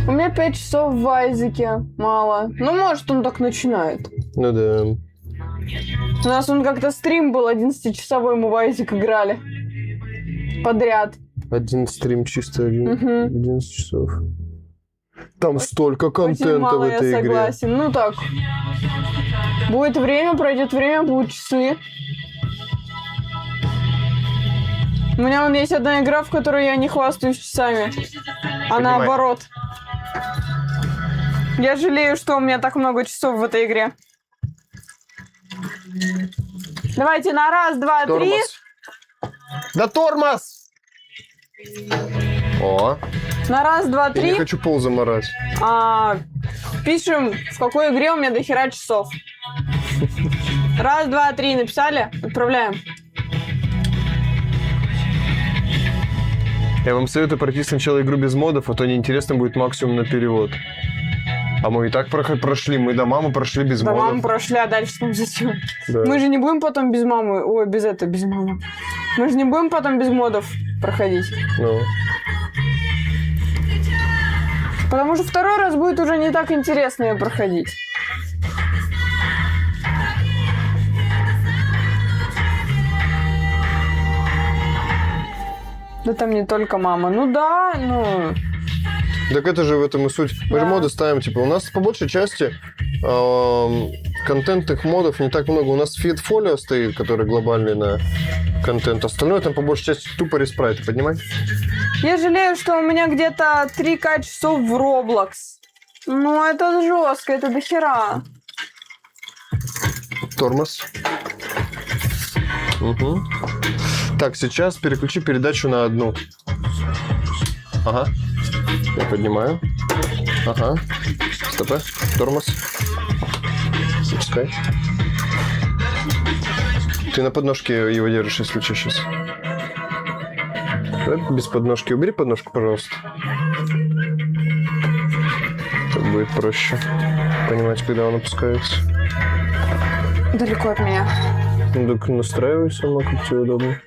У меня 5 часов в Айзеке. Мало. Ну, может, он так начинает. Ну да. У нас он как-то стрим был 11-часовой, мы в Айзек играли. Подряд. Один стрим чисто, Мгм. 11 часов. Там столько Очень контента мало, в этой я игре. согласен. Ну так. Будет время, пройдет время, будут часы. У меня вон есть одна игра, в которой я не хвастаюсь часами. А Поднимай. наоборот. Я жалею, что у меня так много часов в этой игре. Давайте на раз, два, три. Тормоз. Да тормоз! О, На раз, два, я не три. хочу пол заморать. Пишем, в какой игре у меня до хера часов. Раз, два, три. Написали? Отправляем. Я вам советую пройти сначала игру без модов, а то неинтересно будет максимум на перевод. А мы и так прошли, мы до мамы прошли без Да, модов. маму прошли, а дальше там зачем? Да. Мы же не будем потом без мамы, ой, без мамы. Мы же не будем потом без модов проходить. Ну. Потому что второй раз будет уже не так интересно ее проходить. Да там не только мама. Ну да, ну... Так это же в этом и суть. Мы же Да. моды ставим, типа, у нас по большей части контентных модов не так много. У нас фитфолио стоит, который глобальный на контент. Остальное там по большей части тупо респрайты, понимаешь? Я жалею, что у меня где-то 3К часов в Roblox. Ну, это жестко, это дохера. Тормоз. Угу. Так, сейчас переключи передачу на одну. Ага. Я поднимаю. Ага. Стоп. Тормоз. Запускай. Ты на подножке его держишь, если что, сейчас. Давай без подножки. Убери подножку, пожалуйста. Так будет проще понимать, когда он опускается. Далеко от меня. Ну, так настраивай сама, как тебе удобно.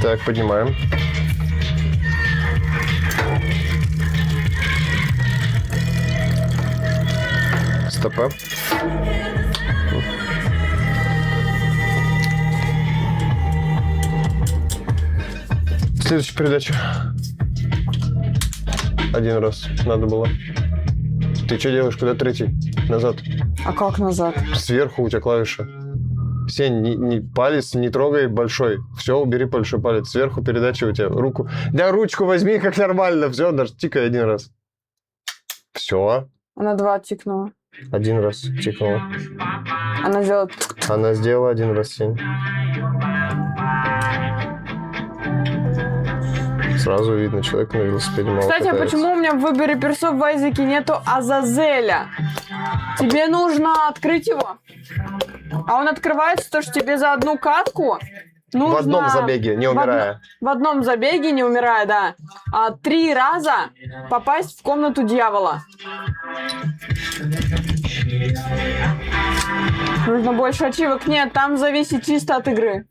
Так, поднимаем. Стопа. Следующая передача. Один раз надо было. Ты что делаешь? Куда третий? Назад. А как назад? Сверху у тебя клавиша. Сень, не палец не трогай большой. Все, убери большой палец. Сверху передача у тебя. Руку. Да, ручку возьми, как нормально. Все, даже тикай один раз. Все. Она 2 тикнула. Один раз тикнула. Она сделала... Она сделала один раз, Сень. Сразу видно, человек на велосипеде мало Кстати, а катается. почему у меня в выборе персов в Айзеке нету Азазеля? Тебе нужно открыть его. А он открывается, то, что тебе за одну катку нужно... В одном забеге, не умирая. В одном забеге, не умирая, да. 3 раза попасть в комнату дьявола. Нужно больше ачивок. Нет, там зависит чисто от игры.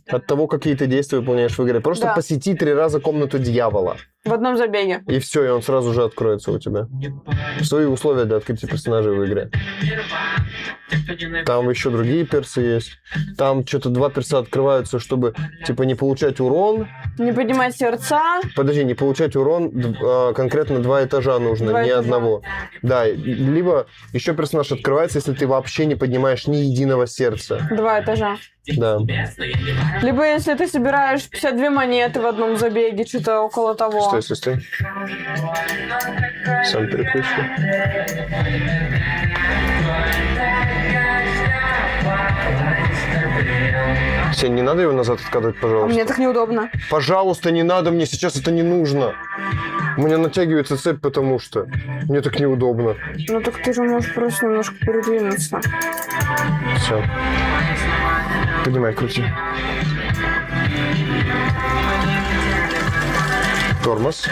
От того, какие ты действия выполняешь в игре. Просто Да. посети 3 раза комнату дьявола. В одном забеге. И все, и он сразу же откроется у тебя. Свои условия для открытия персонажей в игре. Там еще другие персы есть. Там что-то 2 перса открываются, чтобы, типа, не получать урон. Не поднимать сердца. Подожди, не получать урон, конкретно 2 этажа нужно, 2 не этажа. одного. Да, либо еще персонаж открывается, если ты вообще не поднимаешь ни единого сердца. 2 этажа. Да. Либо если ты собираешь 52 монеты в одном забеге, что-то около того. Стой. Сам переключу. Сень, не надо его назад откатывать, А пожалуйста. мне так неудобно. Пожалуйста, не надо, мне сейчас это не нужно. У меня натягивается цепь, потому что мне так неудобно. Ну так ты же можешь просто немножко передвинуться. Все. Поднимай, крути. Тормоз.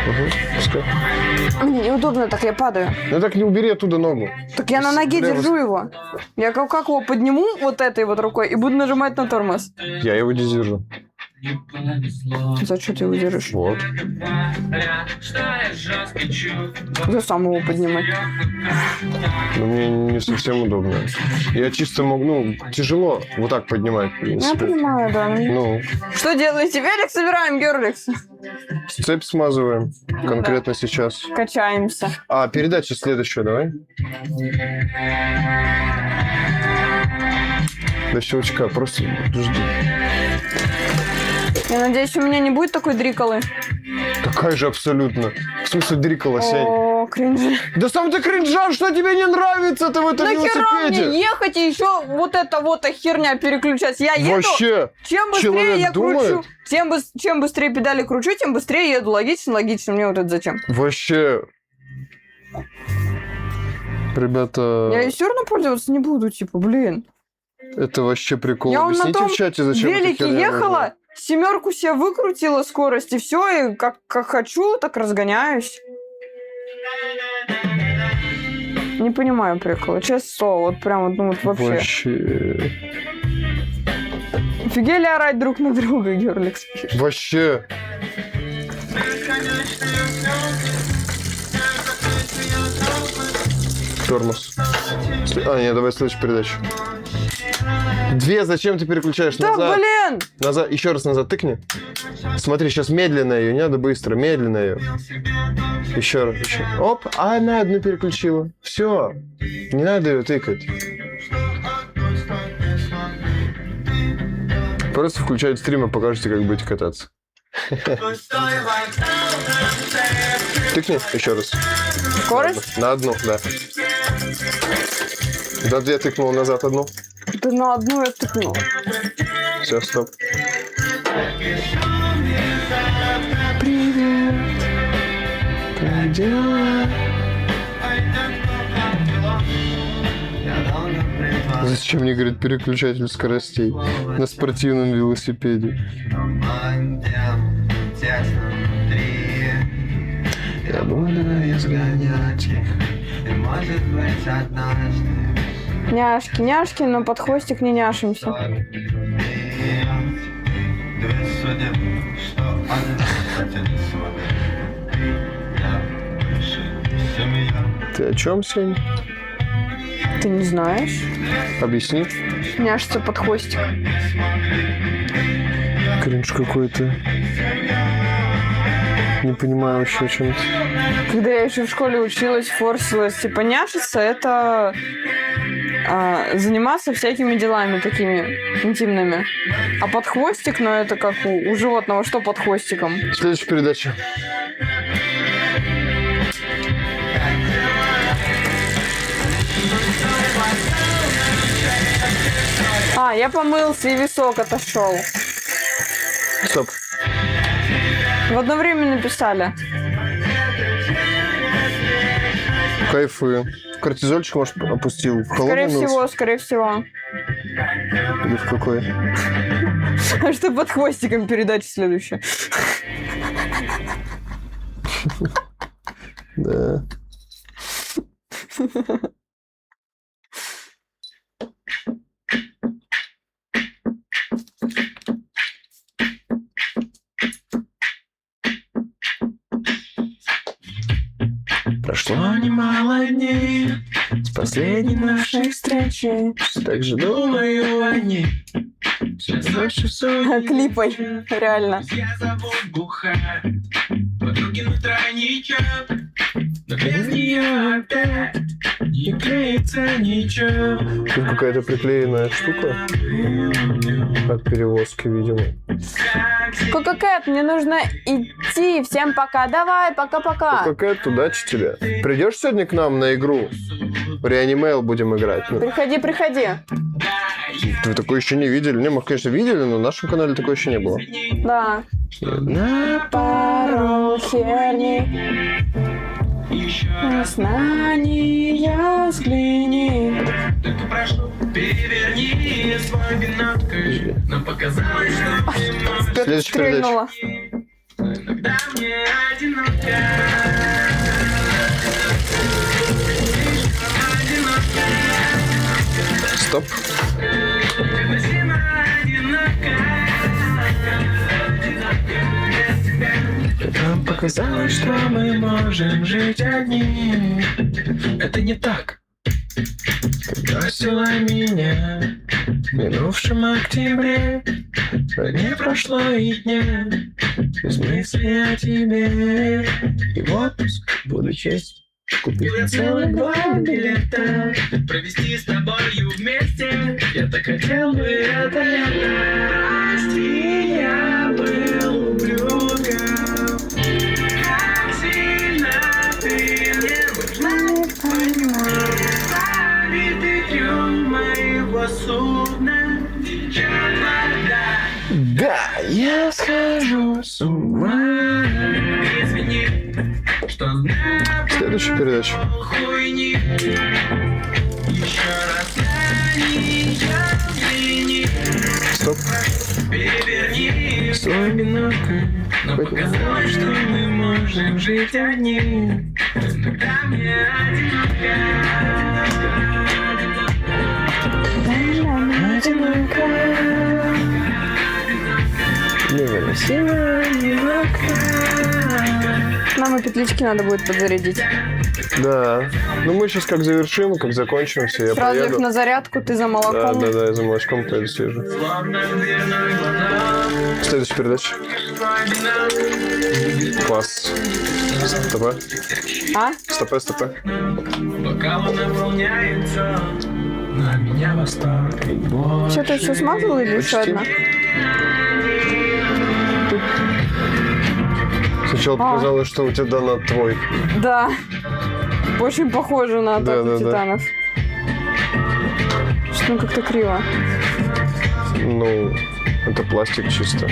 Угу, пускай. Мне неудобно, так я падаю. Ну так не убери оттуда ногу. Так я на ноге Слева. держу его. Я как его подниму вот этой вот рукой и буду нажимать на тормоз. Я его не держу. За что ты его держишь? Вот. Я сам его поднимать. Но мне не совсем удобно. Я чисто могу, тяжело вот так поднимать, в Я принципе. понимаю, да. Ну, Что делаете? Велик собираем, Герликс. цепь смазываем конкретно сейчас. Качаемся. А, передача следующая, давай. До щелчка, просто жди. Я надеюсь, у меня не будет такой дриколы. Такая же абсолютно. В смысле дрикала, Сень? Ок. кринжи. Да сам ты кринжан, что тебе не нравится ты в этом Нахера мне велосипеде? ехать и еще вот эта вот херня переключать? Я еду, Вообще. чем быстрее человек я кручу, думает? чем быстрее педали кручу, тем быстрее еду. Логично, логично. Мне вот это зачем? Вообще. Ребята, Я и все равно пользоваться не буду, типа, блин. это вообще прикол. Я вон на Объясните том в чате, зачем эта велике херня ехала, нужна. семерку себе выкрутила скорость, и все, и как хочу, так разгоняюсь. Не понимаю прикола, честное слово, вот прям вот, ну вот вообще. Вообще. Офигели орать друг на друга, Герликс. Вообще. Тормоз. А, нет, давай следующую передачу. Две, зачем ты переключаешь? Да, Назад. блин! Назад. Еще раз назад тыкни. Смотри, сейчас медленно ее, не надо быстро, медленно ее. Еще раз, еще. Оп, а она одну переключила. Все. Не надо ее тыкать. Просто включайте стрим и покажете, как будете кататься. Тыкни еще раз. Скорость? На одну, да. Да, две тыкнул назад одну. Да на одну я тыкнула. Все, стоп. Привет. Как дела? Зачем мне, говорит, переключатель скоростей на спортивном велосипеде? Я буду изгонять их. Няшки, няшки, но под хвостик не няшимся. Ты о чем, Сень? Ты не знаешь? Объясни. Няшится под хвостик. Кринж какой-то. Не понимаю вообще о чем-то. Когда я еще в школе училась, форсилась, типа няшиться, это заниматься всякими делами такими интимными. А под хвостик, ну это как у животного, что под хвостиком? Следующая передача. А, я помылся и висок отошел. Стоп. В одно время написали. Кайфую. Кортизольчик, может, опустил в Скорее холодный мылся? всего, скорее всего. Или в какой? А что под хвостиком передача следующая? Да. Прошло немало дней с последней нашей встречи. Так же думаю о ней. Все больше Клипой, реально. Я зовут бухать, подруги на тройничок, но без нее опять не клеится ничего. Тут какая-то приклеенная штука от перевозки, видимо. Кока Кэт, мне нужно идти. Всем пока. Давай, пока-пока. Какая-то удача тебе. Придешь сегодня к нам на игру? Реанимейл будем играть. Ну, Приходи, приходи. вы такое еще не видели? Не, мы, конечно, видели, но на нашем канале такое еще не было. Да. На Пару херни. Знания взгляни. Только прошу, переверни свой бинокль. Нам показалось, что ты можешь. Следующая передача. Стрельнула. Иногда мне одиноко. Стоп. Невыносимо одиноко. Нам показалось, что мы можем жить одни. Это не так. Ты бросила меня в минувшем октябре, но не прошло и дня без мысли о тебе. И в отпуск буду честь. Купил я целых 2 билета провести с тобою вместе. Я так хотел бы это лето. Прости, я был ублюдком. Как сильно ты мне снова судно течет вода. Да, я схожу с ума. Извини, что Следующая передача. хуйни. Еще раз на нее взгляни. Стоп. Переверни Свой бинокль. но показалось, что мы можем жить одни. Когда мне Нам и петлички надо будет подзарядить. Да. Ну мы сейчас как завершим, как закончим все, я Сразу их поеду. на зарядку, ты за Да, молоком. да, да, я за молочком поеду съезжу. Следующая передача. Класс. СТП. А? СТП, СТП. бокал наполняется, на меня восторг и боль. Что, ты все смазал или еще Почти. одна? Сначала показалось, что у тебя донат твой. Да. Очень похоже на Да, атаку да, да. титанов. Что ну как-то криво. Ну, это пластик чисто.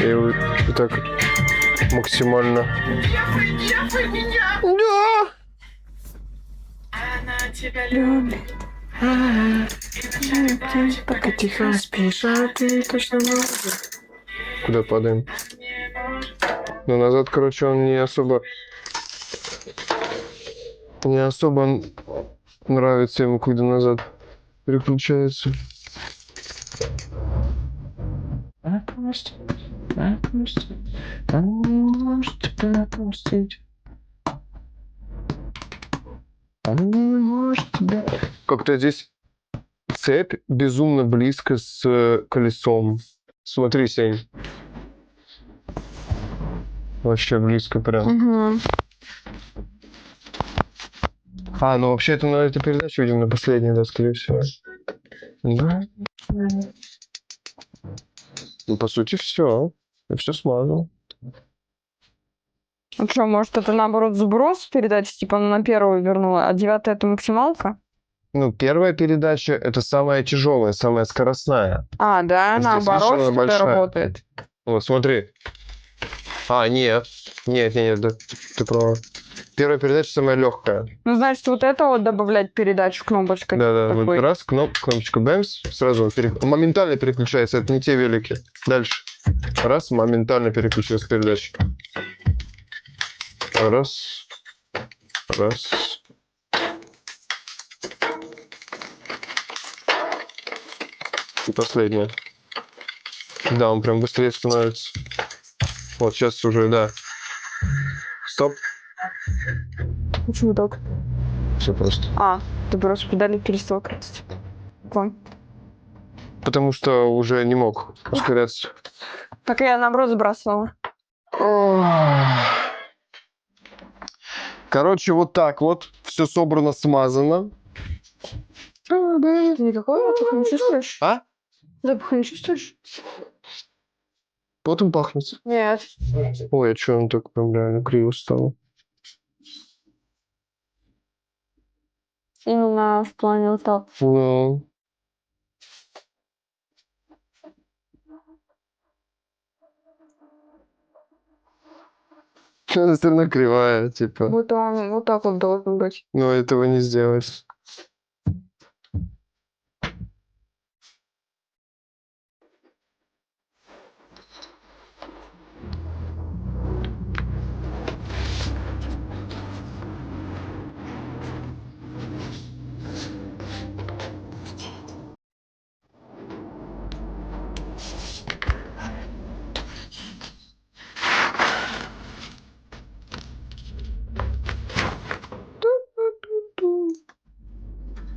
И так максимально. Да! Она тебя любит. Пока тихо спишь, а ты точно можешь. Куда падаем? Ну, назад, короче, он не особо нравится ему, когда назад переключается. Как-то здесь цепь безумно близко с колесом. Смотри, Сень. Вообще близко прям. Угу. А, ну вообще это на эту передачу, видимо, на последней, да, скорее всего. Да. Ну, по сути, все. Я все смазал. Ну что, может, это наоборот сброс передач, типа она на первую вернула, а 9 это максималка? Ну, первая передача — это самая тяжелая, самая скоростная. А, да, Здесь наоборот, видишь, она что-то большая. работает. Вот, смотри. А, нет. Нет, да, ты права. Первая передача самая легкая. Ну, значит, вот это вот добавлять передачу кнопочкой. Да, вот такой. раз, кнопочка бэмс, сразу он моментально переключается. Это не те велики. Дальше. Раз, моментально переключилась передача. Раз. Раз. И последняя. Да, он прям быстрее становится. Вот сейчас уже, да. Стоп. Почему так? Все просто. А, ты просто педали перестал крутить. Понял. Потому что уже не мог ускоряться. Так я наоборот сбрасывала. Короче, вот так вот. Все собрано, смазано. Ты никакого запаха не чувствуешь? А? Запаха не чувствуешь? Потом пахнет. Нет. Ой, а что он так прям реально криво стало? Именно в плане вот так. Ну. Она все равно кривая, типа. Вот он вот так вот должен быть. Но этого не сделать.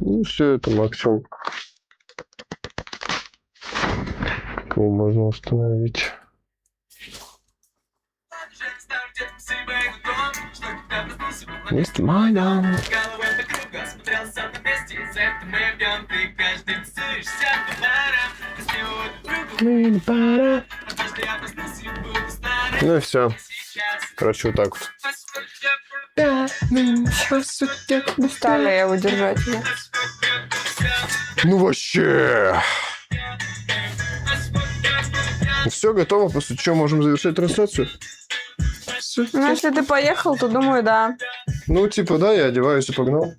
Ну, все это максимум. Кого можно установить? Есть мой дом. Ну и все. Короче, вот так вот. Стали его держать. Ну вообще. Все готово, после чего можем завершать трансляцию. Всё. Ну, если ты поехал, то думаю, да. Ну, типа, да, я одеваюсь и погнал.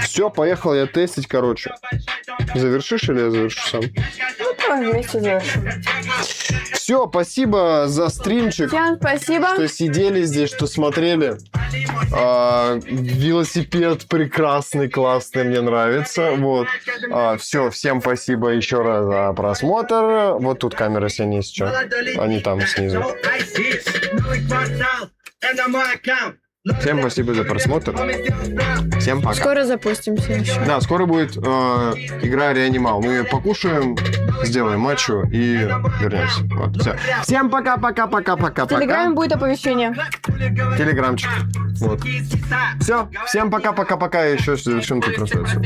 Все, поехал я тестить, короче. Завершишь или я завершу сам? Ну, давай вместе завершим. Все, спасибо за стримчик. Всем спасибо. Что сидели здесь, что смотрели. Велосипед прекрасный, классный, мне нравится. Вот. Все, всем спасибо еще раз за просмотр. Вот тут камера синяя еще. Они там снизу. Всем спасибо за просмотр. Всем пока. Скоро запустимся еще. Да, скоро будет игра Реанимал. Мы покушаем, сделаем матчу и вернемся. Вот, все. Всем пока-пока-пока-пока-пока. В Телеграме будет оповещение. Телеграмчик. Вот. Все, всем пока-пока-пока. Еще завершим эту трансляцию.